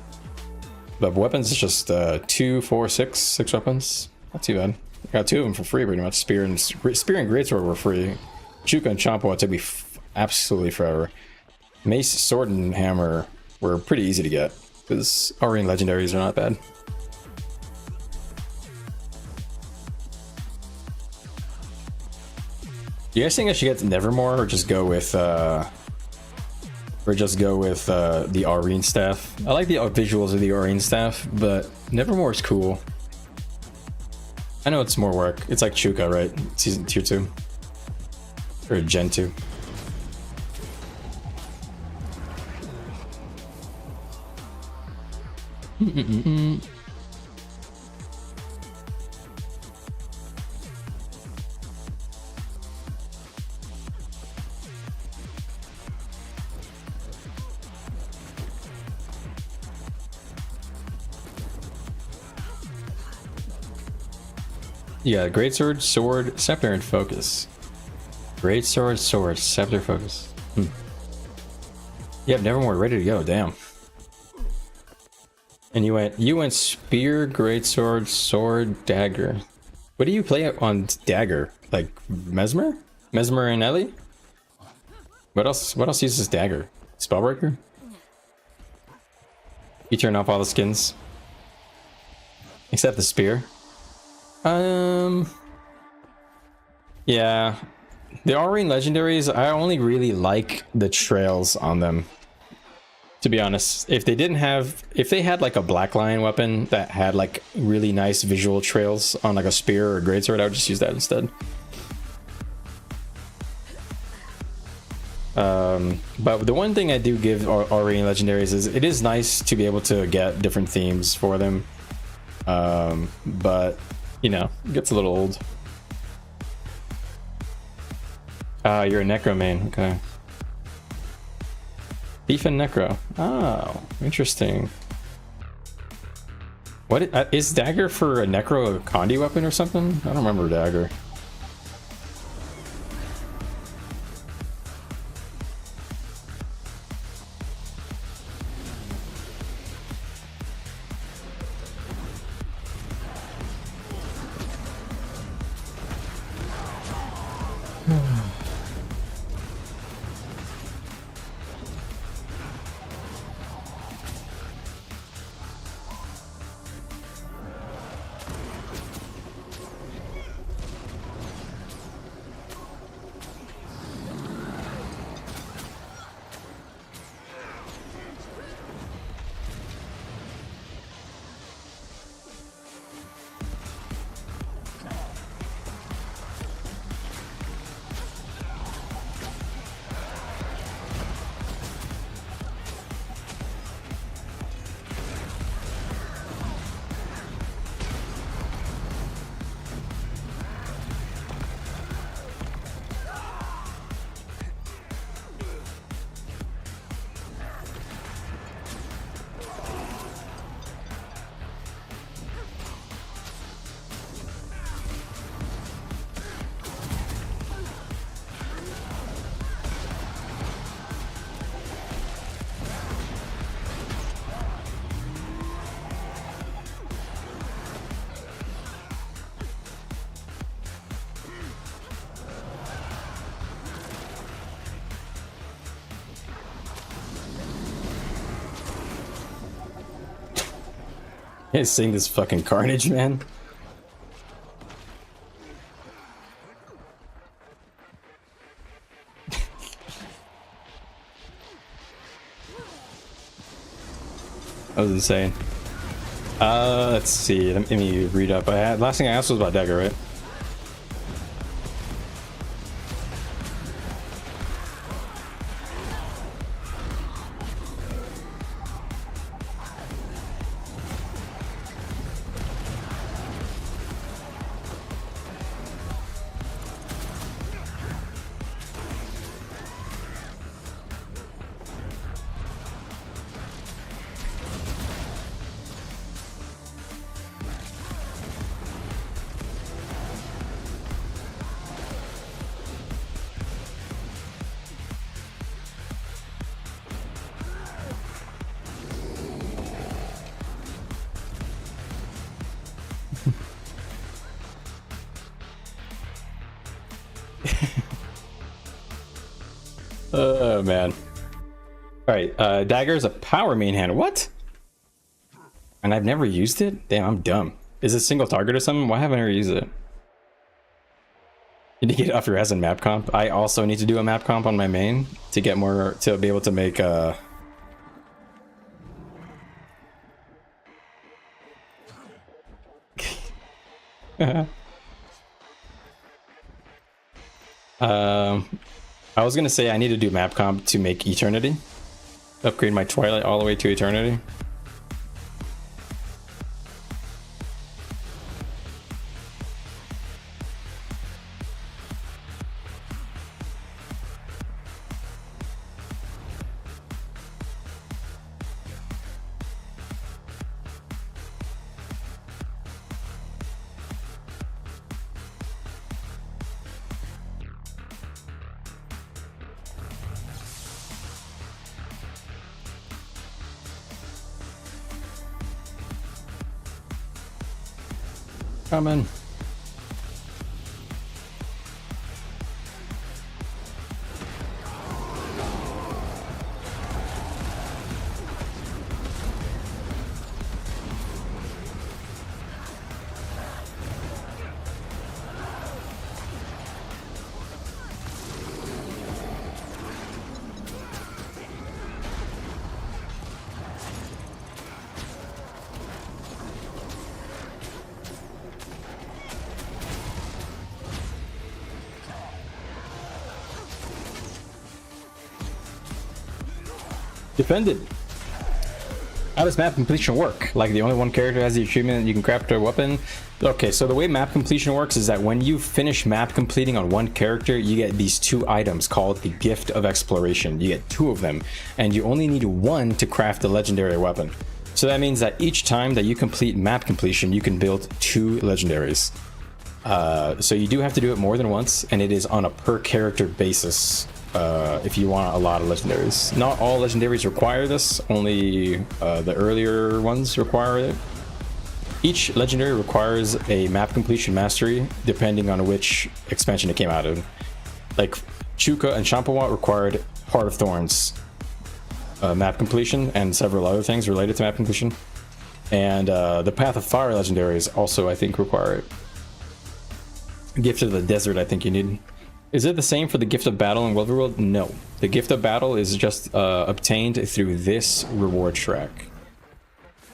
But weapons is just 2, 4, 6 weapons. Not too bad. I got 2 of them for free pretty much. Spear and greatsword were free. Chuka and Champo took me absolutely forever. Mace, sword, and hammer were pretty easy to get because Aryan legendaries are not bad. Do you guys think I should get Nevermore or just go with the Aryan staff? I like the visuals of the Aryan staff, but Nevermore is cool. I know it's more work. It's like Chuka, right? Season tier 2. Or Gen 2. Yeah, greatsword, sword, scepter, and focus. Greatsword, sword, scepter, focus. You have Nevermore ready to go. Damn. And you went spear, greatsword, sword, dagger. What do you play on dagger? Like Mesmer and Ellie? What else uses dagger? Spellbreaker? You turn off all the skins except the spear. Yeah, the Aryan legendaries, I only really like the trails on them, to be honest. If they had like a black lion weapon that had like really nice visual trails on like a spear or a greatsword, I would just use that instead. But the one thing I do give Aryan legendaries is it is nice to be able to get different themes for them. But you know, it gets a little old. You're a Necro main, okay. Thief and Necro. Oh, interesting. What is dagger for a Necro a Condi weapon or something? I don't remember dagger. Hey, seeing this fucking carnage, man. What was it saying? Let's see. Let me read up. Last thing I asked was about dagger, right? Oh man. Alright, dagger is a power main hand. What? And I've never used it? Damn, I'm dumb. Is it single target or something? Why haven't I ever used it? Need to get after as in map comp. I also need to do a map comp on my main to get more, to be able to make I was gonna say I need to do map comp to make Eternity. Upgrade my Twilight all the way to Eternity. Coming. Defended. How does map completion work? Like the only one character has the achievement you can craft a weapon? Okay, so the way map completion works is that when you finish map completing on one character, you get these two items called the Gift of Exploration. You get two of them, and you only need one to craft the legendary weapon. So that means that each time that you complete map completion, you can build two legendaries. So you do have to do it more than once, and it is on a per character basis. If you want a lot of legendaries. Not all legendaries require this, only the earlier ones require it. Each legendary requires a map completion mastery depending on which expansion it came out of. Like Chuka and Champawat required Heart of Thorns map completion and several other things related to map completion. And the Path of Fire legendaries also I think require it. Gift of the Desert I think you need. Is it the same for the Gift of Battle in WvW? No. The Gift of Battle is just obtained through this reward track.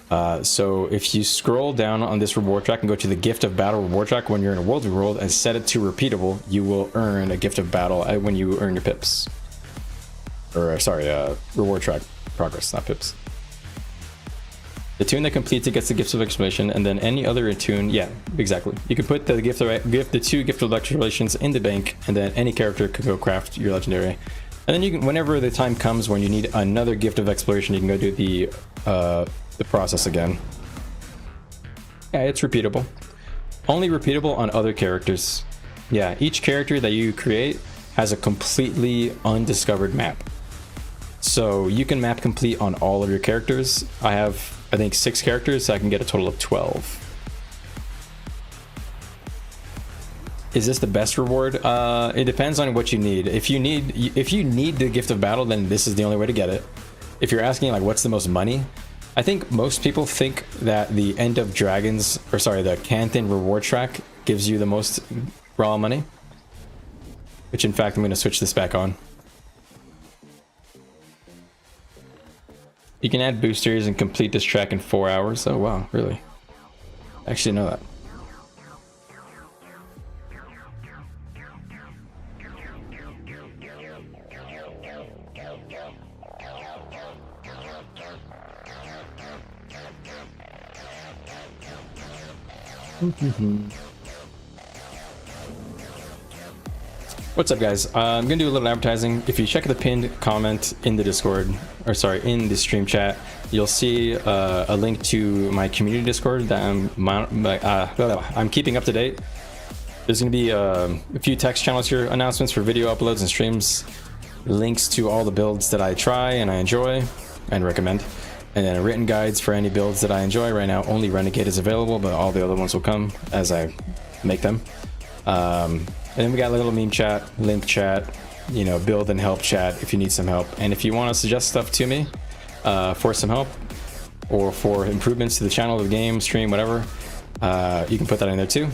So if you scroll down on this reward track and go to the Gift of Battle reward track when you're in a WvW and set it to repeatable, you will earn a Gift of Battle when you earn your pips. Or sorry, reward track progress, not pips. The tune that completes it gets the Gifts of Exploration, and then any other tune, yeah, exactly. You can put the the two Gift of Explorations in the bank, and then any character could go craft your legendary. And then you can, whenever the time comes when you need another Gift of Exploration, you can go do the process again. Yeah, it's repeatable. Only repeatable on other characters. Yeah, each character that you create has a completely undiscovered map. So you can map complete on all of your characters. I have, I think, 6 characters, so I can get a total of 12. Is this the best reward? It depends on what you need. If you need the Gift of Battle, then this is the only way to get it. If you're asking like what's the most money, I think most people think that the End of Dragons, or sorry, the Canthan reward track gives you the most raw money. Which in fact, I'm going to switch this back on. You can add boosters and complete this track in 4 hours. Oh wow, really? I actually know that. What's up, guys? I'm gonna do a little advertising. If you check the pinned comment in the Discord, or sorry, in the stream chat, you'll see a link to my community Discord that I'm keeping up to date. There's gonna be a few text channels here, announcements for video uploads and streams, links to all the builds that I try and I enjoy and recommend, and then written guides for any builds that I enjoy. Right now, only Renegade is available, but all the other ones will come as I make them. And then we got a little meme chat, link chat, you know, build and help chat if you need some help. And if you want to suggest stuff to me for some help or for improvements to the channel, the game, stream, whatever, you can put that in there too.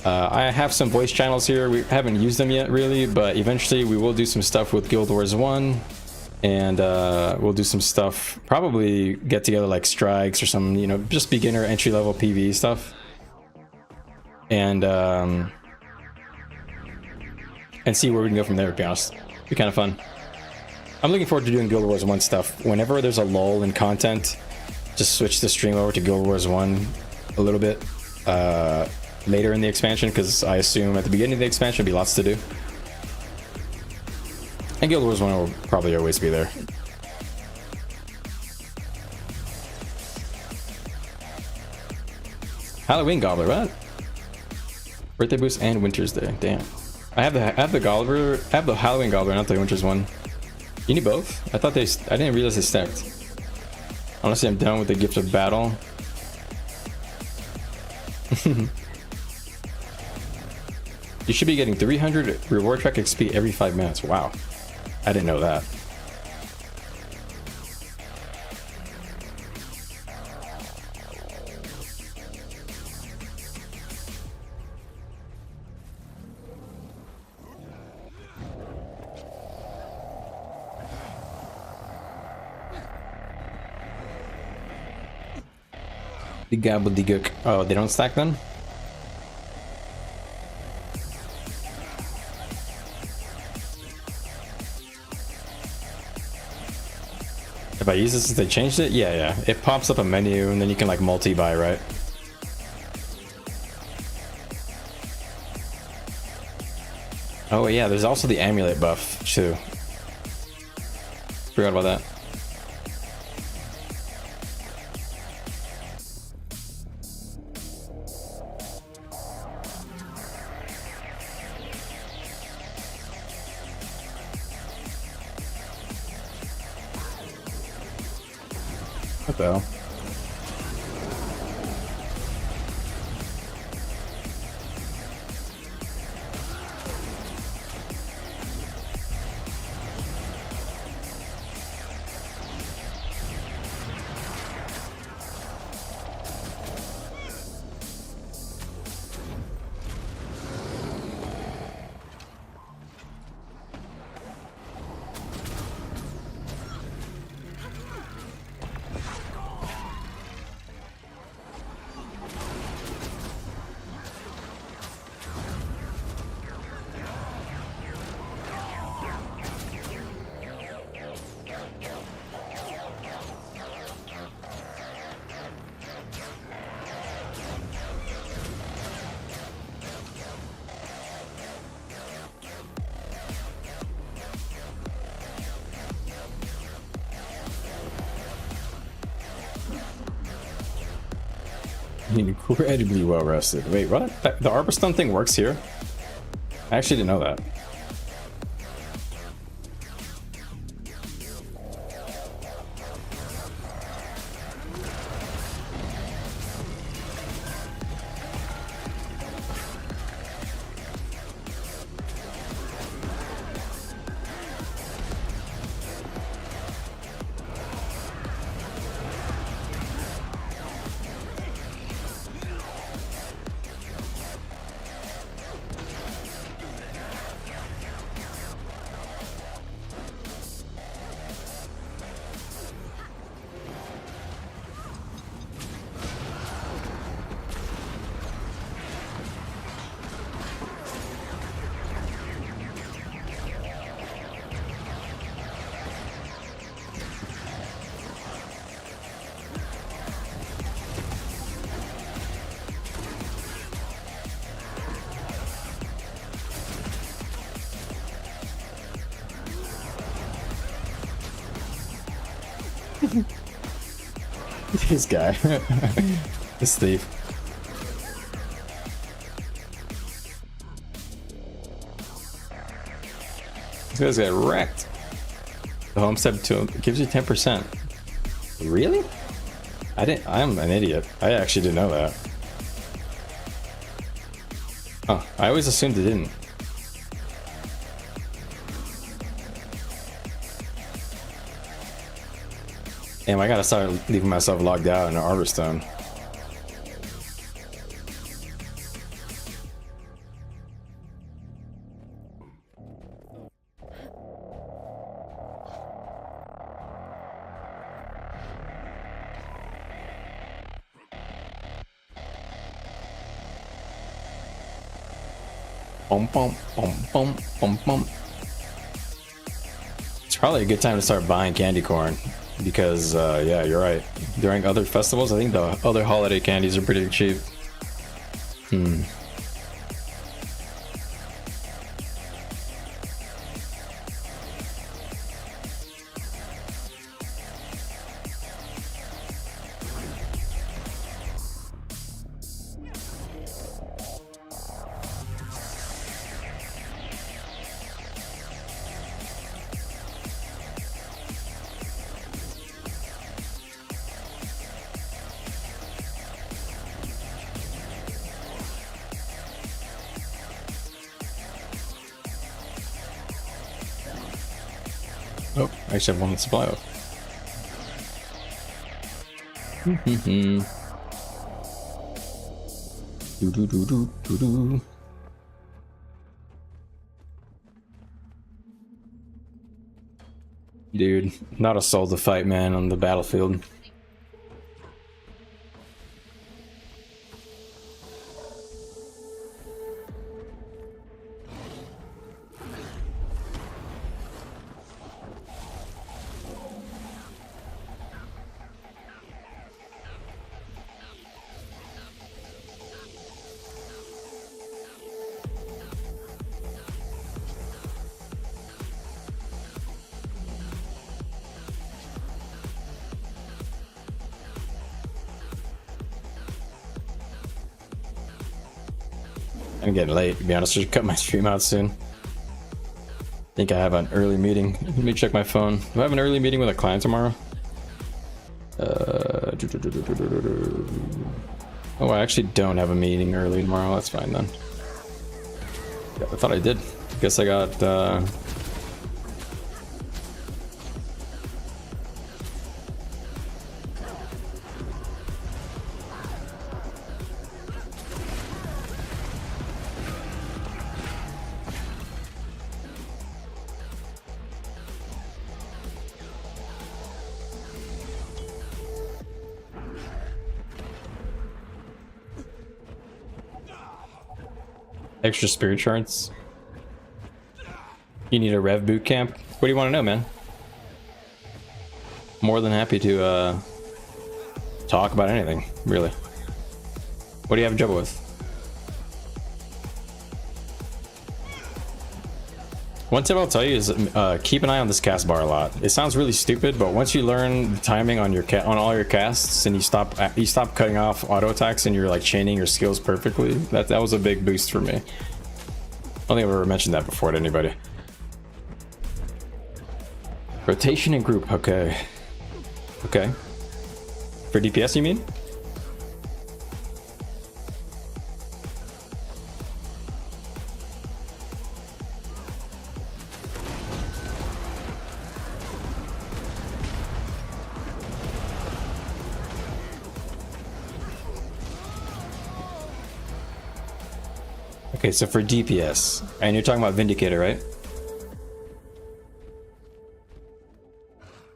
I have some voice channels here. We haven't used them yet really, but eventually we will do some stuff with Guild Wars 1. And we'll do some stuff, probably get together like strikes or some, you know, just beginner entry-level PvE stuff. And see where we can go from there, to be honest. Be kind of fun. I'm looking forward to doing Guild Wars 1 stuff. Whenever there's a lull in content, just switch the stream over to Guild Wars 1 a little bit later in the expansion, because I assume at the beginning of the expansion there'll be lots to do. And Guild Wars 1 will probably always be there. Halloween Gobbler, what? Birthday boost and Winter's Day, damn. I have the Gobbler, I have the Halloween Gobbler, not the Winter's one. You need both? I didn't realize they stacked. Honestly, I'm done with the Gift of Battle. You should be getting 300 reward track XP every 5 minutes. Wow. I didn't know that. The gobbledygook. Oh, they don't stack then? If I use this since they changed it? Yeah. It pops up a menu and then you can like multi-buy, right? Oh yeah, there's also the amulet buff too. Forgot about that. What the hell? Incredibly well rested. Wait, what? The Arbor Stone thing works here? I actually didn't know that. This guy. This thief. This guy's got wrecked. The homestead to him gives you 10%. Really? I'm an idiot. I actually didn't know that. Huh, I always assumed it didn't. Damn, I gotta start leaving myself logged out in an Arborstone. Bum, bum, bum, bum, bum, bum. It's probably a good time to start buying candy corn. Because, yeah, you're right. During other festivals, I think the other holiday candies are pretty cheap. Oh, I actually have one supply of. Do do do do do do. Dude, not a soul to fight, man, on the battlefield. I'm getting late, to be honest. I should cut my stream out soon. I think I have an early meeting. Let me check my phone. Do I have an early meeting with a client tomorrow? Oh, I actually don't have a meeting early tomorrow. That's fine then. Yeah, I thought I did. Guess I got extra spirit shards. You need a rev boot camp? What do you want to know, man? More than happy to talk about anything, really. What do you have trouble with? One tip I'll tell you is keep an eye on this cast bar a lot. It sounds really stupid, but once you learn the timing on your on all your casts and you stop cutting off auto attacks and you're like chaining your skills perfectly, that was a big boost for me. I don't think I've ever mentioned that before to anybody. Rotation and group, okay. Okay. For DPS, you mean? Okay, so for DPS, and you're talking about Vindicator, right?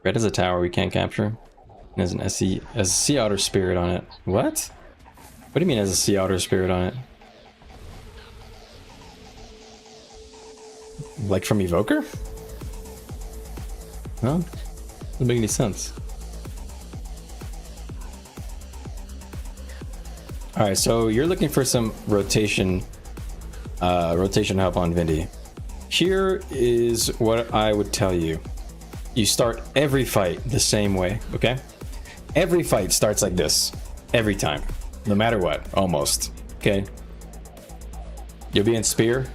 Red is a tower we can't capture. It has an SC, has a Sea Otter Spirit on it. What? What do you mean has a Sea Otter Spirit on it? Like from Evoker? No? Doesn't make any sense. Alright, so you're looking for some rotation help on Vindy. Here is what I would tell you. You start every fight the same way, okay? Every fight starts like this. Every time. No matter what, almost. Okay? You'll be in Spear.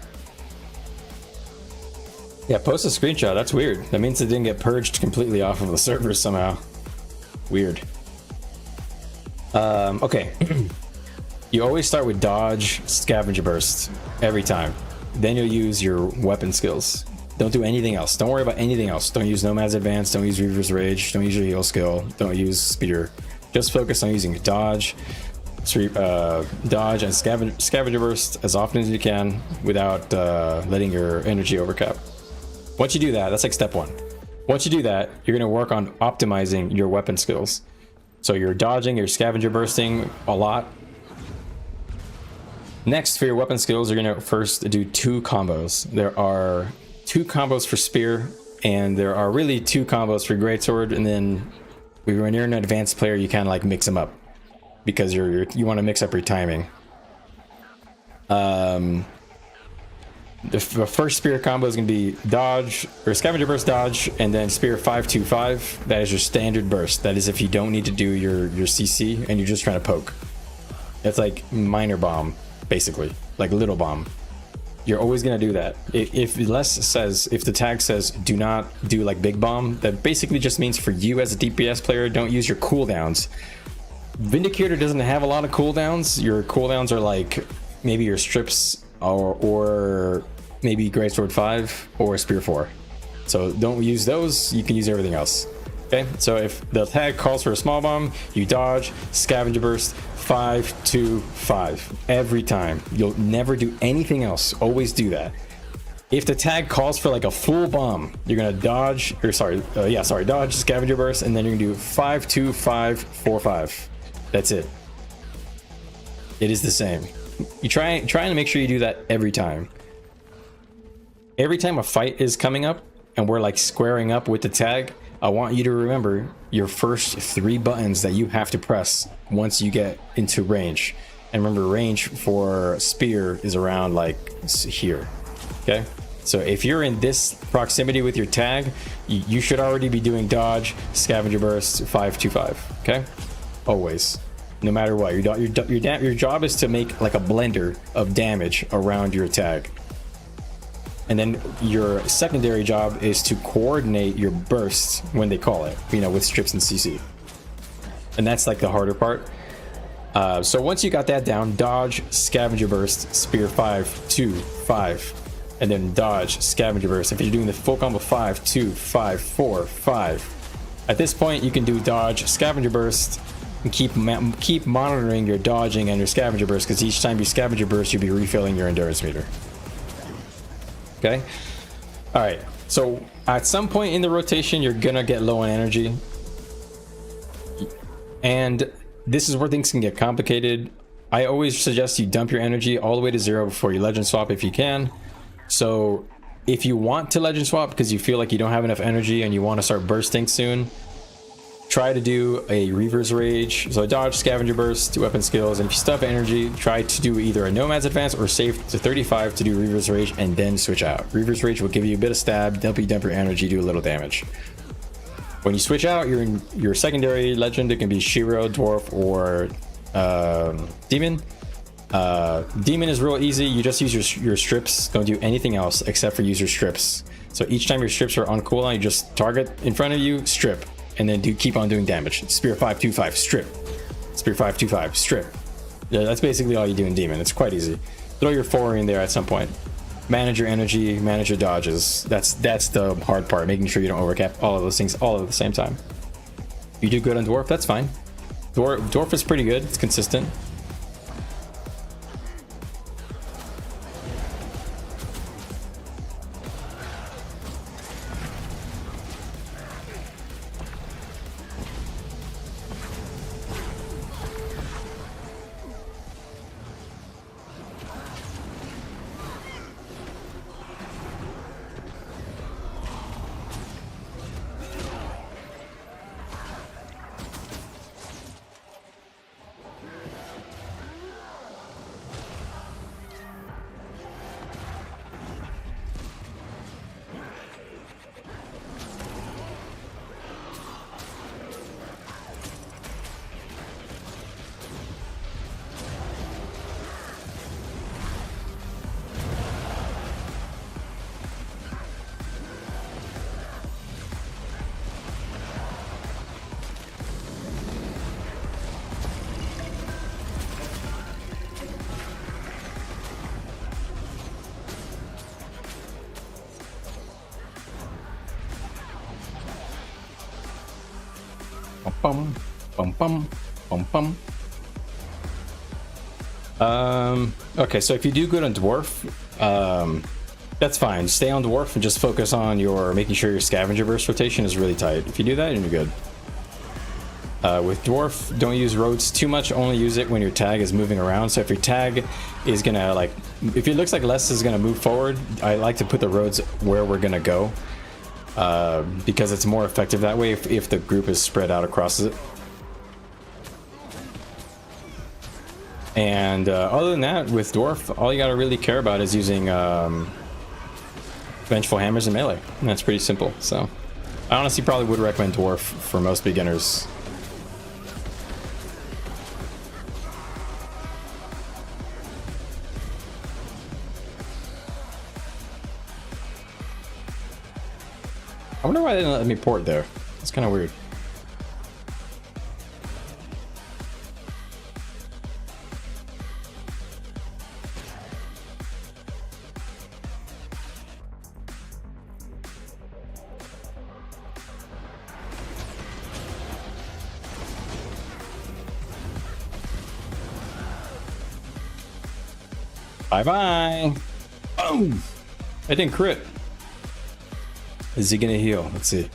Yeah, post a screenshot. That's weird. That means it didn't get purged completely off of the server somehow. Weird. Okay. You always start with dodge, scavenger burst every time. Then you'll use your weapon skills. Don't do anything else. Don't worry about anything else. Don't use Nomad's Advance. Don't use Reaver's Rage. Don't use your heal skill. Don't use Spear. Just focus on using dodge, dodge and scavenger burst as often as you can without letting your energy overcap. Once you do that, that's like step one. Once you do that, you're going to work on optimizing your weapon skills. So you're dodging, you're scavenger bursting a lot. Next, for your weapon skills, you're going to first do 2 combos. There are 2 combos for Spear, and there are really 2 combos for Greatsword, and then when you're an advanced player, you kind of like mix them up because you want to mix up your timing. The first Spear combo is going to be dodge or scavenger burst dodge, and then Spear 5-2-5. That is your standard burst. That is if you don't need to do your CC and you're just trying to poke. That's like minor bomb, basically, like little bomb. You're always going to do that. If the tag says do not do like big bomb, that basically just means for you as a DPS player, don't use your cooldowns. Vindicator doesn't have a lot of cooldowns. Your cooldowns are like maybe your strips or maybe Greatsword 5 or Spear 4. So don't use those. You can use everything else. Okay, so if the tag calls for a small bomb, you dodge, scavenger burst, 5-2-5 every time. You'll never do anything else. Always do that. If the tag calls for like a full bomb, you're gonna dodge, or dodge, scavenger burst, and then you're gonna do 5-2-5-4-5. That's it. It is the same. You trying to make sure you do that every time. Every time a fight is coming up and we're like squaring up with the tag, I want you to remember your first 3 buttons that you have to press once you get into range. And remember, range for Spear is around like here. Okay, so if you're in this proximity with your tag, you should already be doing dodge, scavenger burst, 5-2-5. Okay, always. No matter what, your job is to make like a blender of damage around your tag. And then your secondary job is to coordinate your bursts when they call it, with strips and CC. And that's like the harder part. So once you got that down, dodge, scavenger burst, Spear 5-2-5, and then dodge, scavenger burst. If you're doing the full combo 5-2-5-4-5, at this point you can do dodge, scavenger burst, and keep monitoring your dodging and your scavenger burst, because each time you scavenger burst, you'll be refilling your endurance meter. Okay, all right, so at some point in the rotation you're gonna get low on energy, and this is where things can get complicated. I always suggest you dump your energy all the way to 0 before you legend swap if you can. So if you want to legend swap because you feel like you don't have enough energy and you want to start bursting soon, try to do a Reaver's Rage. So dodge, scavenger burst, 2 weapon skills, and if you still have energy, try to do either a Nomad's Advance or save to 35 to do Reaver's Rage and then switch out. Reaver's Rage will give you a bit of stab, dump your energy, do a little damage. When you switch out, you're in your secondary legend. It can be Shiro, Dwarf, or Demon. Demon is real easy. You just use your strips. Don't do anything else except for use your strips. So each time your strips are on cooldown, you just target in front of you, strip, and then keep on doing damage. Spear 5-2-5, strip. Spear 5-2-5, strip. Yeah, that's basically all you do in Demon. It's quite easy. Throw your 4 in there at some point. Manage your energy, manage your dodges. That's the hard part, making sure you don't overcap all of those things all at the same time. If you do good on Dwarf, that's fine. Dwarf is pretty good. It's consistent. Bum bum bum bum bum. Okay, so if you do good on dwarf, that's fine. Stay on dwarf and just focus on your making sure your scavenger burst rotation is really tight. If you do that, then you're good. With dwarf, don't use roads too much. Only use it when your tag is moving around. So if your tag is gonna like, if it looks like less is gonna move forward, I like to put the roads where we're gonna go, because it's more effective that way if the group is spread out across it. And other than that, with dwarf, all you gotta really care about is using vengeful hammers and melee. And that's pretty simple. So I honestly probably would recommend dwarf for most beginners. I wonder why they didn't let me port there. It's kind of weird. Bye-bye. Boom. I didn't crit. Is he gonna heal? Let's see.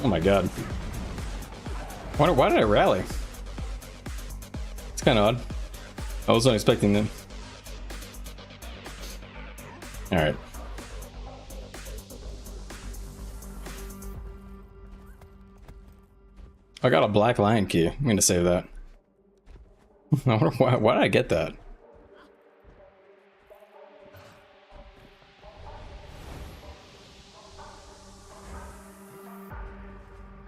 Oh my god. Why did I rally? It's kind of odd. I wasn't expecting that. Alright. I got a black lion key. I'm gonna save that. I wonder why did I get that?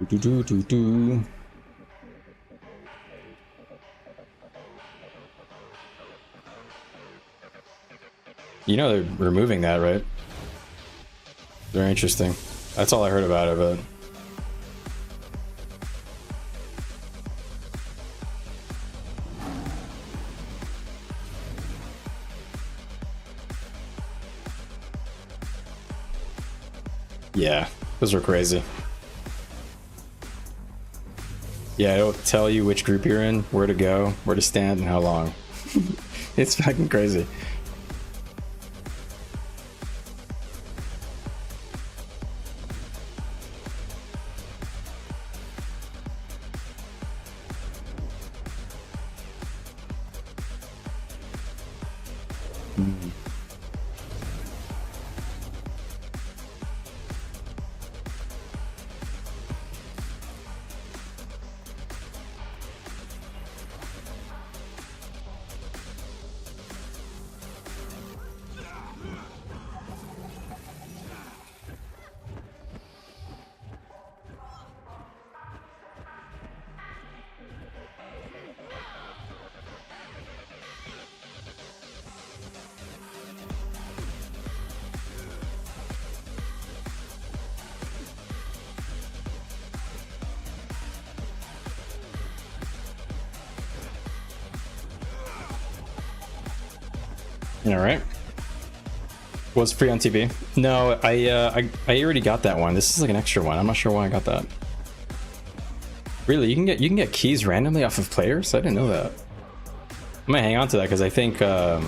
Do. You know they're removing that, right? Very interesting. That's all I heard about it, but yeah, those are crazy. Yeah, it'll tell you which group you're in, where to go, where to stand, and how long. It's fucking crazy. All right. Was free on TV? No, I already got that one. This is like an extra one. I'm not sure why I got that. Really, you can get keys randomly off of players? I didn't know that. I'm gonna hang on to that because I think yeah,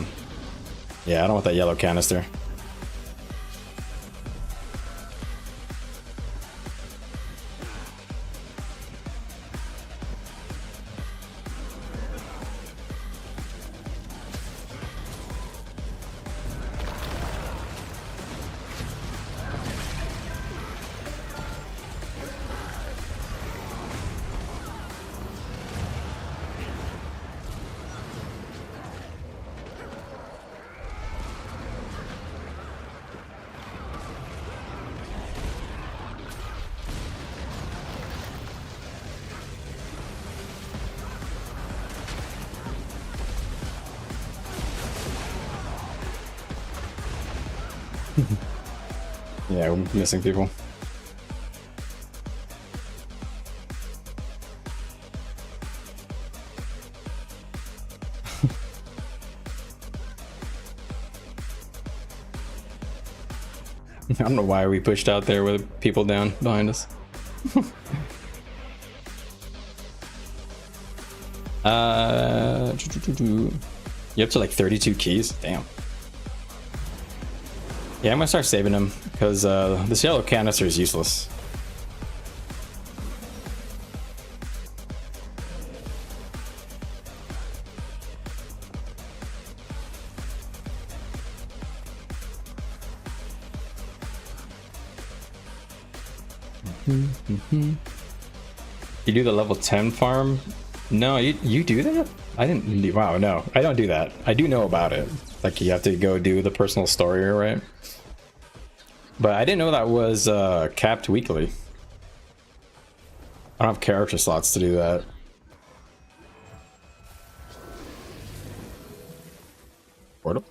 I don't want that yellow canister. Yeah, we're missing people. I don't know why we pushed out there with people down behind us. You up to like 32 keys? Damn. Yeah, I'm gonna start saving them because this yellow canister is useless. You do the level 10 farm? No, you do that? I didn't. Wow, no, I don't do that. I do know about it. Like you have to go do the personal story, right? But I didn't know that was capped weekly. I don't have character slots to do that. Portal?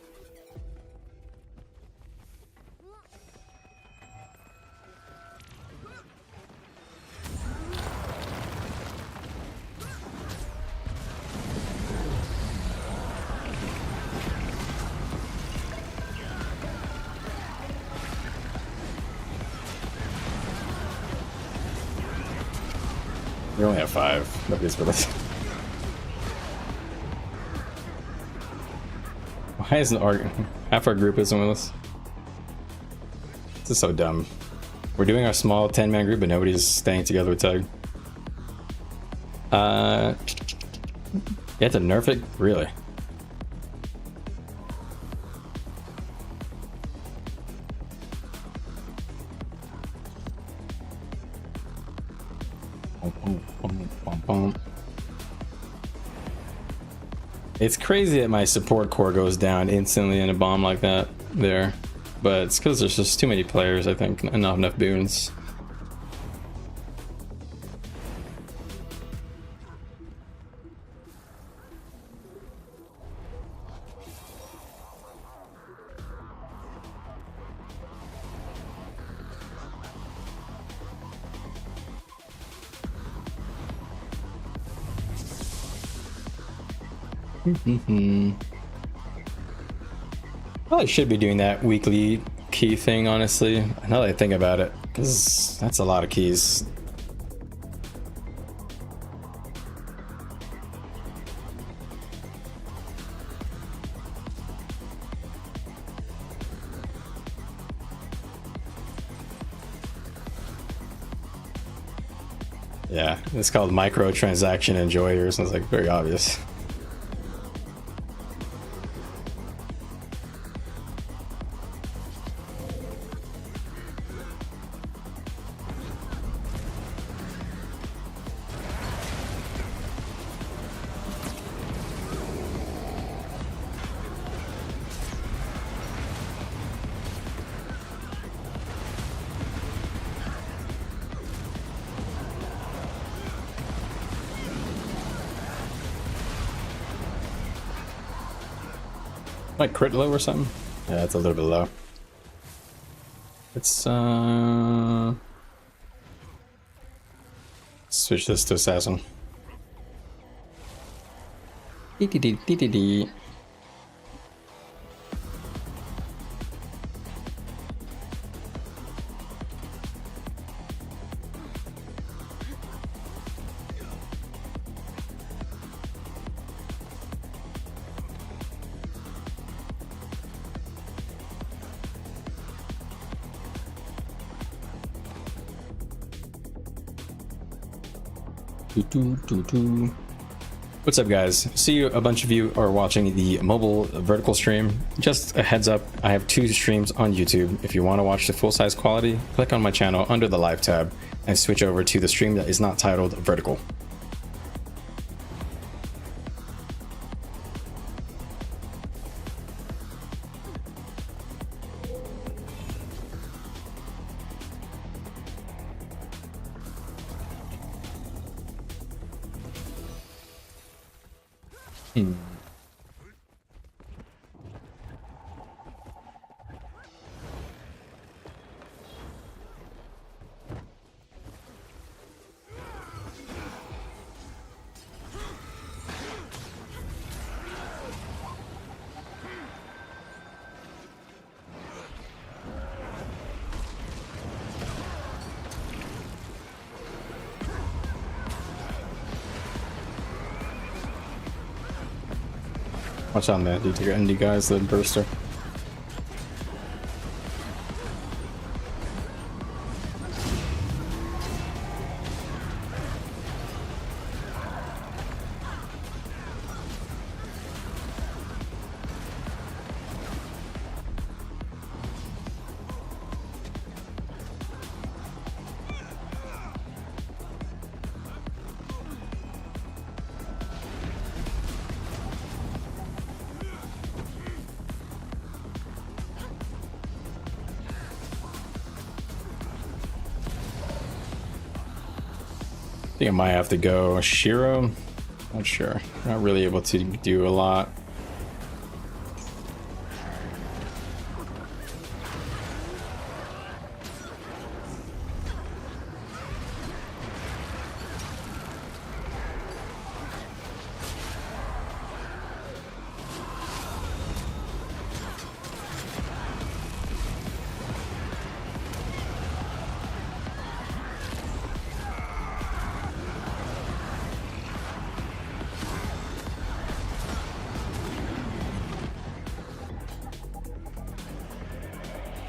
We only have 5. Nobody's with us. Why isn't half our group isn't with us? This is so dumb. We're doing our small 10-man group, but nobody's staying together with Tug. You have to nerf it? Really? It's crazy that my support core goes down instantly in a bomb like that there, but it's because there's just too many players, I think, and not enough boons. Probably should be doing that weekly key thing, honestly, now that I think about it, because that's a lot of keys. Yeah, it's called microtransaction enjoyers, and it's like very obvious. Like crit low or something? Yeah, it's a little bit low. Let's switch this to assassin. Dee-dee-dee-dee-dee-dee. What's up, guys? See you. A bunch of you are watching the mobile vertical stream. Just a heads up, I have 2 streams on YouTube. If you want to watch the full-size quality, click on my channel under the live tab and switch over to the stream that is not titled vertical. Watch out, man. You take your ND guys, the burster. I think I might have to go Shiro. Not sure. Not really able to do a lot.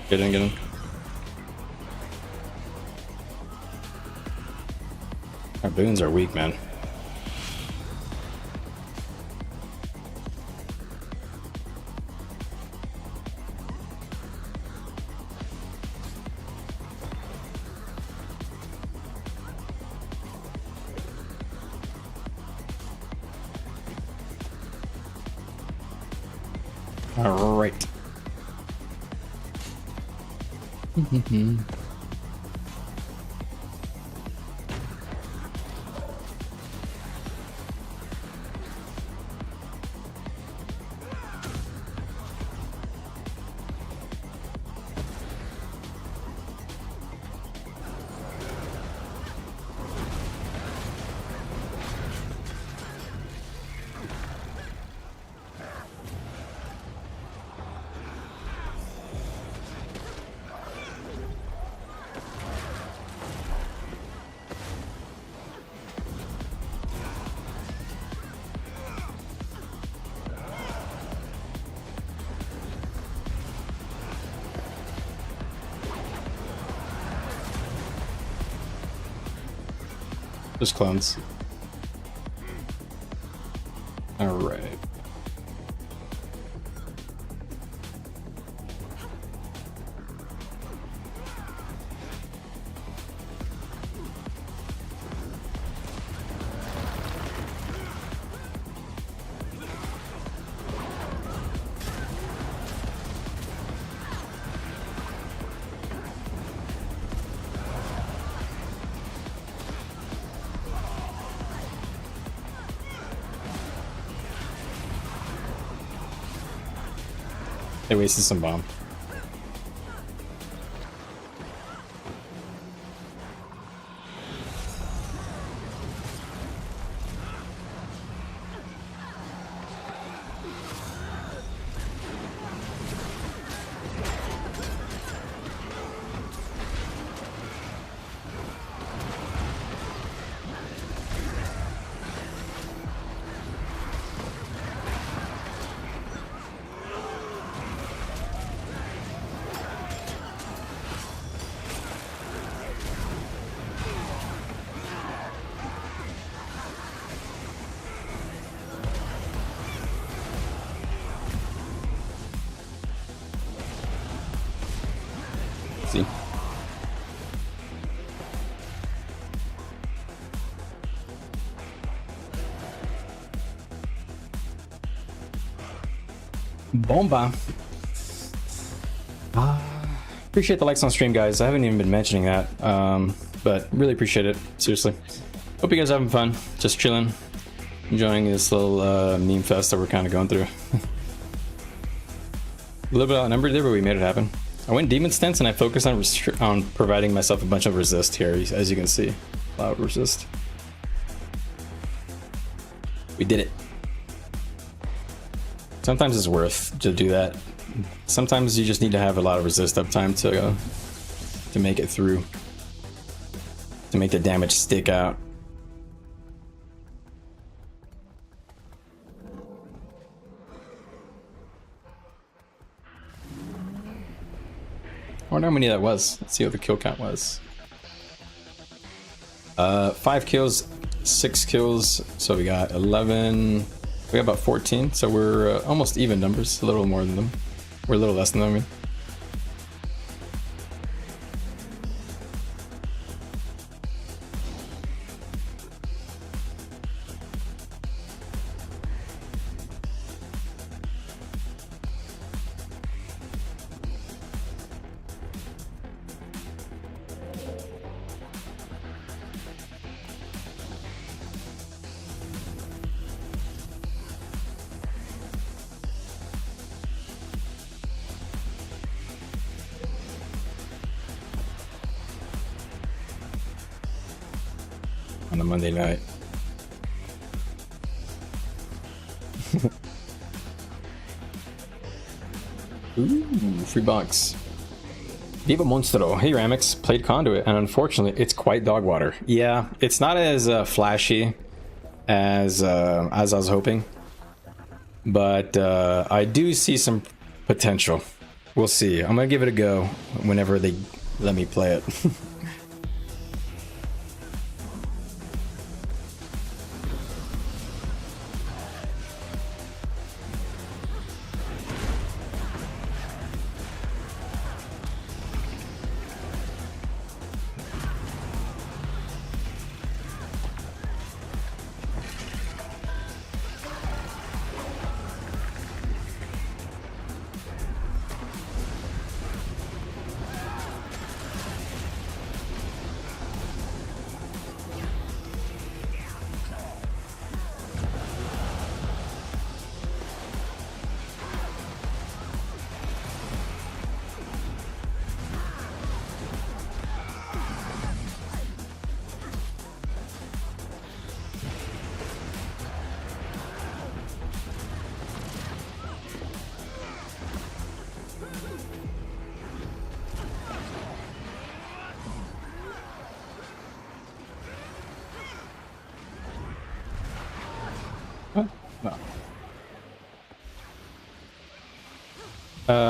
Get in. Our boons are weak, man. All right. Just clones. All right. They wasted some bomb. See. Bomba. Appreciate the likes on stream, guys. I haven't even been mentioning that, but really appreciate it. Seriously. Hope you guys are having fun. Just chilling, enjoying this little meme fest that we're kind of going through. A little bit outnumbered there, but we made it happen. I went demon stance and I focused on providing myself a bunch of resist here, as you can see. Loud resist. We did it. Sometimes it's worth to do that. Sometimes you just need to have a lot of resist uptime to make it through, to make the damage stick out. I wonder how many that was. Let's see what the kill count was. 5 kills, 6 kills. So we got 11. We got about 14. So we're almost even numbers. A little more than them. We're a little less than them, I mean. On a Monday night. Ooh, free box. Diva Monstro. Hey Ramix, played Conduit, and unfortunately it's quite dog water. Yeah, it's not as flashy as I was hoping, but I do see some potential. We'll see. I'm gonna give it a go whenever they let me play it.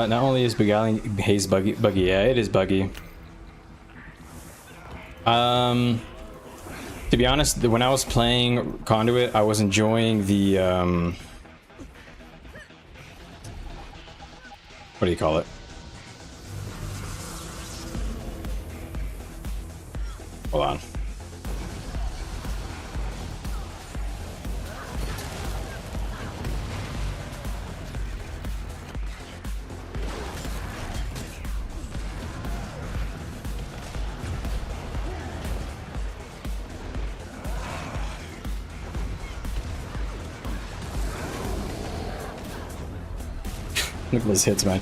Not only is Beguiling Haze buggy, yeah, it is buggy. To be honest, when I was playing Conduit, I was enjoying the what do you call it? Hold on. Look at those hits, man.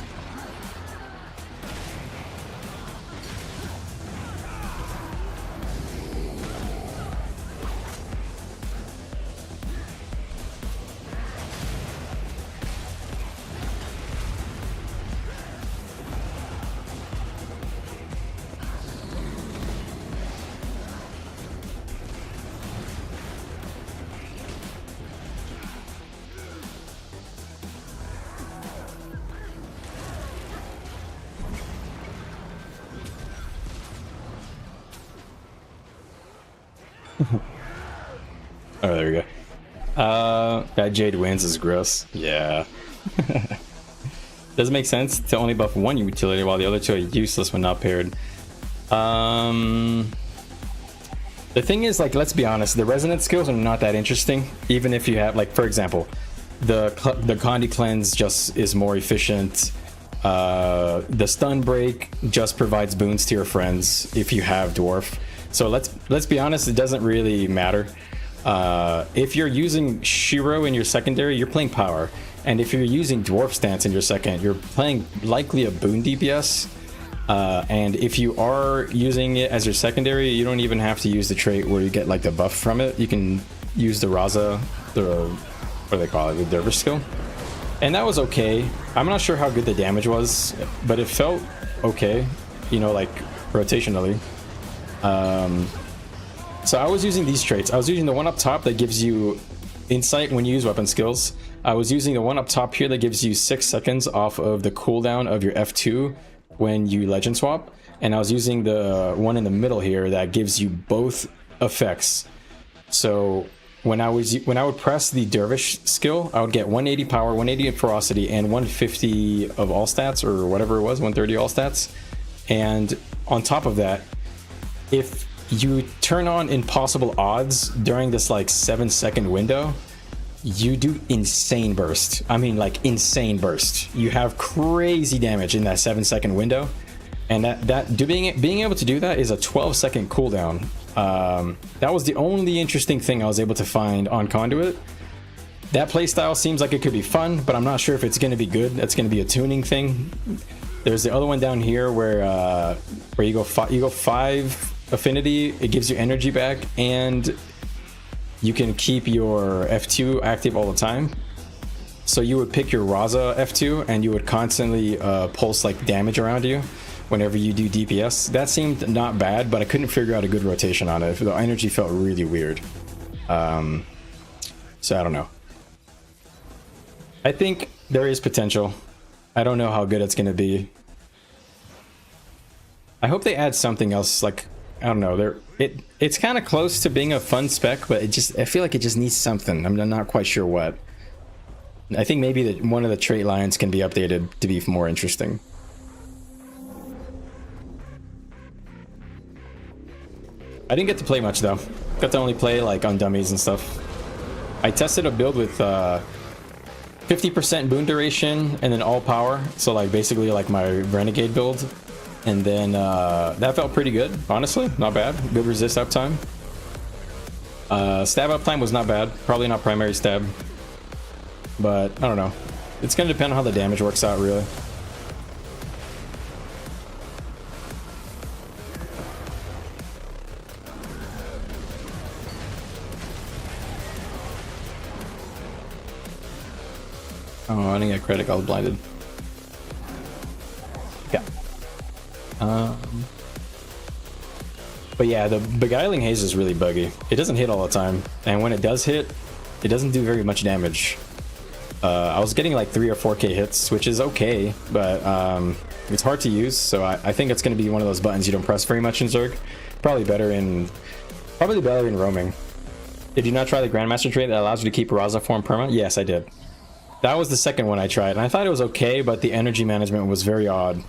Oh, there we go. That Jade wins is gross. Yeah. Doesn't make sense to only buff one utility while the other two are useless when not paired. The thing is, like, let's be honest, the resonance skills are not that interesting. Even if you have, like, for example, the Condi cleanse just is more efficient. The stun break just provides boons to your friends if you have dwarf. So let's be honest, it doesn't really matter. If you're using Shiro in your secondary, you're playing power, and if you're using dwarf stance in your second, you're playing likely a boon DPS. And if you are using it as your secondary, you don't even have to use the trait where you get like the buff from it. You can use the Raza, what do they call it, the dervish skill, and that was okay. I'm not sure how good the damage was, but it felt okay, you know, like rotationally. So I was using these traits. I was using the one up top that gives you insight when you use weapon skills. I was using the one up top here that gives you 6 seconds off of the cooldown of your F2 when you legend swap, and I was using the one in the middle here that gives you both effects. So when I would press the dervish skill, I would get 180 power, 180 ferocity, and 150 of all stats, or whatever it was, 130 all stats. And on top of that, if you turn on impossible odds during this like 7-second window, you do insane burst. I mean, like insane burst. You have crazy damage in that 7-second window, and being able to do that is a 12-second cooldown. That was the only interesting thing I was able to find on Conduit. That playstyle seems like it could be fun, but I'm not sure if it's going to be good. That's going to be a tuning thing. There's the other one down here where you go 5 affinity. It gives you energy back, and you can keep your F2 active all the time. So you would pick your Raza F2 and you would constantly pulse like damage around you whenever you do DPS. That seemed not bad, but I couldn't figure out a good rotation on it. The energy felt really weird. So I don't know. I think there is potential. I don't know how good it's gonna be. I hope they add something else, like, I don't know, it's kind of close to being a fun spec, but I feel like it just needs something. I'm not quite sure what. I think maybe one of the trait lines can be updated to be more interesting. I didn't get to play much though. Got to only play like on dummies and stuff. I tested a build with 50% boon duration and then all power, so like basically like my renegade build. And then that felt pretty good, honestly. Not bad. Good resist uptime. Stab uptime was not bad. Probably not primary stab. But I don't know. It's going to depend on how the damage works out, really. Oh, I didn't get credit. I was blinded. Yeah. But yeah, the Beguiling Haze is really buggy. It doesn't hit all the time, and when it does hit, it doesn't do very much damage. I was getting like 3 or 4k hits, which is okay, but it's hard to use, so I think it's going to be one of those buttons you don't press very much in Zerg. Probably better in roaming. Did you not try the Grandmaster trait that allows you to keep Raza form perma? Yes, I did. That was the second one I tried, and I thought it was okay, but the energy management was very odd.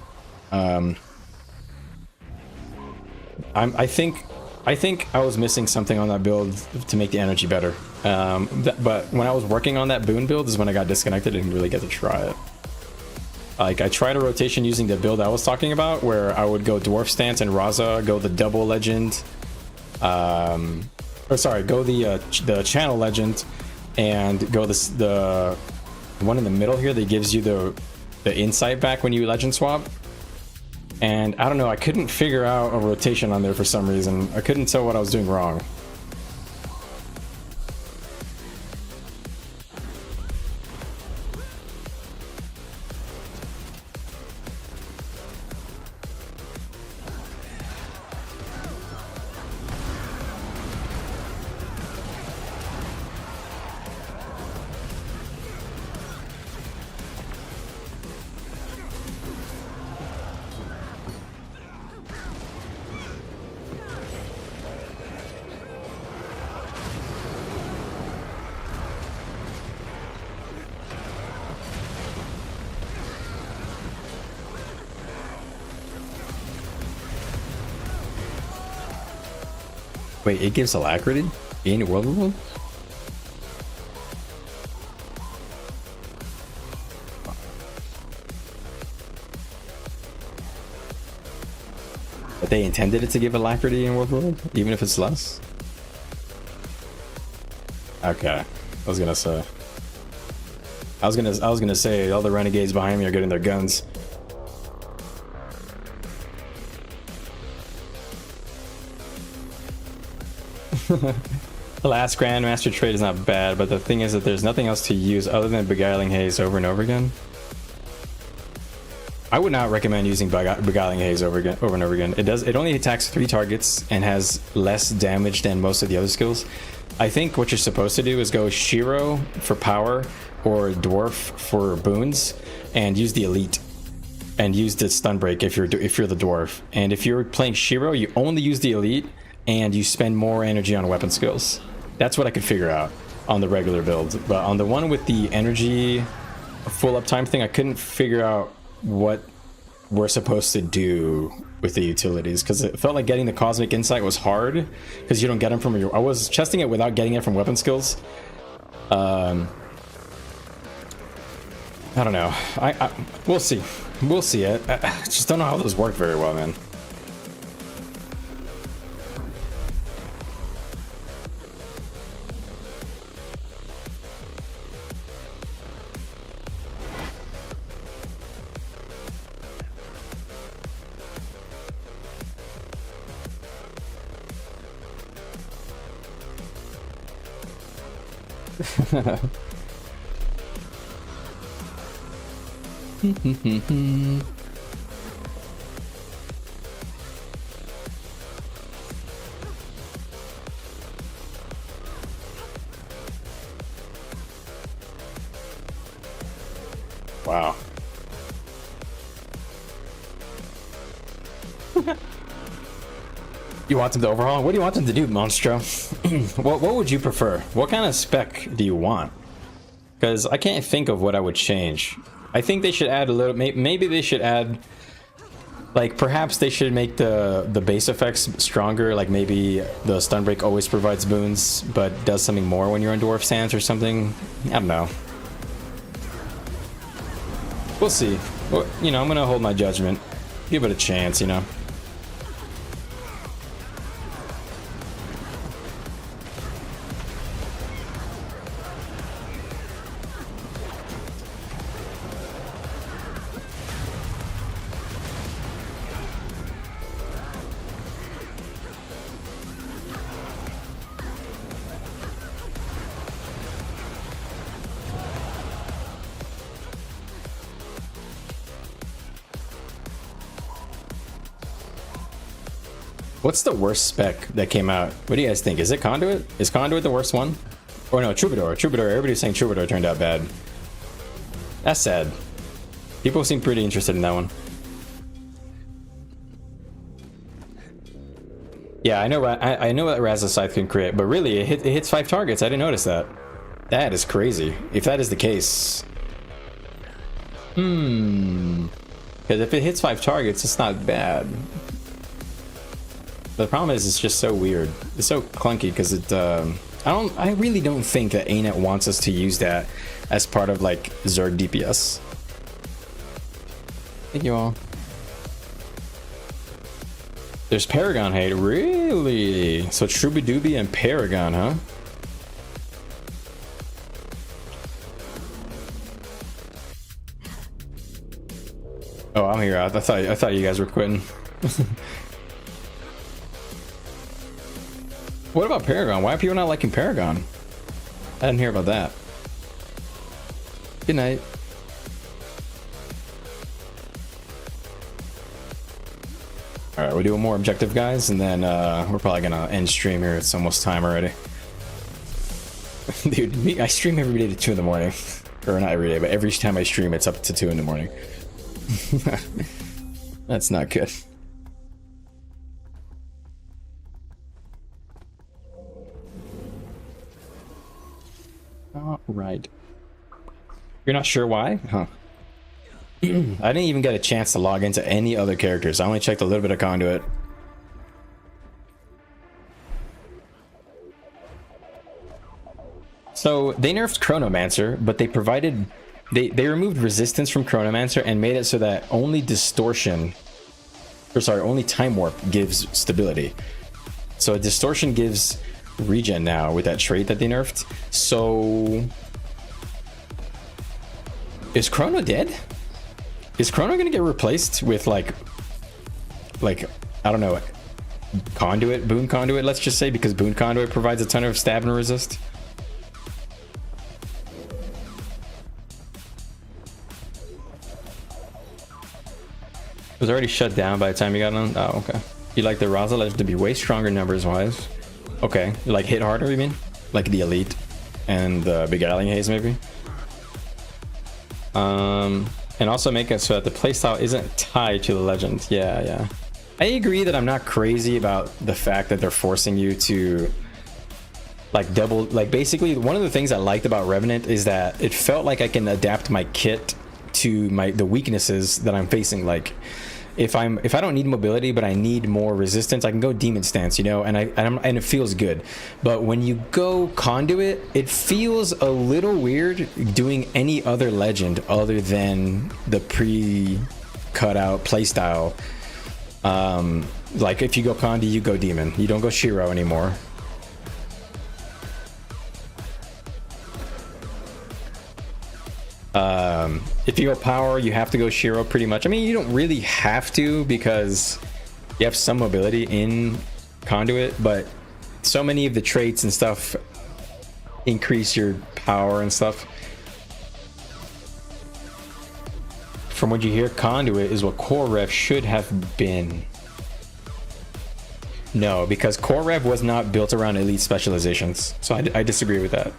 I think I was missing something on that build to make the energy better. But when I was working on that boon build is when I got disconnected and didn't really get to try it. Like, I tried a rotation using the build I was talking about, where I would go Dwarf Stance and Raza, go the double legend, go the channel legend, and go the one in the middle here that gives you the insight back when you legend swap. And I don't know, I couldn't figure out a rotation on there for some reason. I couldn't tell what I was doing wrong. Wait, it gives alacrity in world rule? But they intended it to give alacrity in world rule, even if it's less? Okay. I was gonna say all the renegades behind me are getting their guns. The last Grandmaster trait is not bad, but the thing is that there's nothing else to use other than Beguiling Haze over and over again. I would not recommend using Beguiling Haze over and over again. It only attacks 3 targets and has less damage than most of the other skills. I think what you're supposed to do is go Shiro for power or Dwarf for boons, and use the elite, and use the stun break if you're the Dwarf. And if you're playing Shiro, you only use the elite, and you spend more energy on weapon skills. That's what I could figure out on the regular build. But on the one with the energy full uptime thing, I couldn't figure out what we're supposed to do with the utilities, because it felt like getting the Cosmic Insight was hard because you don't get them from your... I was testing it without getting it from weapon skills. I don't know. We'll see. We'll see. I just don't know how those work very well, man. Wow. You want them to overhaul? What do you want them to do, Monstro? What would you prefer? What kind of spec do you want? Because I can't think of what I would change. I think they should add a little... Maybe they should add... Like, perhaps they should make the base effects stronger. Like, maybe the stun break always provides boons, but does something more when you're on Dwarf Sands or something. I don't know. We'll see. Well, you know, I'm gonna hold my judgment. Give it a chance, you know. What's the worst spec that came out? What do you guys think? Is it Conduit? Is Conduit the worst one? Or no, Troubadour. Troubadour. Everybody's saying Troubadour turned out bad. That's sad. People seem pretty interested in that one. Yeah, I know. I know what Raz's Scythe can create, but really, it hits 5 targets. I didn't notice that. That is crazy. If that is the case, because if it hits 5 targets, it's not bad. But the problem is, it's just so weird. It's so clunky because it. I really don't think that ANET wants us to use that as part of like Zerg DPS. Thank you all. There's Paragon hate, really? So Troubadoobie and Paragon, huh? Oh, I'm here. I thought you guys were quitting. What about Paragon? Why are people not liking Paragon? I didn't hear about that. Good night. Alright, we're doing more objective, guys, and then we're probably gonna end stream here. It's almost time already. Dude, I stream every day to 2 in the morning. Or not every day, but every time I stream, it's up to 2 in the morning. That's not good. Right. You're not sure why? Huh. I didn't even get a chance to log into any other characters. I only checked a little bit of Conduit. So they nerfed Chronomancer, but they provided they removed resistance from Chronomancer and made it so that only distortion, or sorry, only time warp gives stability. So distortion gives regen now with that trait that they nerfed. So is Chrono dead? Is Chrono gonna get replaced with like I don't know, conduit, boon conduit, let's just say, because boon conduit provides a ton of stab and resist? It was already shut down by the time you got on. Oh, okay. You like the Raza Legend to be way stronger numbers wise. Okay. You like hit harder, you mean? Like the Elite and the Beguiling Haze, maybe? And also make it so that the playstyle isn't tied to the legend. Yeah. I agree that I'm not crazy about the fact that they're forcing you to like double, like basically one of the things I liked about Revenant is that it felt like I can adapt my kit to the weaknesses that I'm facing. Like if I don't need mobility but I need more resistance, I can go Demon Stance, you know, and it feels good. But when you go Conduit, it feels a little weird doing any other legend other than the pre-cut out playstyle. Like if you go Condi, you go Demon. You don't go Shiro anymore. If you go Power, you have to go Shiro pretty much. I mean, you don't really have to because you have some mobility in Conduit, but so many of the traits and stuff increase your power and stuff. From what you hear, Conduit is what Core Rev should have been. No, because Core Rev was not built around elite specializations, so I disagree with that.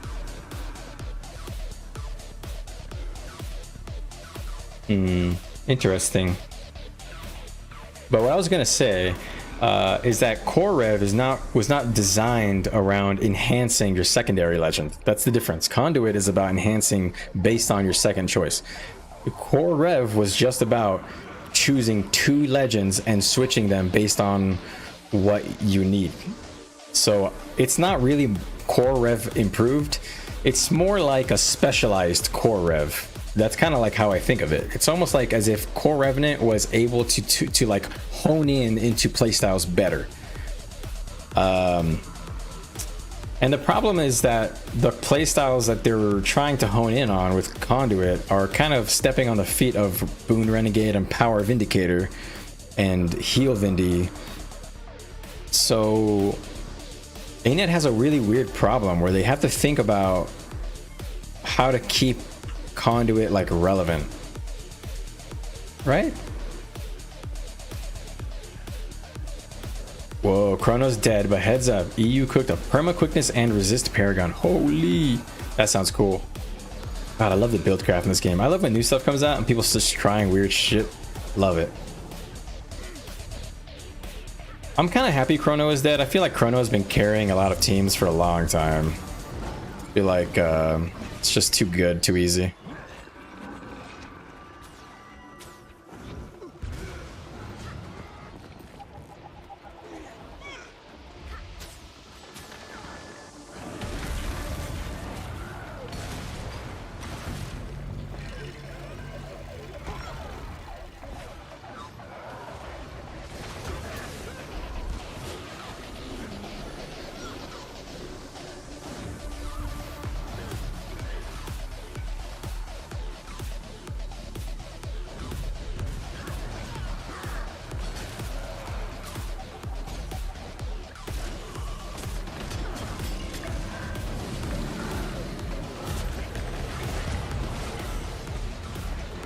Interesting. But what I was gonna say is that Core Rev was not designed around enhancing your secondary legend. That's the difference. Conduit is about enhancing based on your second choice. Core Rev was just about choosing two legends and switching them based on what you need. So it's not really Core Rev improved. It's more like a specialized Core Rev. That's kind of like how I think of it. It's almost like as if Core Revenant was able to like hone in into playstyles better. And the problem is that the playstyles that they're trying to hone in on with Conduit are kind of stepping on the feet of Boon Renegade and Power Vindicator and Heal Vindy. So ANET has a really weird problem where they have to think about how to keep Conduit like relevant, right? Whoa, Chrono's dead, but heads up, EU cooked a perma quickness and resist Paragon. Holy, that sounds cool. God, I love the Buildcraft in this game. I love when new stuff comes out and people just trying weird shit. Love it. I'm kind of happy Chrono is dead. I feel like Chrono has been carrying a lot of teams for a long time. I feel like it's just too good, too easy.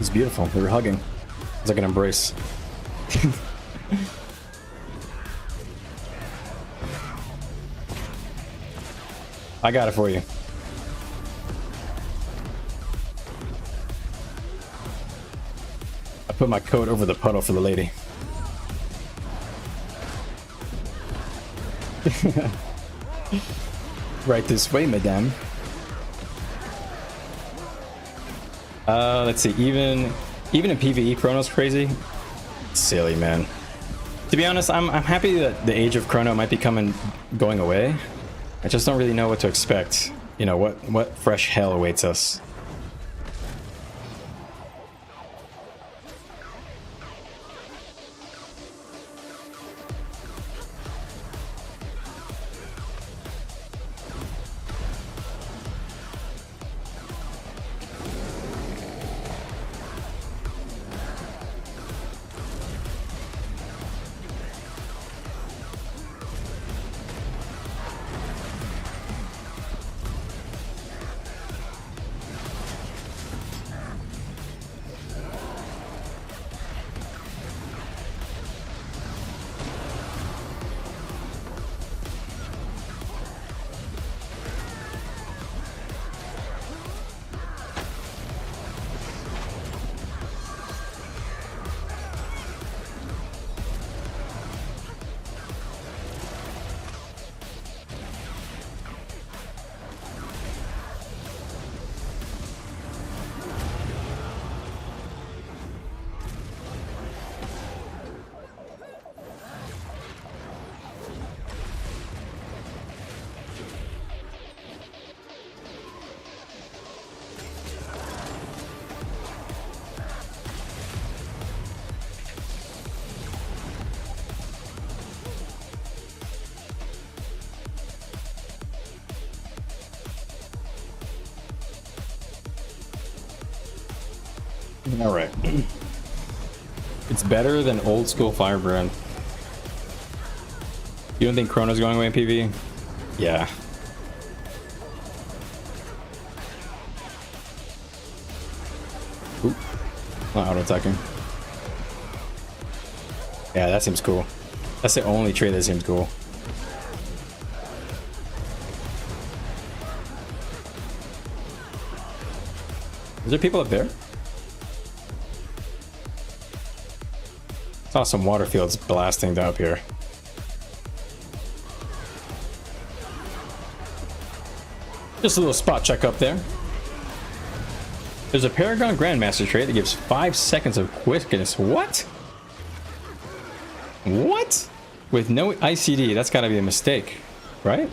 It's beautiful. They were hugging. It's like an embrace. I got it for you. I put my coat over the puddle for the lady. Right this way, madame. Let's see. Even in PvE, Chrono's crazy. Silly, man. To be honest, I'm happy that the age of Chrono might be going away. I just don't really know what to expect. you know, what fresh hell awaits us. All right. It's better than old school Firebrand. You don't think Chrono's going away in PV? Yeah. Oop. Not auto attacking. Yeah, that seems cool. That's the only trait that seems cool. Is there people up there? Saw some water fields blasting down up here. Just a little spot check up there. There's a Paragon Grandmaster trait that gives 5 seconds of quickness. What? What? With no ICD, that's gotta be a mistake, right?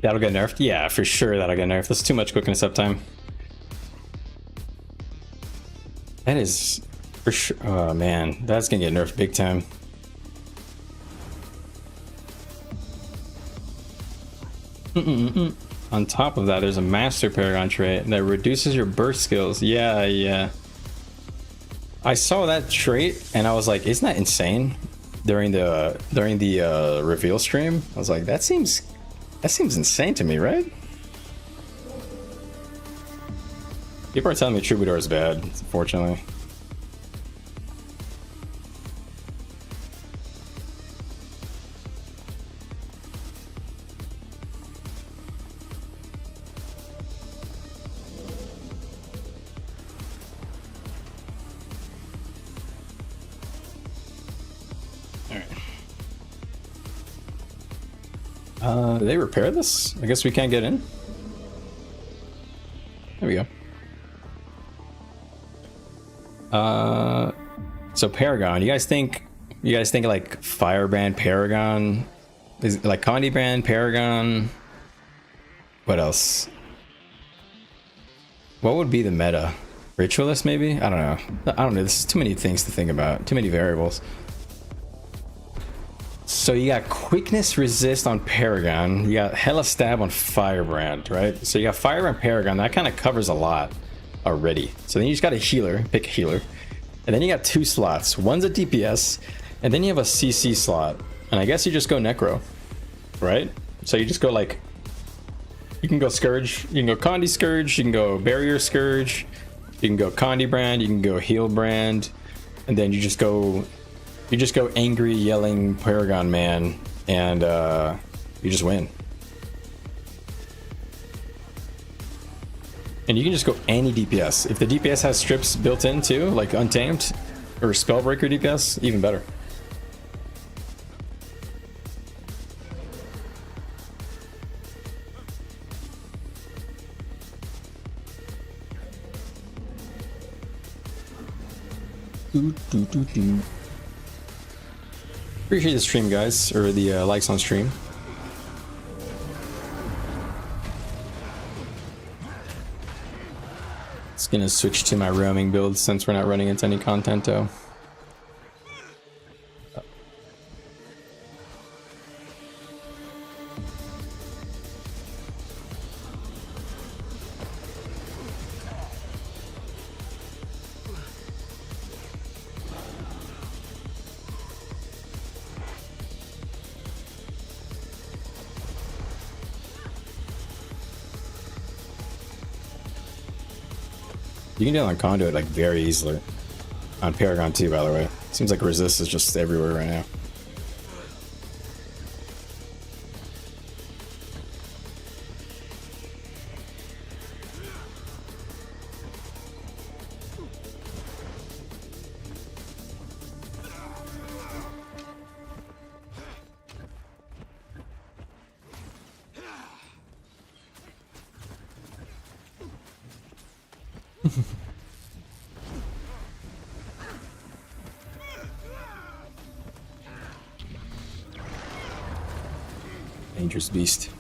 That'll get nerfed? Yeah, for sure that'll get nerfed. That's too much quickness uptime. That is for sure. Oh man, that's gonna get nerfed big time. On top of that, there's a Master Paragon trait that reduces your burst skills. Yeah, yeah. I saw that trait and I was like, isn't that insane? During the reveal stream, I was like, that seems insane to me, right? People are telling me Troubadour is bad, unfortunately. Did they repair this? I guess we can't get in. There we go. So Paragon, you guys think like Firebrand Paragon is like Condi Brand Paragon? What else? What would be the meta? Ritualist maybe? I don't know. I don't know. This is too many things to think about. Too many variables. So you got quickness resist on Paragon, you got hella stab on Firebrand, right? So you got Firebrand Paragon, that kind of covers a lot already. So then you just got a healer, pick a healer. And then you got 2 slots. One's a DPS, and then you have a CC slot. And I guess you just go Necro, right? So you just go like, you can go Scourge, you can go Condi Scourge, you can go Barrier Scourge, you can go Condi Brand, you can go Heal Brand, and then you just go You just go angry, yelling Paragon Man, and you just win. And you can just go any DPS. If the DPS has strips built in too, like Untamed or Spellbreaker DPS, even better. Appreciate the stream, guys, or the likes on stream. Just gonna switch to my roaming build since we're not running into any content though. You can do it on Conduit like very easily. On Paragon too, by the way. Seems like resist is just everywhere right now. Dangerous beast.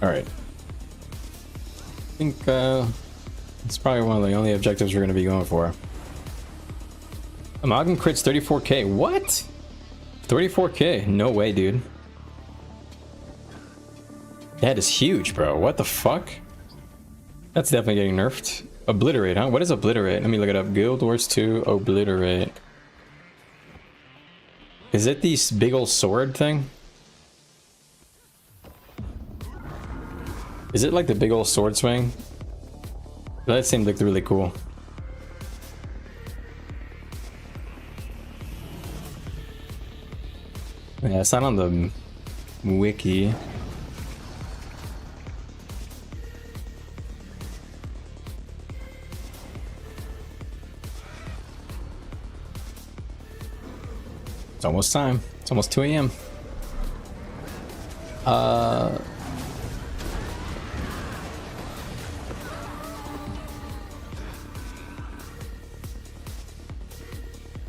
Alright. I think it's probably one of the only objectives we're going to be going for. Amalgam crits 34k. What? 34k? No way, dude. That is huge, bro. What the fuck? That's definitely getting nerfed. Obliterate, huh? What is obliterate? Let me look it up. Guild Wars 2 obliterate. Is it the big ol' sword thing? Is it like the big ol' sword swing? That seemed like really cool. Yeah, it's not on the wiki. It's almost time. It's almost 2 a.m.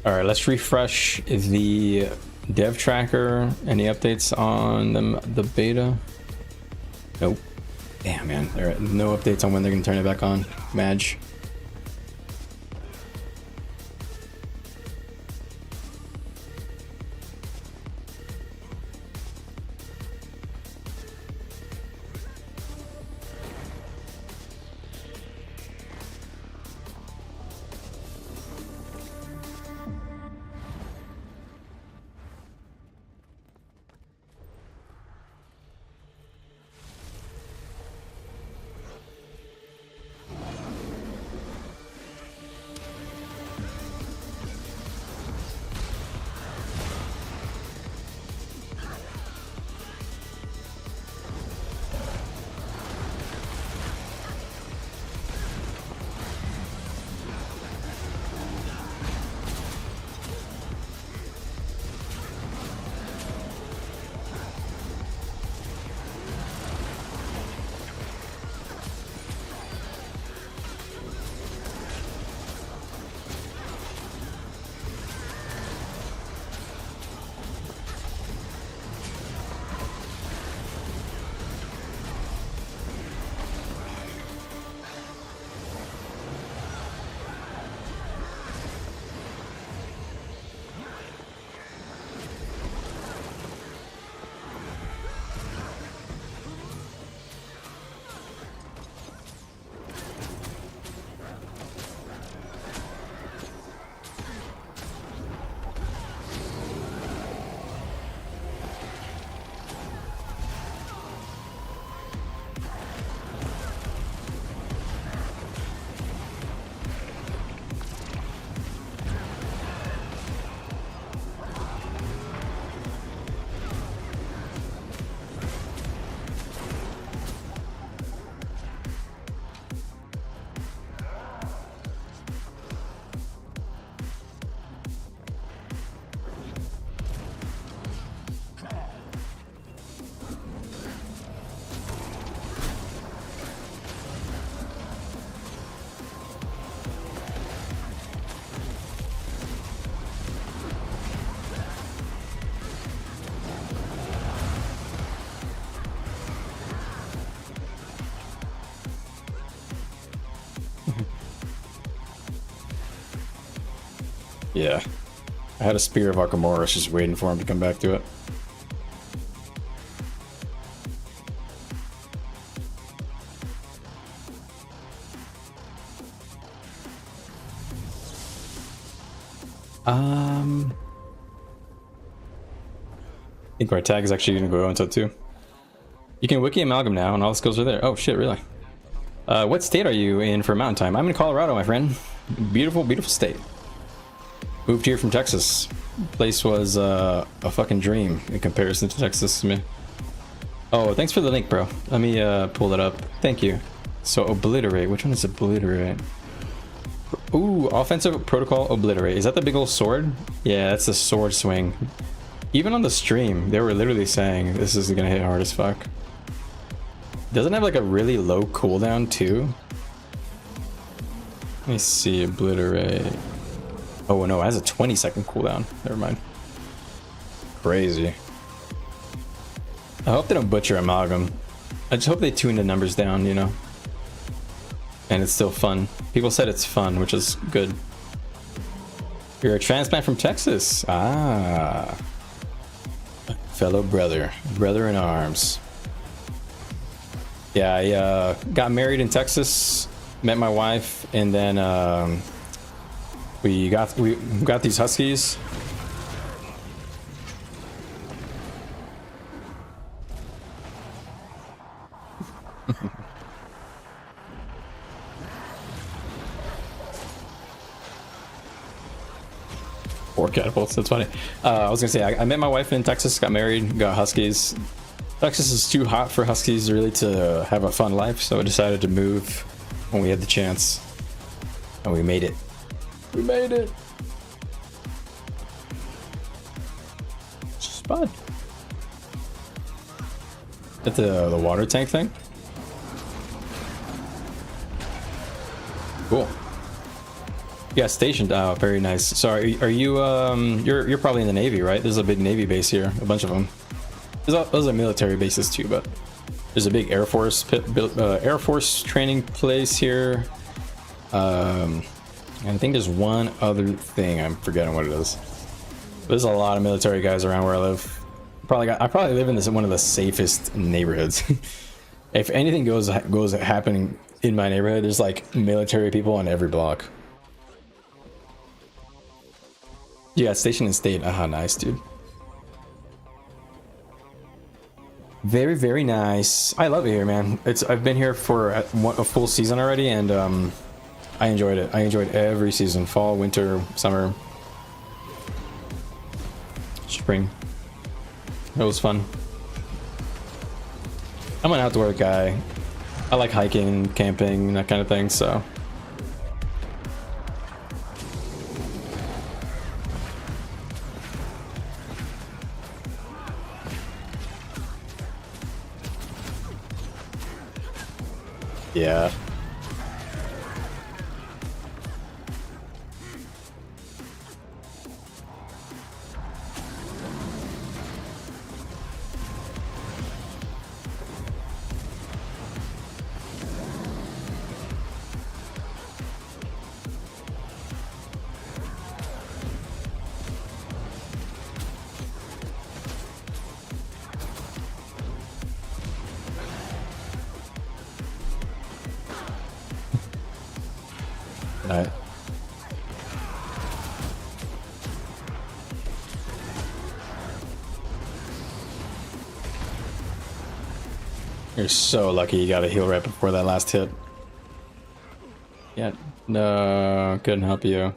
Alright, let's refresh the dev tracker. Any updates on the beta? Nope. Damn, man. There are no updates on when they're going to turn it back on. Madge. Yeah. I had a Spear of Archimedes just waiting for him to come back to it. I think our tag is actually going to go into it too. You can wiki amalgam now, and all the skills are there. Oh shit, really? What state are you in for mountain time? I'm in Colorado, my friend. Beautiful, beautiful state. Moved here from Texas. Place was a fucking dream in comparison to Texas to me. Oh, thanks for the link, bro. Let me pull that up. Thank you. So obliterate. Which one is obliterate? Ooh, offensive protocol obliterate. Is that the big old sword? Yeah, that's the sword swing. Even on the stream, they were literally saying this is gonna hit hard as fuck. Doesn't it have like a really low cooldown too? Let me see, obliterate. Oh no, it has a 20-second cooldown. Never mind. Crazy. I hope they don't butcher amalgam. I just hope they tune the numbers down, you know? And it's still fun. People said it's fun, which is good. You're a transplant from Texas. Ah. Fellow brother. Brother in arms. Yeah, I got married in Texas, met my wife, and then we got these huskies. Four catapults, that's funny. I was gonna say, I met my wife in Texas, got married, got huskies. Texas is too hot for huskies really to have a fun life, so I decided to move when we had the chance. And we made it. We made it! Spud. That's the water tank thing? Cool. Yeah, stationed. Oh, very nice. So are you you're probably in the Navy, right? There's a big Navy base here, a bunch of them. Those are military bases too, but there's a big Air Force Air Force training place here. And I think there's one other thing, I'm forgetting what it is. There's a lot of military guys around where I live. I probably live in one of the safest neighborhoods. If anything goes happening in my neighborhood, there's like military people on every block. Yeah, station and state. Ah, nice, dude. Very, very nice. I love it here, man. I've been here for a full season already, and I enjoyed it. I enjoyed every season: fall, winter, summer, spring. It was fun. I'm an outdoor guy. I like hiking, camping, that kind of thing. So. Yeah. Alright. You're so lucky you got a heal right before that last hit. Yeah, no, couldn't help you.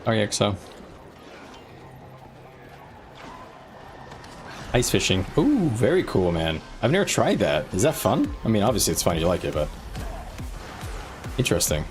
Okay, so. Ice fishing. Ooh, very cool, man. I've never tried that. Is that fun? I mean, obviously it's fun, you like it, but... Interesting.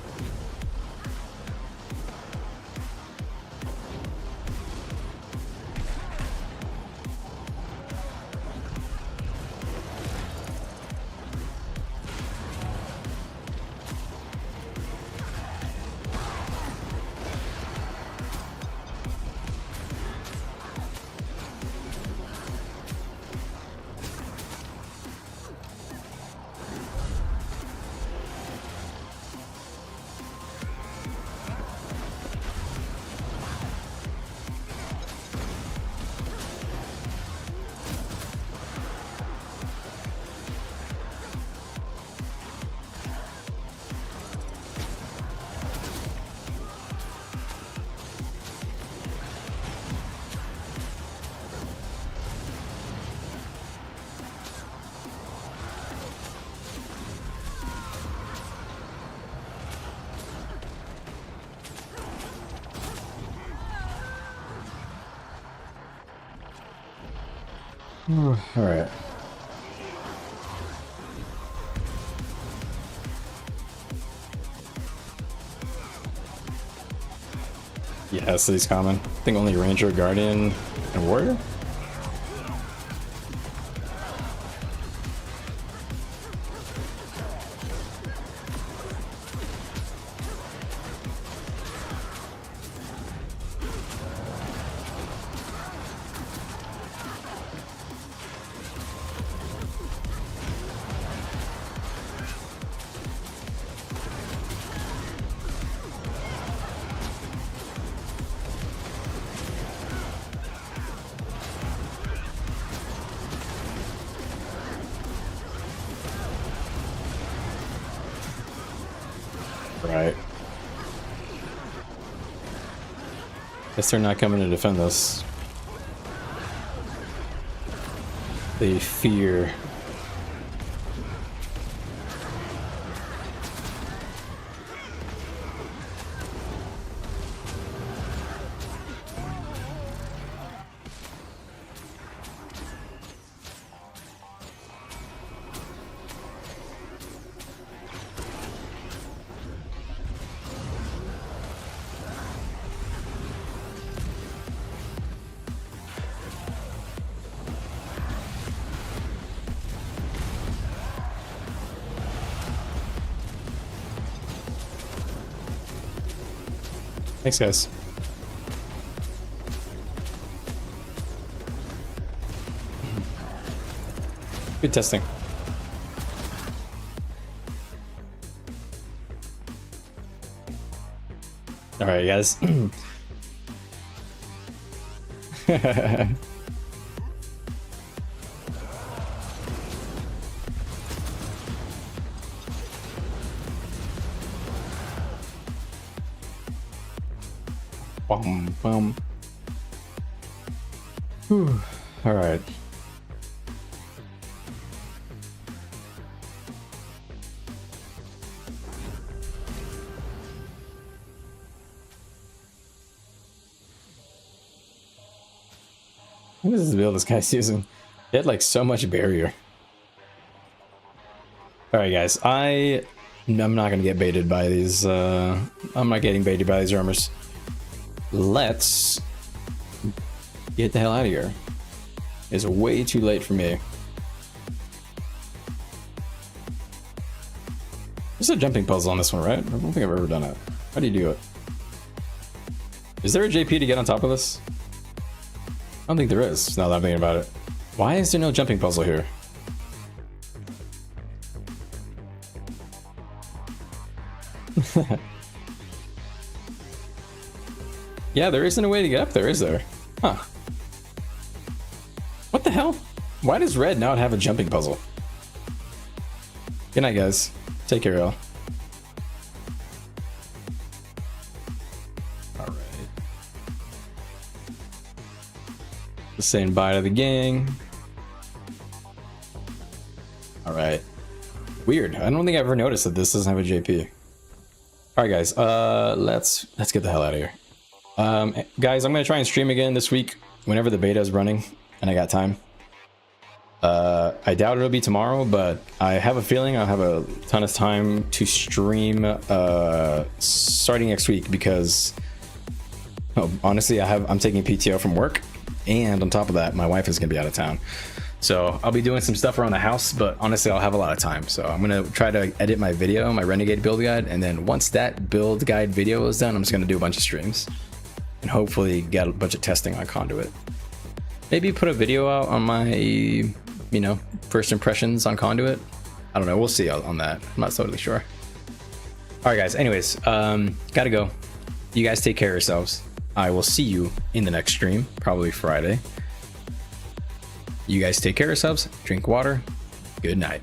All right. Yeah, city's common. I think only Ranger, Guardian, and Warrior. Right. Guess they're not coming to defend us. They fear. Thanks, guys. Good testing. All right, guys. Bum, bum. Whew. All right. What is this build this guy's using? He had like so much barrier. All right, guys. I'm not gonna get baited by these. I'm not getting baited by these armors. Let's get the hell out of here. It's way too late for me. There's a jumping puzzle on this one, right? I don't think I've ever done it. How do you do it? Is there a JP to get on top of this? I don't think there is, now that I'm thinking about it. Why is there no jumping puzzle here? Yeah, there isn't a way to get up there, is there? Huh. What the hell? Why does red not have a jumping puzzle? Good night, guys. Take care, y'all. Alright. Just saying bye to the gang. Alright. Weird. I don't think I've ever noticed that this doesn't have a JP. Alright, guys. Let's get the hell out of here. Guys, I'm gonna try and stream again this week whenever the beta is running and I got time. I doubt it'll be tomorrow, but I have a feeling I'll have a ton of time to stream starting next week because honestly I'm taking PTO from work, and on top of that my wife is gonna be out of town, so I'll be doing some stuff around the house, but honestly I'll have a lot of time, so I'm gonna try to edit my video, my Renegade build guide, and then once that build guide video is done I'm just gonna do a bunch of streams and hopefully get a bunch of testing on Conduit. Maybe put a video out on my, first impressions on Conduit. I don't know, we'll see on that. I'm not totally sure. All right, guys, anyways, gotta go. You guys take care of yourselves. I will see you in the next stream, probably Friday. You guys take care of yourselves, drink water. Good night.